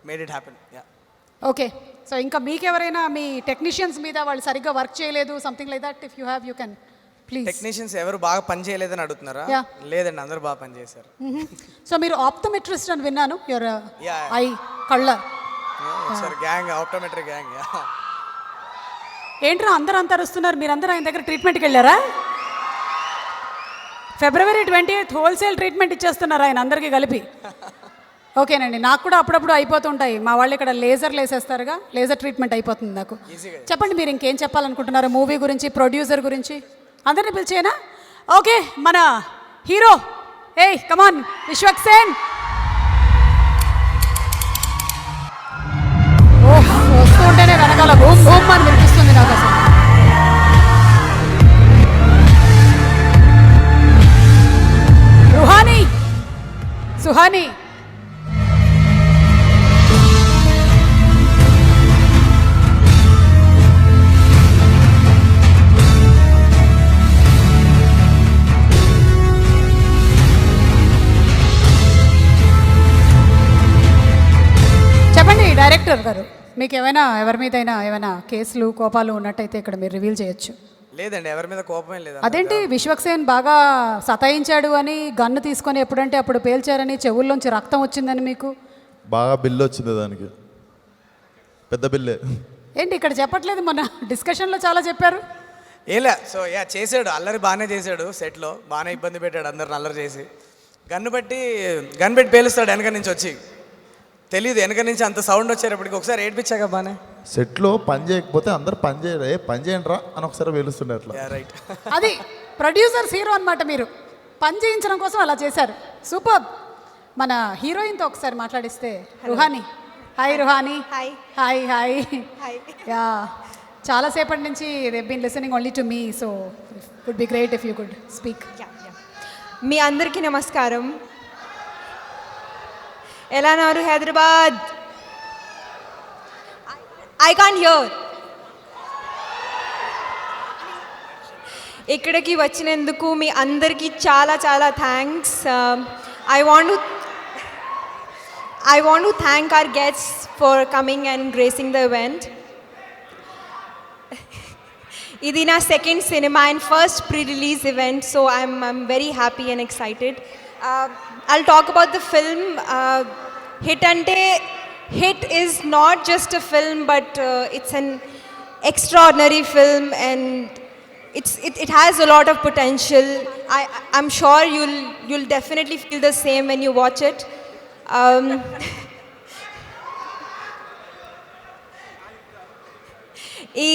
made it happen. Okay, so ఇంకా మీకెవరైనా మీ టెక్నీషియన్స్ మీద వాళ్ళు సరిగ్గా వర్క్ చేయలేదు, something like that, if you have you can please. Technicians ఎవరు బాగా పని చేయలేదని అడుగుతున్నారా? లేదండి, అందరూ బాగా పని చేశారు. సో మీరు ఆప్టోమెట్రిస్ట్ అని విన్నాను, యువర్ ఐ కళ్ళ సార్ గ్యాంగ్, ఆప్టోమెట్రిక్ గ్యాంగ్. ఏంట్రా అందరూ అంతా అరుస్తున్నారు, మీరందరూ ఆయన దగ్గర ట్రీట్మెంట్కి వెళ్ళారా? February 28th హోల్సేల్ ట్రీట్మెంట్ ఇచ్చేస్తున్నారు ఆయన అందరికీ కలిపి. ఓకేనండి, నాకు కూడా అప్పుడప్పుడు అయిపోతుంటాయి. మా వాళ్ళు ఇక్కడ లేజర్లు వేసేస్తారుగా, లేజర్ ట్రీట్మెంట్ అయిపోతుంది నాకు. చెప్పండి మీరు ఇంకేం చెప్పాలనుకుంటున్నారు మూవీ గురించి, ప్రొడ్యూసర్ గురించి? అందరినీ పిలిచేనా? ఓకే, మన హీరో కమాన్ విశ్వక్ సేన్. వస్తూ ఉంటేనే వెనకాల బూమ్ బూమ్ అని వినిపిస్తుంది నాకు అసలు. సుహాని. చెప్పండి డైరెక్టర్ గారు, మీకు ఏమైనా ఎవరి మీదైనా ఏమైనా కేసులు కోపాలు ఉన్నట్టయితే ఇక్కడ మీరు రివీల్ చేయొచ్చు. లేదండి, ఎవరి మీద కోపమే లేదు. అదేంటి విశ్వక్సేన్ బాగా సతాయించాడు అని గన్ను తీసుకొని ఎప్పుడంటే అప్పుడు పేల్చారని, చెవుల్లోంచి రక్తం వచ్చిందని మీకు బాగా బిల్లు వచ్చింది, దానికి పెద్ద బిల్లే. ఏంటి ఇక్కడ చెప్పట్లేదు, మన డిస్కషన్లో చాలా చెప్పారు. ఏలే, సో చేశాడు, అల్లరి బాగానే చేశాడు, సెట్లో బాగానే ఇబ్బంది పెట్టాడు అందరిని అల్లరి చేసి. గన్ పెట్టి పేలుస్తాడు వెనక నుంచి వచ్చి, తెలియదు వెనక నుంచి అంత సౌండ్ వచ్చేటప్పటికి. ఒకసారి ఏడ్పించాక బాగానే. సెట్లో పని చేయకపోతే అందరు పని చేయరు, పని చేయండి రా అని ఒకసారి వెలుస్తుండే అట్లా. రైట్. అది ప్రొడ్యూసర్స్ హీరో అనమాట, మీరు పని చేయించడం కోసం అలా చేశారు. సూపర్. మన హీరోయిన్తో ఒకసారి మాట్లాడిస్తే, Ruhani. Hi Ruhani. Hi. Hi hi. Hi. Yeah, చాలాసేపటి నుంచి they been listening only to me, so would be great if you could speak. మీ అందరికీ నమస్కారం. ఎలా ఉన్నారు హైదరాబాద్? I can't hear. ఇక్కడికి వచ్చినందుకు మీ అందరికీ చాలా చాలా thanks. I want to thank our guests for coming and gracing the event. ఇది నా second cinema and first pre-release event, so I'm very happy and excited. I'll talk about the film. Hit is not just a film, but it's an extraordinary film, and it has a lot of potential. I'm sure you'll definitely feel the same when you watch it. ఈ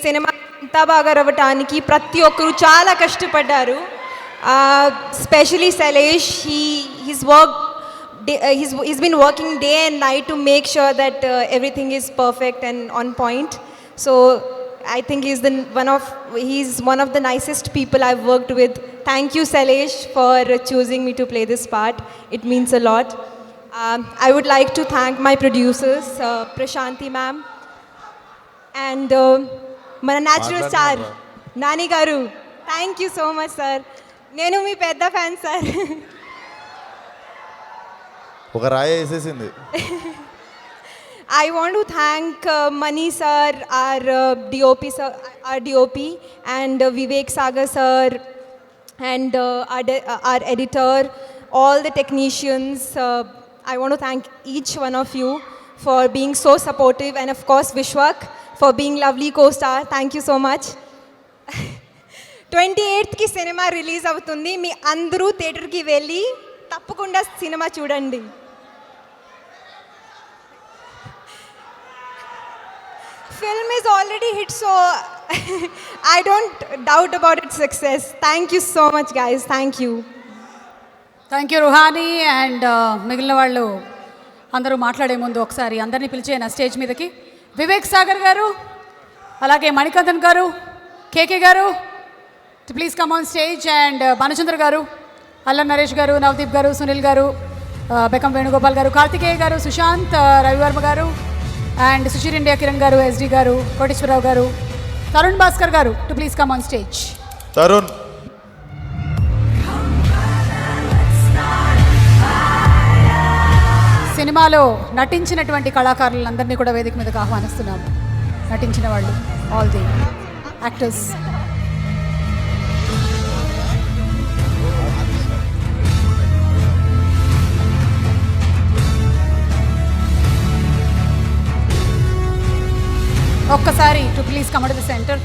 cinema ఇంత బాగా రావడానికి ప్రతి ఒక్కరు చాలా కష్టపడ్డారు. Especially Sailesh, he's been working day and night to make sure that everything is perfect and on point. So I think he's one of the nicest people I've worked with. Thank you, Sailesh, for choosing me to play this part. It means a lot. I would like to thank my producers, Prashanti ma'am, and my natural star, Nani garu. Thank you so much, sir. నేను మీ పెద్ద fan sir. ఒక రాయి వేసేసింది. I want to thank Mani sir, our DOP, and Vivek Sagar sir, and our editor, all the technicians. I want to thank each one of you for being so supportive, and of course Vishwak for being lovely co-star. Thank you so much. 28th cinema release అవుతుంది. మీ అందరూ థియేటర్కి వెళ్ళి తప్పకుండా cinema చూడండి. Film is already hit, so I don't doubt about its success. Thank you so much, guys. Thank you. Thank you Ruhani. And మిగిలిన వాళ్ళు అందరూ మాట్లాడే ముందు ఒకసారి అందరినీ పిలిచే నా స్టేజ్ మీదకి వివేక్ సాగర్ గారు, అలాగే మణికందన్ గారు, కేకే గారు to please come on stage, and Banachandra garu, Allan Naresh garu, Navdeep garu, Sunil garu, Bekam Venugopal garu, Kartikeya garu, Sushant, Ravi Varma garu, and Sushir India Kiran garu, SD garu, Koteshwarao garu, Tarun Bhaskar garu to please come on stage. Tarun. సినిమాలో నటించినటువంటి కళాకారులందరినీ కూడా వేదిక మీదకి ఆహ్వానిస్తున్నాము. నటించిన వాళ్ళు, all the actors. ఒక్కసారి to please come to the centre.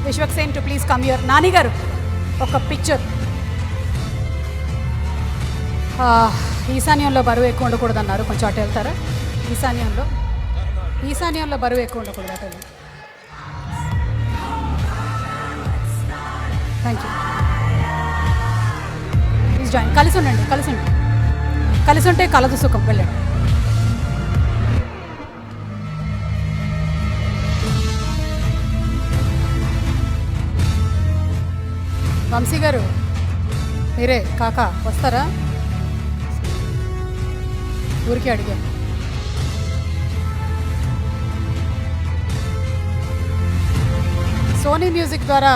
Vishwaksen to please come here. Nani గారు ఒక పిక్చర్. ఈశాన్యంలో బరువు ఎక్కువ ఉండకూడదు అన్నారు, కొంచెం అటు వెళ్తారా? ఈశాన్యంలో బరువు ఎక్కువ ఉండకూడదు, అటు వెళ్ళి. Thank you. Please join. కలిసి ఉండండి, కలిసి ఉంటే కలదు సుఖం. వెళ్ళండి. వంశీ గారు మీరే కాకా వస్తారా? ఊరికే అడిగా. సోనీ మ్యూజిక్ ద్వారా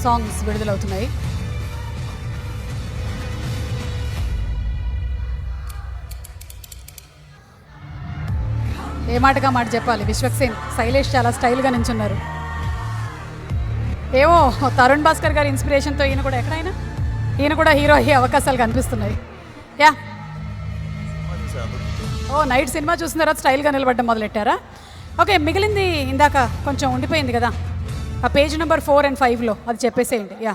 సాంగ్స్ విడుదలవుతున్నాయి. ఏ మాటగా మాట చెప్పాలి, విశ్వక్సేన్ శైలేష్ చాలా స్టైల్గా నించున్నారు. ఏమో తరుణ్ భాస్కర్ గారి ఇన్స్పిరేషన్తో ఈయన కూడా హీరో అయ్యే అవకాశాలు కనిపిస్తున్నాయి. యా, ఓ నైట్ సినిమా చూసిన తర్వాత స్టైల్గా నిలబడ్డం మొదలెట్టారా? ఓకే, మిగిలింది ఇందాక కొంచెం ఉండిపోయింది కదా, ఆ పేజ్ నెంబర్ 4 and 5లో అది చెప్పేసేయండి. Yeah,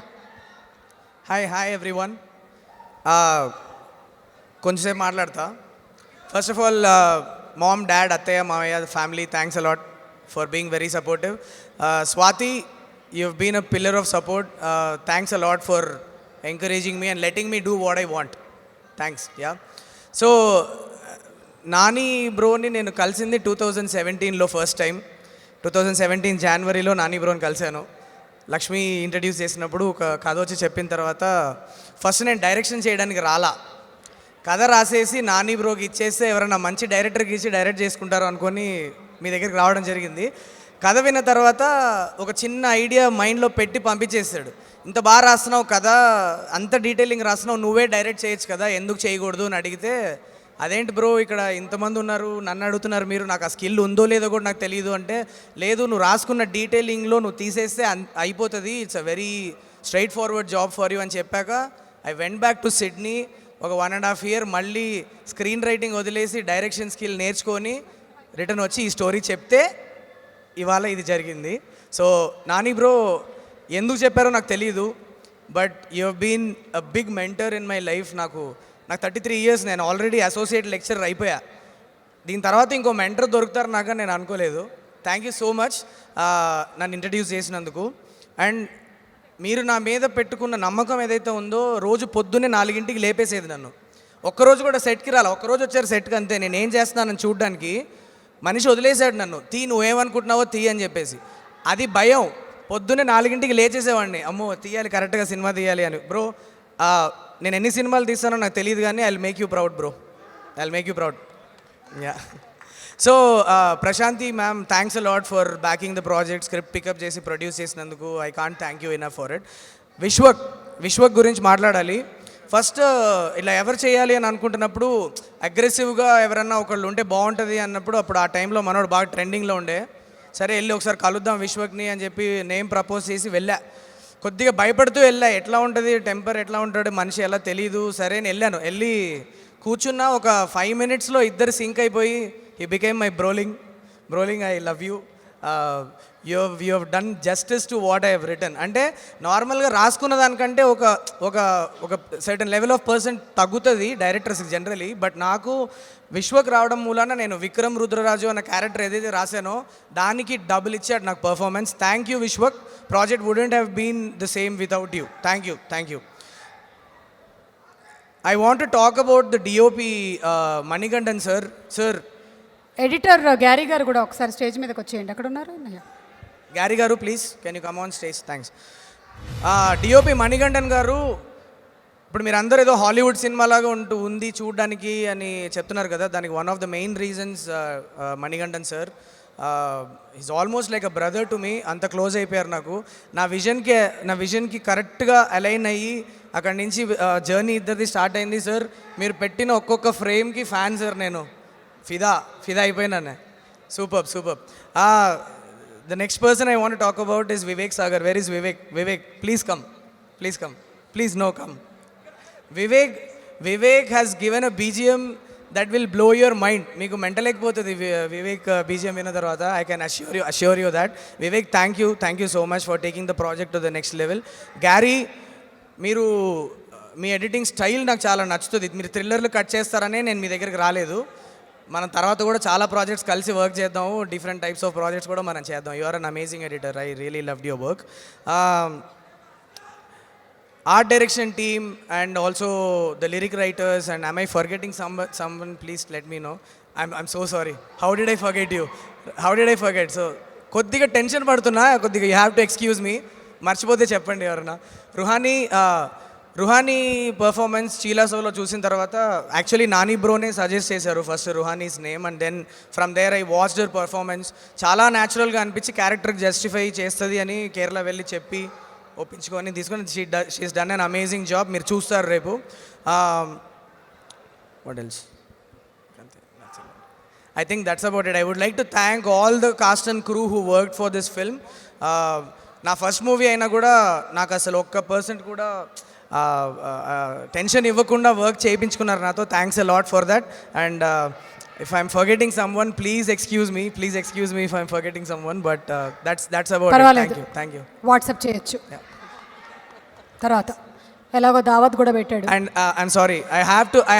hi everyone. కొంచెంసేపు మాట్లాడతా. First of all, mom, dad, అత్తయ్య, మామయ్య, family, thanks a lot for being very supportive. Swathi, you have been a pillar of support. Thanks a lot for encouraging me and letting me do what I want. Thanks. Yeah, so Nani బ్రోని నేను కలిసింది 2017లో first time. 2017 జనవరిలో నాని బ్రోని కలిశాను. Lakshmi introduce చేసినప్పుడు ఒక కథ వచ్చి చెప్పిన తర్వాత ఫస్ట్ నేను డైరెక్షన్ చేయడానికి రాలా, కథ రాసేసి నాని బ్రోకి ఇచ్చేస్తే ఎవరైనా మంచి డైరెక్టర్కి ఇచ్చి డైరెక్ట్ చేసుకుంటారు అనుకొని మీ దగ్గరికి రావడం జరిగింది. కథ విన్న తర్వాత ఒక చిన్న ఐడియా మైండ్లో పెట్టి పంపించేస్తాడు. ఇంత బాగా రాస్తున్నావు కథ, అంత డీటెయిలింగ్ రాస్తున్నావు, నువ్వే డైరెక్ట్ చేయొచ్చు కదా, ఎందుకు చేయకూడదు అని అడిగితే, అదేంటి బ్రో ఇక్కడ ఇంతమంది ఉన్నారు నన్ను అడుగుతున్నారు మీరు, నాకు ఆ స్కిల్ ఉందో లేదో కూడా నాకు తెలియదు అంటే, లేదు నువ్వు రాసుకున్న డీటెయిలింగ్లో నువ్వు తీసేస్తే అయిపోతుంది, it's a very straight forward job for you అని చెప్పాక I went back to Sydney. ఒక 1.5 year మళ్ళీ స్క్రీన్ రైటింగ్ వదిలేసి డైరెక్షన్ స్కిల్ నేర్చుకొని రిటర్న్ వచ్చి ఈ స్టోరీ చెప్తే ఇవాళ ఇది జరిగింది. సో నాని బ్రో ఎందుకు చెప్పారో నాకు తెలీదు, but you have been a big mentor in my life. నాకు 33 years, నేను ఆల్రెడీ అసోసియేట్ లెక్చరర్ అయిపోయా. దీని తర్వాత ఇంకో మెంటర్ దొరుకుతారు నాకు నేను అనుకోలేదు. థ్యాంక్ యూ సో మచ్ నన్ను ఇంట్రడ్యూస్ చేసినందుకు. అండ్ మీరు నా మీద పెట్టుకున్న నమ్మకం ఏదైతే ఉందో, రోజు పొద్దున్నే 4 లేపేసేది నన్ను. ఒక్కరోజు కూడా సెట్కి రాలా, ఒక్కరోజు వచ్చారు సెట్కి అంతే. నేను ఏం చేస్తున్నానని చూడడానికి మనిషి వదిలేశాడు నన్ను, నువ్వేమనుకుంటున్నావో అని చెప్పేసి. అది భయం. పొద్దున్నే 4 లేచేసేవాడిని, అమ్మో తీయాలి, కరెక్ట్గా సినిమా తీయాలి అని. బ్రో నేను ఎన్ని సినిమాలు తీస్తానో నాకు తెలియదు కానీ I will make you proud bro, I will make you proud. Yeah, so Prashanthi ma'am, thanks a lot for backing the project, script pickup చేసి ప్రొడ్యూస్ చేసినందుకు. I can't thank you enough for it. Vishwak గురించి మాట్లాడాలి. First ఇలా ఎవరు చేయాలి అని అనుకుంటున్నప్పుడు అగ్రెసివ్గా ఎవరన్నా ఒకళ్ళు ఉంటే బాగుంటుంది అన్నప్పుడు, అప్పుడు ఆ టైంలో మనోడు బాగా ట్రెండింగ్లో ఉండే. సరే వెళ్ళి ఒకసారి కలుద్దాం విశ్వక్ని అని చెప్పి నేమ్ ప్రపోజ్ చేసి వెళ్ళా. కొద్దిగా భయపడుతూ వెళ్ళా, ఎట్లా ఉంటుంది టెంపర్, ఎట్లా ఉంటాడు మనిషి ఎలా తెలీదు. సరే నేను వెళ్ళి కూర్చున్నా, ఒక 5 minutesలో ఇద్దరు సింక్ అయిపోయి హీ బికేమ్ మై బ్రోలింగ్ I love you, you have done justice to what I have written. అంటే నార్మల్గా రాసుకున్న దానికంటే ఒక సర్టన్ లెవెల్ ఆఫ్ పర్సెంట్ తగ్గుతుంది డైరెక్టర్స్కి జనరలీ. బట్ నాకు విశ్వక్ రావడం మూలాన నేను విక్రమ్ రుద్రరాజు అన్న క్యారెక్టర్ ఏదైతే రాశానో దానికి డబుల్ ఇచ్చాడు నాకు performance. Thank you Vishwak. Project wouldn't have been the same without you. Thank you. I want to talk about the DOP Manikantan sir. Editor Gary garu కూడా ఒకసారి స్టేజ్ మీదకి వచ్చేయండి. అక్కడ ఉన్నారు గ్యారీ గారు, please can you come on stage. Thanks. DOP Manikandan గారు, ఇప్పుడు మీరు అందరూ ఏదో హాలీవుడ్ సినిమాలాగా ఉంది చూడడానికి అని చెప్తున్నారు కదా, దానికి one of the main reasons Manikantan sir. Is almost like a brother to me. అంత క్లోజ్ అయిపోయారు నాకు. నా విజన్కి కరెక్ట్గా అలైన్ అయ్యి అక్కడి నుంచి జర్నీ ఇద్దరిది స్టార్ట్ అయింది సార్. మీరు పెట్టిన ఒక్కొక్క ఫ్రేమ్కి ఫ్యాన్ సార్, నేను ఫిదా అయిపోయినాను. Super. The next person I want to talk about is Vivek Sagar. Where is Vivek? Please come. Please no come. Vivek has given a BGM that will blow your mind. మీకు mental అయిపోతుంది Vivek BGM విన్న తర్వాత. I can assure you that. Vivek, thank you so much for taking the project to the next level. Garry, మీరు మీ editing style నాకు చాలా నచ్చుతుంది. మీరు థ్రిల్లర్లు కట్ చేస్తారనే నేను మీ దగ్గరికి రాలేదు. మనం తర్వాత కూడా చాలా ప్రాజెక్ట్స్ కలిసి వర్క్ చేద్దాము, డిఫరెంట్ టైప్స్ ఆఫ్ ప్రాజెక్ట్స్ కూడా మనం చేద్దాం. You are an amazing editor. I really loved your work. Art direction team and also the lyric writers, and am I forgetting someone? Please let me know. I'm so sorry. How did I forget you? So కొద్దిగా tension పడుతున్నా, కొద్దిగా you have to excuse me. మర్చిపోతే చెప్పండి ఎవరన్నా. Ruhani performance చీలాసోలో చూసిన తర్వాత actually Nani బ్రోనే సజెస్ట్ చేశారు first Ruhani's name, and then from there I watched her performance. చాలా న్యాచురల్గా అనిపించి క్యారెక్టర్కి జస్టిఫై చేస్తుంది అని కేరళ వెళ్ళి చెప్పి ఒప్పించుకొని తీసుకొని she's done an amazing job. మీరు చూస్తారు రేపు. What else? I think that's about it. I would like to thank all the cast and crew who worked for this film. నా ఫస్ట్ మూవీ అయినా కూడా నాకు అసలు ఒక్క పర్సెంట్ కూడా టెన్షన్ ఇవ్వకుండా వర్క్ చేయించుకున్నారు నాతో. Thanks a lot for that. And if I'm forgetting some one, please excuse me if I'm forgetting some one, but that's about it. Thank you. WhatsApp చేయొచ్చు తర్వాత, ఎలాగో దావత్ కూడా పెట్టాడు. And I'm sorry, I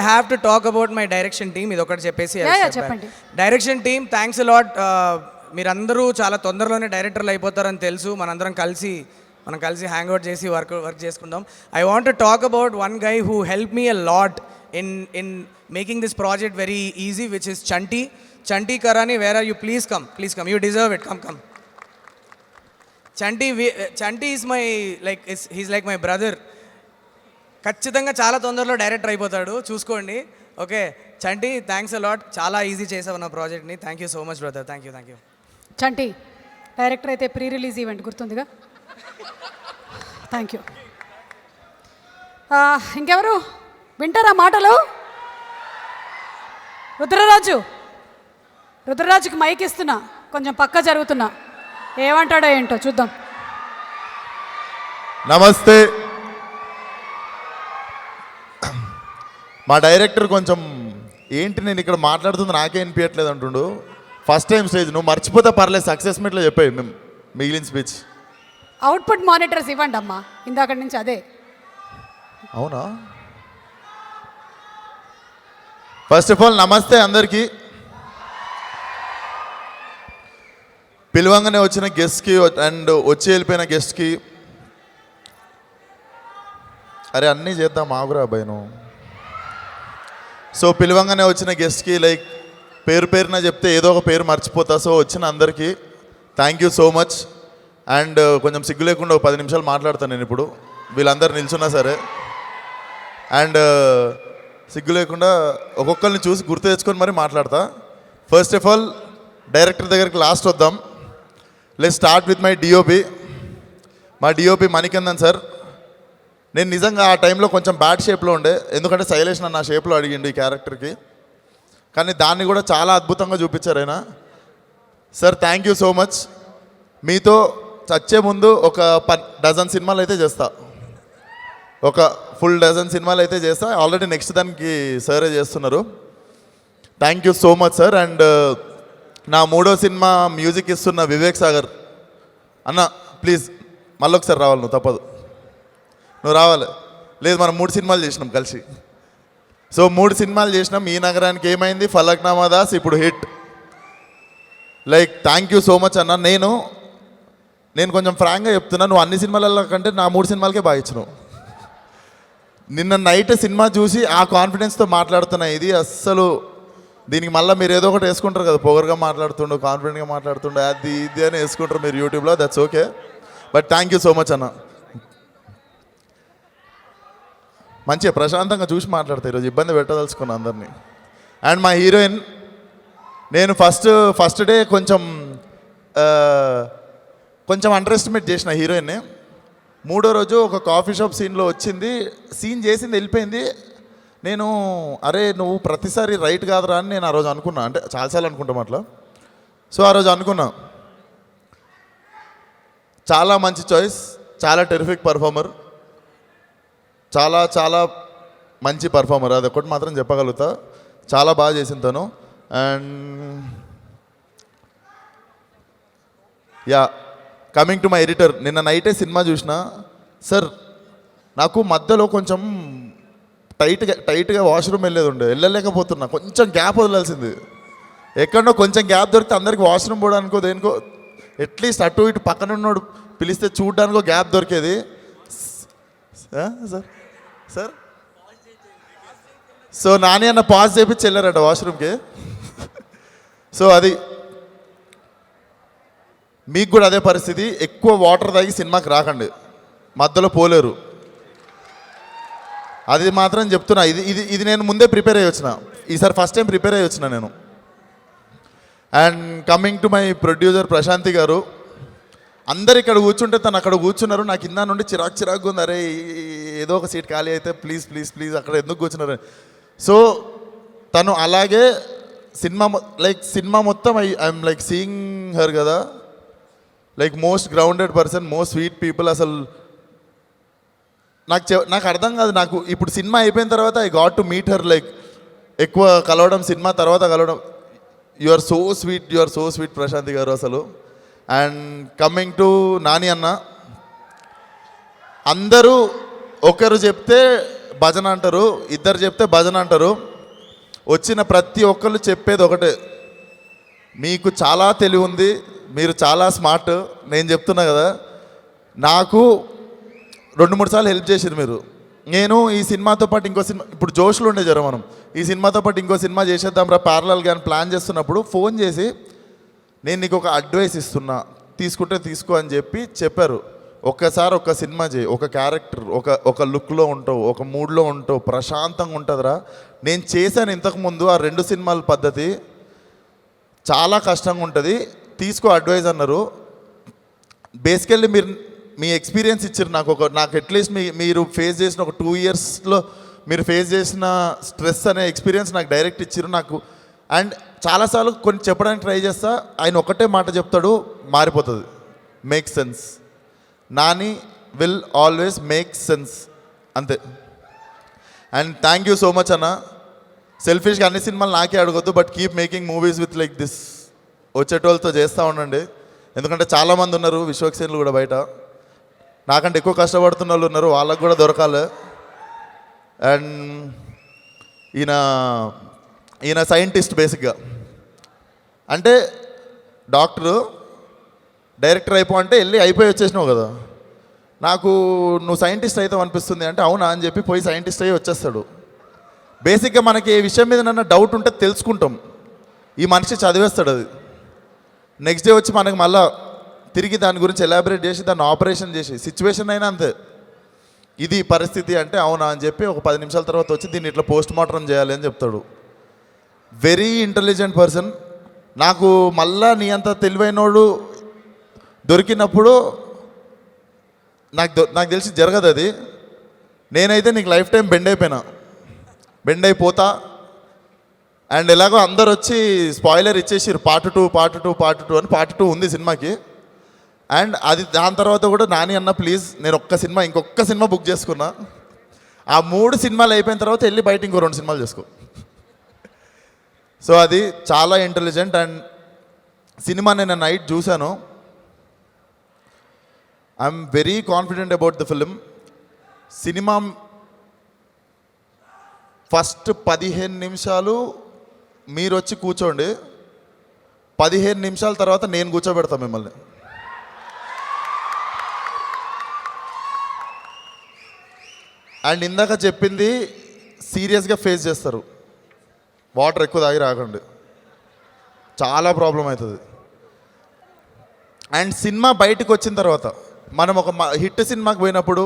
have to talk about my direction team. ఇది ఒకటి చెప్పేసి చెప్పండి. Direction team thanks a lot. మీరందరూ చాలా తొందరలోనే డైరెక్టర్లు అయిపోతారని తెలుసు. మనం కలిసి హ్యాంగ్ అవుట్ చేసి వర్క్ చేసుకుందాం. I want to talk about one guy who help me a lot in making this project very easy, which is Chanti Karani. Where are you? Please come, you deserve it. Come. Chanti is my he's like my brother. ఖచ్చితంగా చాలా తొందరలో director అయిపోతాడు, చూసుకోండి. Okay Chanti, thanks a lot. చాలా easy చేసావు నా ప్రాజెక్ట్ని. Thank you so much brother. Thank you. Chanti director అయితే ప్రీ రిలీజ్ ఈవెంట్ గుర్తుందిగా. Thank you. ఇంకెవరు వింటారా మాటలు? రుద్రరాజుకి మైక్ ఇస్తున్నా, కొంచెం పక్క జరుగుతున్నా, ఏమంటాడో ఏంటో చూద్దాం. నమస్తే. మా డైరెక్టర్ కొంచెం ఏంటి నేను ఇక్కడ మాట్లాడుతుంది నాకే వినిపించట్లేదు అంటుండు. ఫస్ట్ టైం స్టేజ్, నువ్వు మర్చిపోతే పర్లేదు, సక్సెస్ మీట్లో చెప్పాయి మేము మిగిలిన స్పీచ్. అవుట్పుట్ మానిటర్స్ ఇవ్వండి అమ్మా, ఇందాక నుంచి అదే. అవునా? ఫస్ట్ ఆఫ్ ఆల్ నమస్తే అందరికీ. పిలవంగానే వచ్చిన గెస్ట్కి అండ్ వచ్చి వెళ్ళిపోయిన గెస్ట్కి, అరే అన్నీ చేద్దాం ఆగురా అబ్బాయి నువ్వు. సో పిలవంగానే వచ్చిన గెస్ట్కి లైక్ పేరున చెప్తే ఏదో ఒక పేరు మర్చిపోతా. సో వచ్చిన అందరికీ thank you so much. And కొంచెం సిగ్గు లేకుండా ఒక 10 నిమిషాలు మాట్లాడతాను నేను ఇప్పుడు, వీళ్ళందరూ నిల్చున్నా సరే. అండ్ సిగ్గు లేకుండా ఒక్కొక్కరిని చూసి గుర్తు తెచ్చుకొని మరి మాట్లాడతా. ఫస్ట్ ఆఫ్ ఆల్ డైరెక్టర్ దగ్గరికి లాస్ట్ వద్దాం. Let's start with my DOP. మా డిఓపి మణికందన్ సార్. నేను నిజంగా ఆ టైంలో కొంచెం బ్యాడ్ షేప్లో ఉండే, ఎందుకంటే శైలేష్ నన్ను ఆ షేప్లో అడిగిండు ఈ క్యారెక్టర్కి, కానీ దాన్ని కూడా చాలా అద్భుతంగా చూపించారు ఆయన. Sir thank you so much. మీతో చచ్చే ముందు ఒక 10 సినిమాలు అయితే చేస్తా, ఒక ఫుల్ 10 సినిమాలు అయితే చేస్తా. ఆల్రెడీ నెక్స్ట్ దానికి సరే చేస్తున్నారు. Thank you so much sir. And నా 3వ సినిమా మ్యూజిక్ ఇస్తున్న వివేక్ సాగర్ అన్న, ప్లీజ్ మళ్ళొకసారి రావాలి, నువ్వు తప్పదు, నువ్వు రావాలి. లేదు మనం 3 సినిమాలు చేసినాం కలిసి. సో 3 సినిమాలు చేసినాం. ఈ నగరానికి ఏమైంది, ఫలక్నామా దాస్, ఇప్పుడు hit. Like thank you so much అన్న. నేను కొంచెం ఫ్రాంక్గా చెప్తున్నా, నువ్వు అన్ని సినిమాల కంటే నా 3 సినిమాలకే బాగా ఇచ్చినావు. నిన్న నైట్ సినిమా చూసి ఆ కాన్ఫిడెన్స్తో మాట్లాడుతున్నా. ఇది అస్సలు దీనికి మళ్ళీ మీరు ఏదో ఒకటి వేసుకుంటారు కదా, పొగరుగా మాట్లాడుతుండు, కాన్ఫిడెంట్గా మాట్లాడుతుండే, అది ఇది అని వేసుకుంటారు మీరు యూట్యూబ్లో. That's okay, but thank you so much అన్న. మంచిగా ప్రశాంతంగా చూసి మాట్లాడతాయి, ఈరోజు ఇబ్బంది పెట్టదలుచుకున్నా అందరినీ. అండ్ మా హీరోయిన్, నేను ఫస్ట్ డే కొంచెం అండర్ ఎస్టిమేట్ చేసిన హీరోయిన్ని. 3వ రోజు ఒక కాఫీ షాప్ సీన్లో వచ్చింది, సీన్ చేసింది, వెళ్ళిపోయింది. నేను అరే నువ్వు ప్రతిసారి రైట్ కాదురా అని నేను ఆ రోజు అనుకున్నా, అంటే చాలాసార్లు అనుకుంటాం అట్లా. సో ఆ రోజు అనుకున్నా చాలా మంచి చాయిస్, చాలా టెరిఫిక్ పర్ఫార్మర్, చాలా చాలా మంచి పర్ఫార్మర్, అది ఒకటి మాత్రం చెప్పగలుగుతా. చాలా బాగా చేసింది తను. And yeah, coming to my editor. నిన్న నైటే సినిమా చూసిన సార్, నాకు మధ్యలో కొంచెం టైట్గా వాష్రూమ్ వెళ్ళలేకపోతున్నా, కొంచెం గ్యాప్ వదలాల్సింది. ఎక్కడో కొంచెం గ్యాప్ దొరికితే అందరికి వాష్రూమ్ పోవడానికో దేనికో, అట్లీస్ట్ అటు ఇటు పక్కన ఉన్నోడు పిలిస్తే చూడడానికో గ్యాప్ దొరికేది. సార్ సో నాని అన్న పాజ్ చేపించి వెళ్ళారట వాష్రూమ్కి. సో అది మీకు కూడా అదే పరిస్థితి. ఎక్కువ వాటర్ తాగి సినిమాకి రాకండి, మధ్యలో పోలేరు. అది మాత్రం చెప్తున్నా. ఇది ఇది ఇది నేను ముందే ప్రిపేర్ అయ్యి వచ్చిన, ఈసారి ఫస్ట్ టైం ప్రిపేర్ అయ్యి వచ్చిన నేను. And coming to my producer Prashanthi garu, అందరు ఇక్కడ కూర్చుంటే తను అక్కడ కూర్చున్నారు. నాకు కింద నుండి చిరాకు ఉంది, అరే ఏదో ఒక సీట్ ఖాళీ అయితే ప్లీజ్ ప్లీజ్ ప్లీజ్ అక్కడ ఎందుకు కూర్చున్నారు. సో తను అలాగే సినిమా మొత్తం ఐఎమ్ లైక్ సీయింగ్ హర్ కదా, like most grounded person, most sweet people. అసలు నాకు అర్థం కాదు, నాకు ఇప్పుడు సినిమా అయిపోయిన తర్వాత I got to meet her, like ఎక్కువ కలవడం, సినిమా తర్వాత కలవడం. You are so sweet Prashanthi garu అసలు. అండ్ కమింగ్ టు నాని అన్న, అందరూ ఒకరు చెప్తే భజన అంటారు, ఇద్దరు చెప్తే భజన అంటారు. వచ్చిన ప్రతి ఒక్కరు చెప్పేది ఒకటే, మీకు చాలా తెలివి ఉంది, మీరు చాలా స్మార్ట్. నేను చెప్తున్నా కదా, నాకు 2-3 సార్లు హెల్ప్ చేసారు మీరు. నేను ఈ సినిమాతో పాటు ఇంకో సినిమా, ఇప్పుడు జోష్లో ఉండే జరం మనం, ఈ సినిమాతో పాటు ఇంకో సినిమా చేసేద్దాం రా ప్యారలల్ కానీ ప్లాన్ చేస్తున్నప్పుడు ఫోన్ చేసి నేను నీకు ఒక అడ్వైస్ ఇస్తున్నా, తీసుకుంటే తీసుకో అని చెప్పారు. ఒక్కసారి ఒక సినిమా చేయి, ఒక క్యారెక్టర్, ఒక లుక్లో ఉంటావు, ఒక మూడ్లో ఉంటావు, ప్రశాంతంగా ఉంటుందిరా. నేను చేశాను ఇంతకుముందు ఆ 2 సినిమాల పద్ధతి, చాలా కష్టంగా ఉంటుంది, తీసుకో అడ్వైజ్ అన్నారు. బేసికల్లీ మీరు మీ ఎక్స్పీరియన్స్ ఇచ్చారు నాకు అట్లీస్ట్ మీరు ఫేస్ చేసిన ఒక 2 ఇయర్స్లో మీరు ఫేస్ చేసిన స్ట్రెస్ అనే ఎక్స్పీరియన్స్ నాకు డైరెక్ట్ ఇచ్చారు నాకు. అండ్ చాలాసార్లు కొన్ని చెప్పడానికి ట్రై చేస్తా, ఆయన ఒకటే మాట చెప్తాడు, మారిపోతుంది, make sense. Nani will always make sense, అంతే. And thank you so much అన్న. సెల్ఫిష్గా అన్ని సినిమాలు నాకే అడగొద్దు, but keep making movies with like this. వచ్చేటోళ్ళతో చేస్తూ ఉండండి, ఎందుకంటే చాలామంది ఉన్నారు విశ్వక్సేనులు కూడా బయట, నాకంటే ఎక్కువ కష్టపడుతున్న వాళ్ళు ఉన్నారు, వాళ్ళకు కూడా దొరకాలి. అండ్ ఈయన సైంటిస్ట్ బేసిక్గా, అంటే డాక్టరు డైరెక్టర్ అయిపో అంటే వెళ్ళి అయిపోయి వచ్చేసినావు కదా, నాకు నువ్వు సైంటిస్ట్ అవుతావు అనిపిస్తుంది అంటే అవునా అని చెప్పి పోయి సైంటిస్ట్ అయ్యి వచ్చేస్తాడు. బేసిక్గా మనకి ఏ విషయం మీద నన్న డౌట్ ఉంటే తెలుసుకుంటాం, ఈ మనిషి చదివేస్తాడు అది. నెక్స్ట్ డే వచ్చి మనకు మళ్ళా తిరిగి దాని గురించి ఎలాబరేట్ చేసి దాన్ని ఆపరేషన్ చేసి, సిచ్యువేషన్ అయినా అంతే, ఇది పరిస్థితి అంటే అవునా అని చెప్పి ఒక 10 నిమిషాల తర్వాత వచ్చి దీన్ని ఇట్లా పోస్ట్ మార్టం చేయాలి అని చెప్తాడు. Very intelligent person. నాకు మళ్ళా నీ అంత తెలివైనోడు దొరికినప్పుడు నాకు తెలిసి జరగదు అది. నేనైతే నీకు లైఫ్ టైం బెండ్ అయిపోతా. అండ్ ఎలాగో అందరు వచ్చి స్పాయిలర్ ఇచ్చేసారు, పార్ట్ 2 అని. పార్ట్ 2 ఉంది సినిమాకి. అండ్ అది దాని తర్వాత కూడా నాని అన్న ప్లీజ్, నేను ఇంకొక సినిమా బుక్ చేసుకున్నా, ఆ 3 సినిమాలు అయిపోయిన తర్వాత వెళ్ళి బయట ఇంకో 2 సినిమాలు చేసుకో. సో అది చాలా ఇంటెలిజెంట్. అండ్ సినిమా నేను నైట్ చూశాను, I'm very confident about the film. Cinema first 15 నిమిషాలు మీరు వచ్చి కూర్చోండి, 15 నిమిషాల తర్వాత నేను కూర్చోబెడతాను మిమ్మల్ని. అండ్ ఇందాక చెప్పింది సీరియస్గా ఫేస్ చేస్తారు, వాటర్ ఎక్కువ తాగి రాకండి, చాలా ప్రాబ్లం అవుతుంది. అండ్ సినిమా బయటకు వచ్చిన తర్వాత మనం ఒక హిట్ సినిమాకి పోయినప్పుడు,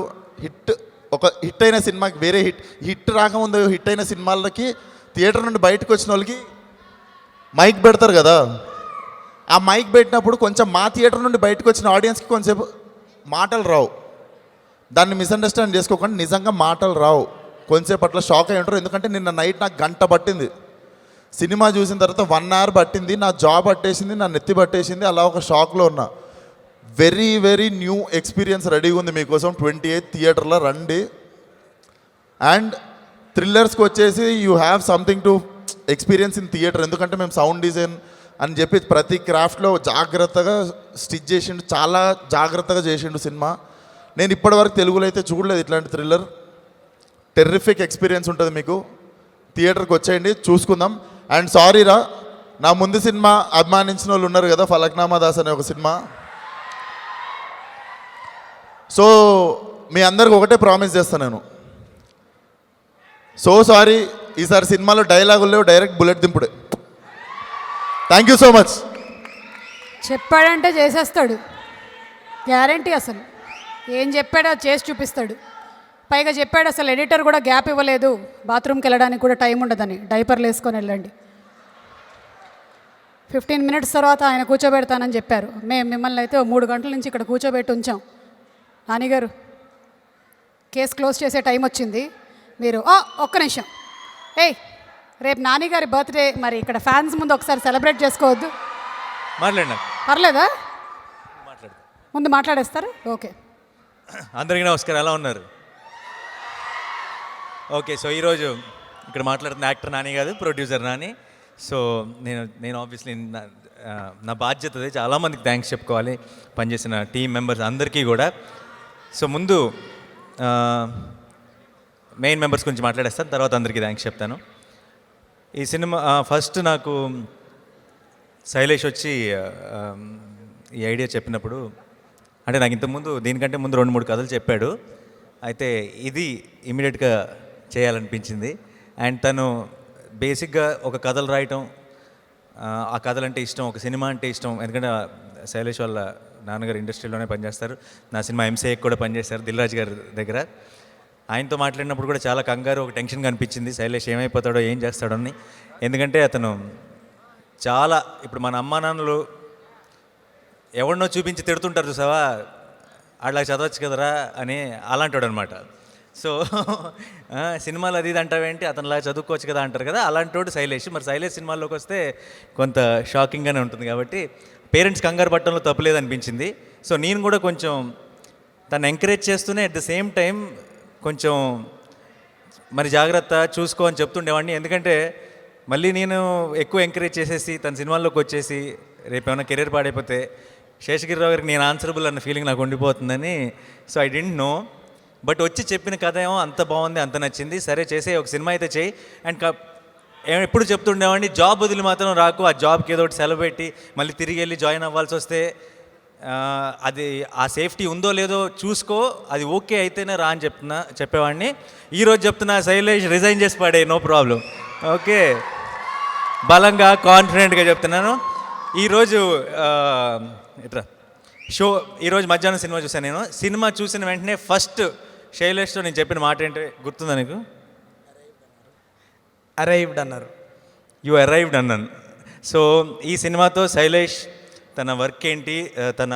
ఒక హిట్ అయిన సినిమాకి వేరే హిట్ రాకముందు హిట్ అయిన సినిమాలకి థియేటర్ నుండి బయటకు వచ్చిన వాళ్ళకి మైక్ పెడతారు కదా, ఆ మైక్ పెట్టినప్పుడు కొంచెం మా థియేటర్ నుండి బయటకు వచ్చిన ఆడియన్స్కి కొంచెంసేపు మాటలు రావు. దాన్ని మిస్అండర్స్టాండ్ చేసుకోకుండా నిజంగా మాటలు రావు, కొంచెంసేపు అట్లా షాక్ అయి ఉంటారు. ఎందుకంటే నిన్న నైట్ నాకు 1 గంట పట్టింది సినిమా చూసిన తర్వాత, 1 అవర్ పట్టింది, నా జాబ్ పట్టేసింది, నా నెత్తి పట్టేసింది, అలా ఒక షాక్లో ఉన్నా. వెరీ వెరీ న్యూ ఎక్స్పీరియన్స్ రెడీగా ఉంది మీకోసం. 28th థియేటర్లో రండి. అండ్ థ్రిల్లర్స్కి వచ్చేసి you have something to experience in theatre, ఎందుకంటే మేము సౌండ్ డిజైన్ అని చెప్పి ప్రతి క్రాఫ్ట్లో జాగ్రత్తగా స్టిచ్ చేసిండు, చాలా జాగ్రత్తగా చేసిండు సినిమా. నేను ఇప్పటివరకు తెలుగులో అయితే చూడలేదు ఇట్లాంటి థ్రిల్లర్. టెర్రిఫిక్ ఎక్స్పీరియన్స్ ఉంటుంది మీకు, థియేటర్కి వచ్చేయండి, చూసుకుందాం. అండ్ సారీ రా, నా ముందు సినిమా అభిమానించిన వాళ్ళు ఉన్నారు కదా, ఫలక్నామా దాస్ అనే ఒక సినిమా. సో మీ అందరికి ఒకటే ప్రామిస్ చేస్తాను నేను, సో సారీ, ఈసారి సినిమాలో డైలాగులు లేవు, డైరెక్ట్ బుల్లెట్ దింపుడే. Thank you so much. చెప్పాడంటే చేసేస్తాడు, గ్యారంటీ. అసలు ఏం చెప్పాడో చేసి చూపిస్తాడు. పైగా చెప్పాడు అసలు ఎడిటర్ కూడా గ్యాప్ ఇవ్వలేదు, బాత్రూమ్కి వెళ్ళడానికి కూడా టైం ఉండదని, డైపర్లు వేసుకొని వెళ్ళండి. 15 మినిట్స్ తర్వాత ఆయన కూర్చోబెడతానని చెప్పారు. మేము మిమ్మల్ని అయితే 3 గంటల నుంచి ఇక్కడ కూర్చోబెట్టి ఉంచాం. నానిగారు కేసు క్లోజ్ చేసే టైం వచ్చింది, మీరు ఒక్క నిమిషం. రేపు నానిగారి బర్త్డే, మరి ఇక్కడ ఫ్యాన్స్ ముందు ఒకసారి సెలబ్రేట్ చేసుకోవద్దు? మాట్లాడినా పర్లేదా? ముందు మాట్లాడేస్తారు. ఓకే, అందరికీ నమస్కారం. ఎలా ఉన్నారు? ఓకే, సో ఈరోజు ఇక్కడ మాట్లాడుతున్న యాక్టర్ నాని కాదు, ప్రొడ్యూసర్ నాని. సో నేను ఆబ్వియస్లీ నా బాధ్యత అది. చాలామందికి థ్యాంక్స్ చెప్పుకోవాలి, పనిచేసిన టీం మెంబర్స్ అందరికీ కూడా. సో ముందు మెయిన్ మెంబర్స్ గురించి మాట్లాడేస్తాను, తర్వాత అందరికీ థ్యాంక్స్ చెప్తాను. ఈ సినిమా ఫస్ట్ నాకు శైలేష్ వచ్చి ఈ ఐడియా చెప్పినప్పుడు, అంటే నాకు ఇంతకుముందు దీనికంటే ముందు 2-3 కథలు చెప్పాడు. అయితే ఇది ఇమీడియట్గా చేయాలనిపించింది. అండ్ తను బేసిక్గా ఒక కథలు రాయటం, ఆ కథలు అంటే ఇష్టం, ఒక సినిమా అంటే ఇష్టం. ఎందుకంటే శైలేష్ వాళ్ళ నాన్నగారు ఇండస్ట్రీలోనే పనిచేస్తారు. నా సినిమా ఎంసీఏకి కూడా పనిచేస్తారు దిల్రాజు గారి దగ్గర. ఆయనతో మాట్లాడినప్పుడు కూడా చాలా కంగారు, ఒక టెన్షన్గా అనిపించింది, శైలేష్ ఏమైపోతాడో ఏం చేస్తాడో అని. ఎందుకంటే అతను చాలా, ఇప్పుడు మన అమ్మా నాన్నలు ఎవరినో చూపించి తిడుతుంటారు చూసావా, అట్లా చదవచ్చు కదరా అని, అలాంటాడు అనమాట. సో సినిమాలు అది ఇది అంటావేంటి, అతనిలా చదువుకోవచ్చు కదా అంటారు కదా, అలాంటి శైలేష్. మరి శైలేష్ సినిమాల్లోకి వస్తే కొంత షాకింగ్గానే ఉంటుంది కాబట్టి పేరెంట్స్ కంగారు పట్టడంలో తప్పులేదు అనిపించింది. సో నేను కూడా కొంచెం తను ఎంకరేజ్ చేస్తూనే అట్ ద సేమ్ టైం కొంచెం మరి జాగ్రత్త చూసుకో అని చెప్తుండేవాడిని. ఎందుకంటే మళ్ళీ నేను ఎక్కువ ఎంకరేజ్ చేసేసి తన సినిమాల్లోకి వచ్చేసి రేపు ఏమైనా కెరీర్ పాడైపోతే శేషగిరిరావు గారికి నేను ఆన్సరబుల్ అన్న ఫీలింగ్ నాకు ఉండిపోతుందని. So I don't know, but వచ్చి చెప్పిన కథ ఏమో అంత బాగుంది, అంత నచ్చింది. సరే చేసే, ఒక సినిమా అయితే చేయి. అండ్ ఎప్పుడు చెప్తుండేవాడిని, జాబ్ వదిలి మాత్రం రాకు, ఆ జాబ్కి ఏదో ఒకటి సెలవు పెట్టి మళ్ళీ తిరిగి వెళ్ళి జాయిన్ అవ్వాల్సి వస్తే అది ఆ సేఫ్టీ ఉందో లేదో చూసుకో, అది ఓకే అయితేనే రా అని చెప్పేవాడిని. ఈరోజు చెప్తున్నా, శైలేష్ రిజైన్ చేసి పడే, నో ప్రాబ్లం. ఓకే, బలంగా కాన్ఫిడెంట్గా చెప్తున్నాను. ఈరోజు ఇట్లా ఈరోజు మధ్యాహ్నం సినిమా చూసాను. నేను సినిమా చూసిన వెంటనే ఫస్ట్ శైలేష్తో నేను చెప్పిన మాట ఏంటి గుర్తుందా నీకు? అరైవ్డ్ అన్నారు. యు అరైవ్డ్ అన్నాను. సో ఈ సినిమాతో శైలేష్ తన వర్క్ ఏంటి, తన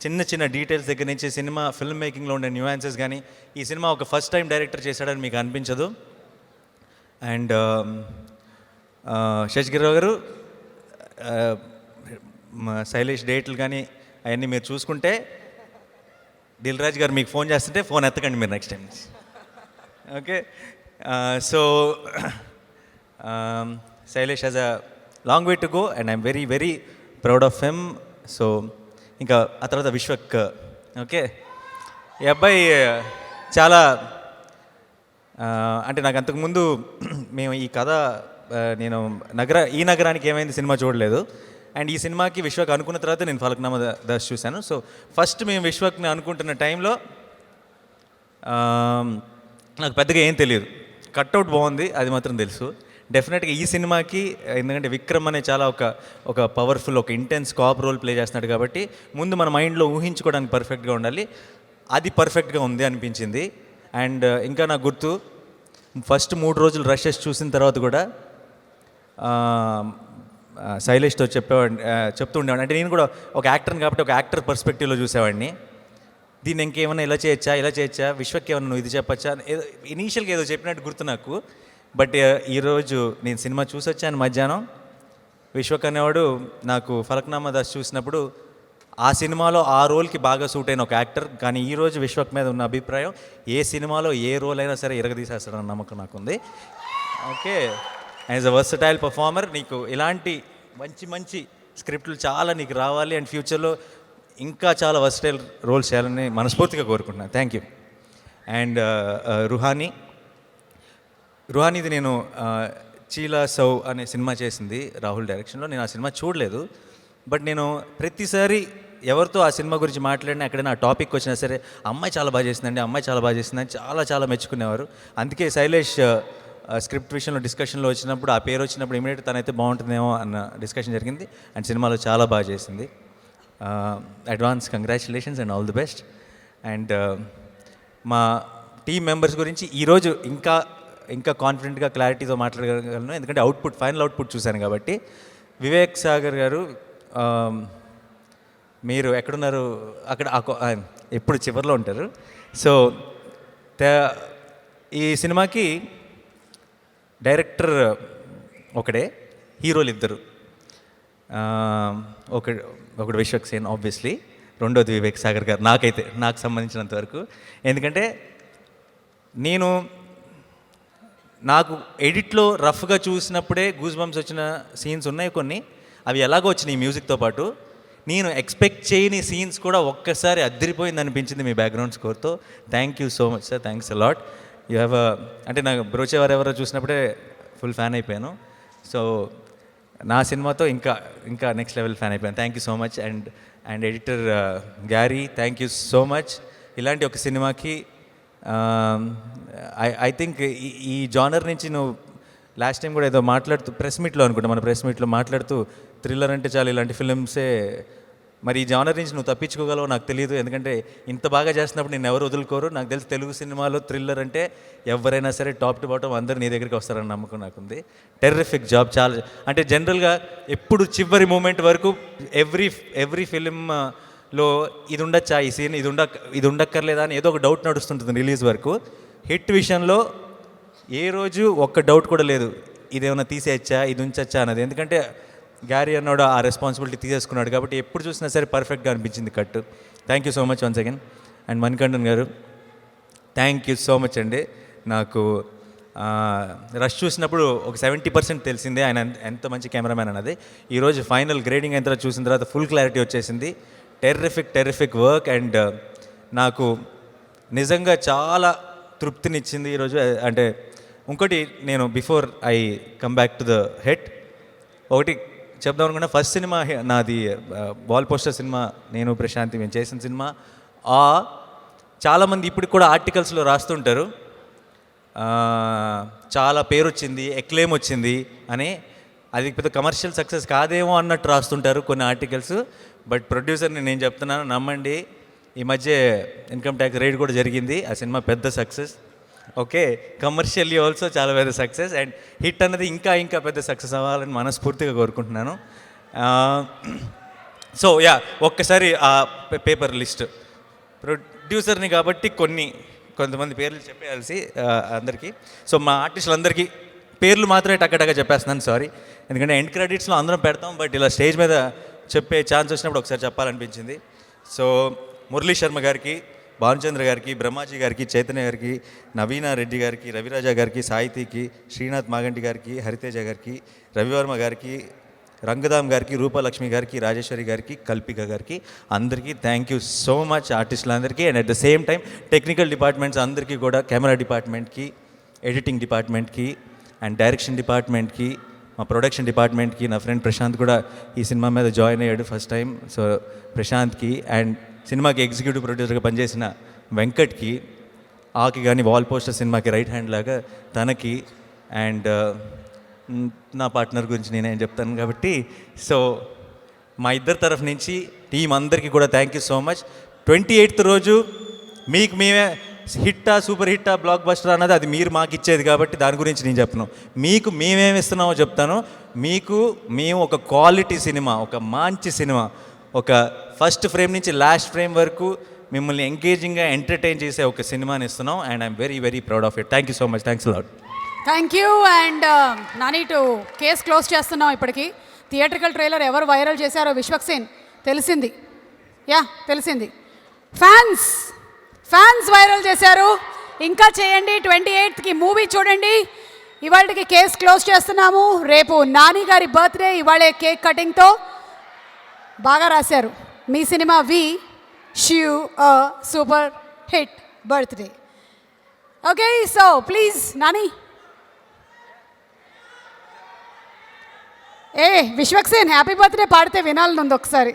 చిన్న చిన్న డీటెయిల్స్ దగ్గర నుంచి సినిమా ఫిల్మ్ మేకింగ్లో ఉండే న్యూయాన్సెస్ కానీ, ఈ సినిమా ఒక ఫస్ట్ టైం డైరెక్టర్ చేశాడని మీకు అనిపించదు. అండ్ శేషగిరిరావు గారు, శైలేష్ డేట్లు కానీ అవన్నీ మీరు చూసుకుంటే, దిల్రాజు గారు మీకు ఫోన్ చేస్తుంటే ఫోన్ ఎత్తకండి మీరు next time. Okay, so Shailesh has a long way to go and I'm very very proud of him. So ఇంకా ఆ తర్వాత విశ్వక్. ఓకే, ఈ అబ్బాయి చాలా అంటే నాకు అంతకుముందు మేము ఈ కథ నేను ఈ నగరానికి ఏమైంది సినిమా చూడలేదు. అండ్ ఈ సినిమాకి విశ్వక్ అనుకున్న తర్వాత నేను ఫలక్నామా దాస్ చూశాను. సో ఫస్ట్ మేము విశ్వక్ని అనుకుంటున్న టైంలో నాకు పెద్దగా ఏం తెలియదు. కట్అవుట్ బాగుంది, అది మాత్రం తెలుసు. డెఫినెట్గా ఈ సినిమాకి, ఎందుకంటే విక్రమ్ అనే చాలా ఒక పవర్ఫుల్, ఒక ఇంటెన్స్ కాప్ రోల్ ప్లే చేస్తున్నాడు కాబట్టి ముందు మన మైండ్లో ఊహించుకోవడానికి పర్ఫెక్ట్గా ఉండాలి. అది పర్ఫెక్ట్గా ఉంది అనిపించింది. అండ్ ఇంకా నాకు గుర్తు, ఫస్ట్ 3 రోజులు రషెస్ చూసిన తర్వాత కూడా శైలేష్తో చెప్తూ ఉండేవాడిని. అంటే నేను కూడా ఒక యాక్టర్ని కాబట్టి ఒక యాక్టర్ పర్స్పెక్టివ్లో చూసేవాడిని. దీన్ని ఇంకేమైనా ఇలా చేయొచ్చా, విశ్వకి ఏమన్నా నువ్వు ఇది చెప్పచ్చా, ఏదో ఇనీషియల్గా ఏదో చెప్పినట్టు గుర్తు నాకు. బట్ ఈరోజు నేను సినిమా చూసి వచ్చాను మధ్యాహ్నం. విశ్వక్ అనేవాడు నాకు ఫలక్నామా దాస్ చూసినప్పుడు ఆ సినిమాలో ఆ రోల్కి బాగా సూట్ అయిన ఒక యాక్టర్. కానీ ఈరోజు విశ్వక్ మీద ఉన్న అభిప్రాయం, ఏ సినిమాలో ఏ రోల్ అయినా సరే ఇరగదీసేస్తాడన్న నమ్మకం నాకుంది. Okay, as a versatile performer నీకు ఇలాంటి మంచి స్క్రిప్ట్లు చాలా నీకు రావాలి. అండ్ ఫ్యూచర్లో ఇంకా చాలా వర్సటైల్ రోల్స్ చేయాలని మనస్ఫూర్తిగా కోరుకుంటున్నాను. Thank you. అండ్ రుహానీది నేను చీలా సౌ అనే సినిమా చేసింది రాహుల్ డైరెక్షన్లో. నేను ఆ సినిమా చూడలేదు. బట్ నేను ప్రతిసారి ఎవరితో ఆ సినిమా గురించి మాట్లాడినా, ఎక్కడైనా ఆ టాపిక్ వచ్చినా సరే, అమ్మాయి చాలా బాగా చేసిందండి, అమ్మాయి చాలా బాగా చేసిందని చాలా మెచ్చుకునేవారు. అందుకే శైలేష్ స్క్రిప్ట్ విషయంలో డిస్కషన్లో వచ్చినప్పుడు, ఆ పేరు వచ్చినప్పుడు ఇమీడియట్ తనైతే బాగుంటుందేమో అన్న డిస్కషన్ జరిగింది. అండ్ సినిమాలో చాలా బాగా చేసింది. Advance congratulations and all the best. And మా టీం మెంబర్స్ గురించి ఈరోజు ఇంకా కాన్ఫిడెంట్గా క్లారిటీతో మాట్లాడగలను, ఎందుకంటే ఫైనల్ అవుట్పుట్ చూశాను కాబట్టి. వివేక్ సాగర్ గారు, మీరు ఎక్కడున్నారు? అక్కడ ఎప్పుడు చివరిలో ఉంటారు. సో ఈ సినిమాకి డైరెక్టర్ ఒకడే, హీరోలు ఇద్దరు. ఒకడు విశ్వక్ సేన్ ఆబ్వియస్లీ, రెండోది వివేక్ సాగర్ గారు. నాకు సంబంధించినంత వరకు, ఎందుకంటే నాకు ఎడిట్లో రఫ్గా చూసినప్పుడే గూస్ బంప్స్ వచ్చిన సీన్స్ ఉన్నాయి కొన్ని. అవి ఎలాగో వచ్చినాయి మ్యూజిక్తో పాటు. నేను ఎక్స్పెక్ట్ చేయని సీన్స్ కూడా ఒక్కసారి అద్దరిపోయింది అనిపించింది మీ బ్యాక్గ్రౌండ్ స్కోర్తో. Thank you so much sir, thanks a lot. You have అంటే నాకు బ్రోచేవారు ఎవరో చూసినప్పుడే ఫుల్ ఫ్యాన్ అయిపోయాను. సో నా సినిమాతో ఇంకా నెక్స్ట్ లెవెల్ ఫ్యాన్ అయిపోయాను. Thank you so much. And editor Gary, thank you so much. ఇలాంటి ఒక సినిమాకి ఐ థింక్ ఈ జానర్ నుంచి నువ్వు లాస్ట్ టైం కూడా ఏదో మాట్లాడుతూ ప్రెస్ మీట్లో మాట్లాడుతూ థ్రిల్లర్ అంటే చాలా ఇలాంటి ఫిలిమ్సే, మరి ఈ జానర్ నుంచి నువ్వు తప్పించుకోగలవో నాకు తెలియదు. ఎందుకంటే ఇంత బాగా చేస్తున్నప్పుడు నేను ఎవరు వదులుకోరు. నాకు తెలిసి తెలుగు సినిమాలో థ్రిల్లర్ అంటే ఎవరైనా సరే టాప్ టు బాటం అందరూ నీ దగ్గరికి వస్తారని నమ్మకం నాకుంది. Terrific job. చాలా అంటే జనరల్గా ఎప్పుడు చివరి మూమెంట్ వరకు ఎవ్రీ ఫిలింలో ఇది ఉండొచ్చా, ఈ సీన్ ఇది ఉండక్కర్లేదా అని ఏదో ఒక డౌట్ నడుస్తుంటుంది రిలీజ్ వరకు. హిట్ విషయంలో ఏ రోజు ఒక్క డౌట్ కూడా లేదు, ఇదేమైనా తీసేయచ్చా, ఇది ఉంచచ్చా అన్నది. ఎందుకంటే గ్యారీ అన్నాడు ఆ రెస్పాన్సిబిలిటీ తీసేసుకున్నాడు కాబట్టి ఎప్పుడు చూసినా సరే పర్ఫెక్ట్గా అనిపించింది cut. Thank you so much once again. And Manikandan గారు, థ్యాంక్ యూ సో మచ్ అండి. నాకు రష్ చూసినప్పుడు ఒక 70% తెలిసిందే ఆయన ఎంత మంచి కెమెరామ్యాన్ అన్నది. ఈరోజు ఫైనల్ గ్రేడింగ్ ఎంత చూసిన తర్వాత ఫుల్ క్లారిటీ వచ్చేసింది. Terrific work. అండ్ నాకు నిజంగా చాలా తృప్తినిచ్చింది ఈరోజు. అంటే ఇంకోటి, నేను before I come back to the head ఒకటి చెప్దాం అనుకున్నా. ఫస్ట్ సినిమా నాది వాల్ పోస్టర్ సినిమా, నేను ప్రశాంతి మేము చేసిన సినిమా. చాలామంది ఇప్పటికి కూడా ఆర్టికల్స్లో రాస్తుంటారు చాలా పేరు వచ్చింది, ఎక్లేమ్ వచ్చింది అని. అది పెద్ద కమర్షియల్ సక్సెస్ కాదేమో అన్నట్టు రాస్తుంటారు కొన్ని ఆర్టికల్స్. బట్ ప్రొడ్యూసర్ని నేను చెప్తున్నాను, నమ్మండి. ఈ మధ్య ఇన్కమ్ ట్యాక్స్ రేట్ కూడా జరిగింది. ఆ సినిమా పెద్ద సక్సెస్. ఓకే, కమర్షియల్లీ ఆల్సో చాలా పెద్ద సక్సెస్. అండ్ హిట్ అన్నది ఇంకా పెద్ద సక్సెస్ అవ్వాలని మనస్ఫూర్తిగా కోరుకుంటున్నాను. సో ఒక్కసారి ఆ పేపర్ లిస్ట్ ప్రొడ్యూసర్ని కాబట్టి కొంతమంది పేర్లు చెప్పేయాల్సి అందరికీ. సో మా ఆర్టిస్టులందరికీ పేర్లు మాత్రమే టక్కటగా చెప్పేస్తున్నాను, సారీ. ఎందుకంటే ఎండ్ క్రెడిట్స్లో అందరం పెడతాం, బట్ ఇలా స్టేజ్ మీద చెప్పే ఛాన్స్ వచ్చినప్పుడు ఒకసారి చెప్పాలనిపించింది. సో మురళీ శర్మ గారికి, భానుచంద్ర గారికి, బ్రహ్మాజీ గారికి, చైతన్య గారికి, నవీనా రెడ్డి గారికి, రవిరాజా గారికి, సాహితీకి, శ్రీనాథ్ మాగంటి గారికి, హరితేజ గారికి, రవివర్మ గారికి, రంగదామ్ గారికి, రూపలక్ష్మి గారికి, రాజేశ్వరి గారికి, కల్పిక గారికి, అందరికీ థ్యాంక్ యూ సో మచ్ ఆర్టిస్టులందరికీ. And at the same time technical departments అందరికీ కూడా, కెమెరా డిపార్ట్మెంట్కి, ఎడిటింగ్ డిపార్ట్మెంట్కి, అండ్ డైరెక్షన్ డిపార్ట్మెంట్కి, మా ప్రొడక్షన్ డిపార్ట్మెంట్కి. నా ఫ్రెండ్ ప్రశాంత్ కూడా ఈ సినిమా మీద జాయిన్ అయ్యాడు ఫస్ట్ టైం. సో ప్రశాంత్కి, అండ్ సినిమాకి ఎగ్జిక్యూటివ్ ప్రొడ్యూసర్గా పనిచేసిన వెంకట్కి, ఆకి కానీ వాల్ పోస్టర్ సినిమాకి రైట్ హ్యాండ్ లాగా తనకి, అండ్ నా పార్ట్నర్ గురించి నేనేం చెప్తాను కాబట్టి. సో మా ఇద్దరి తరఫు నుంచి టీం అందరికీ కూడా thank you so much. 28th రోజు మీకు మేమే హిట్టా, సూపర్ హిట్టా, బ్లాక్ బస్టర్ అన్నది అది మీరు మాకు ఇచ్చేది కాబట్టి దాని గురించి నేను చెప్పను. మీకు మేమేమి ఇస్తున్నామో చెప్తాను. మేము ఒక క్వాలిటీ సినిమా, ఒక మంచి సినిమా, ఒక ఫస్ట్ ఫ్రేమ్ నుంచి లాస్ట్ ఫ్రేమ్ వరకు మిమ్మల్ని ఎంగేజింగ్గా ఎంటర్టైన్ చేసే ఒక సినిమాని ఇస్తున్నాం. And I'm very proud of it. Thank you so much. Thanks lot. Thank you. And Nani to case close చేస్తున్నాం. ఇప్పటికీ థియేట్రికల్ ట్రైలర్ ఎవరు వైరల్ చేశారో విశ్వక్ సేన్ తెలిసింది. తెలిసింది. ఫ్యాన్స్ వైరల్ చేశారు. ఇంకా చేయండి. 28th మూవీ చూడండి. ఇవాళకి కేస్ క్లోజ్ చేస్తున్నాము. రేపు నాని గారి బర్త్డే, ఇవాళే కేక్ కటింగ్తో. బాగా రాశారు. మీ cinema wish you a super hit birthday. Okay, so please Nani. Vishwak Sen happy birthday పాడితే వినాలనుంది ఒకసారి.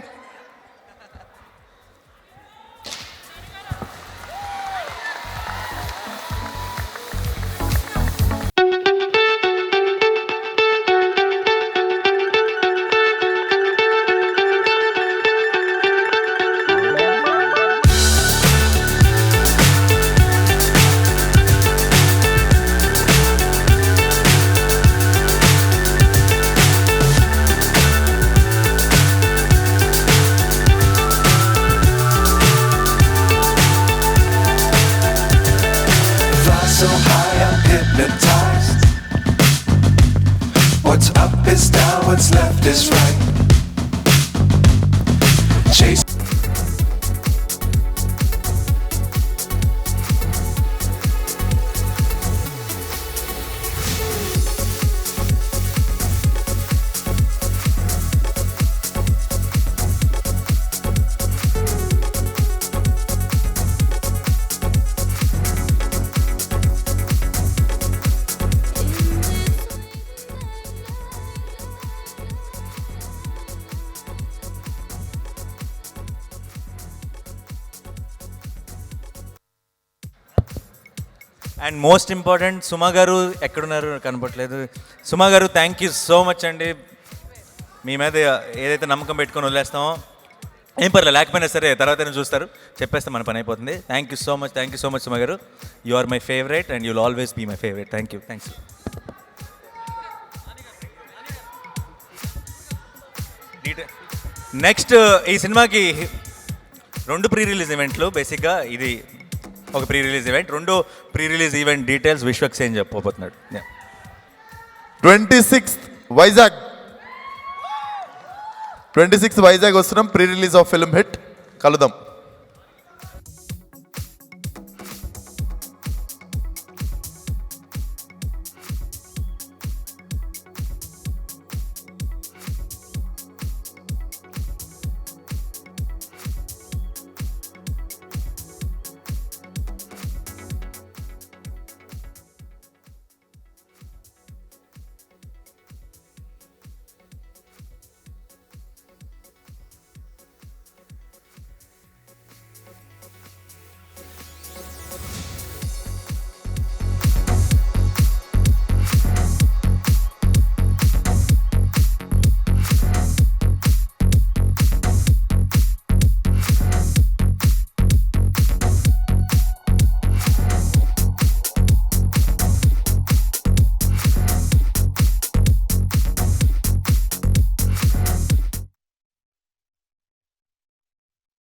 Up is down, what's left is right. Chase. And most important Suma గారు ఎక్కడున్నారు కనపట్లేదు. సుమా గారు థ్యాంక్ యూ సో మచ్ అండి. మీ మీద ఏదైతే నమ్మకం పెట్టుకొని వదిలేస్తామో ఏం పర్లేదు, లేకపోయినా సరే తర్వాత చూస్తారు, చెప్పేస్తే మన పని అయిపోతుంది. Thank you so much Suma గారు. You are my favourite and you'll always be my favourite. Thank you. Thanks. Next ఈ సినిమాకి 2 ప్రీ రిలీజ్ ఈవెంట్లు. బేసిక్గా ఇది ఒక pre release event, 2 pre release event details Vishwak Sen చెప్పబోతున్నాడు. 26th వైజాగ్ వస్తున్నాం, pre release of film hit. కలుద్దాం.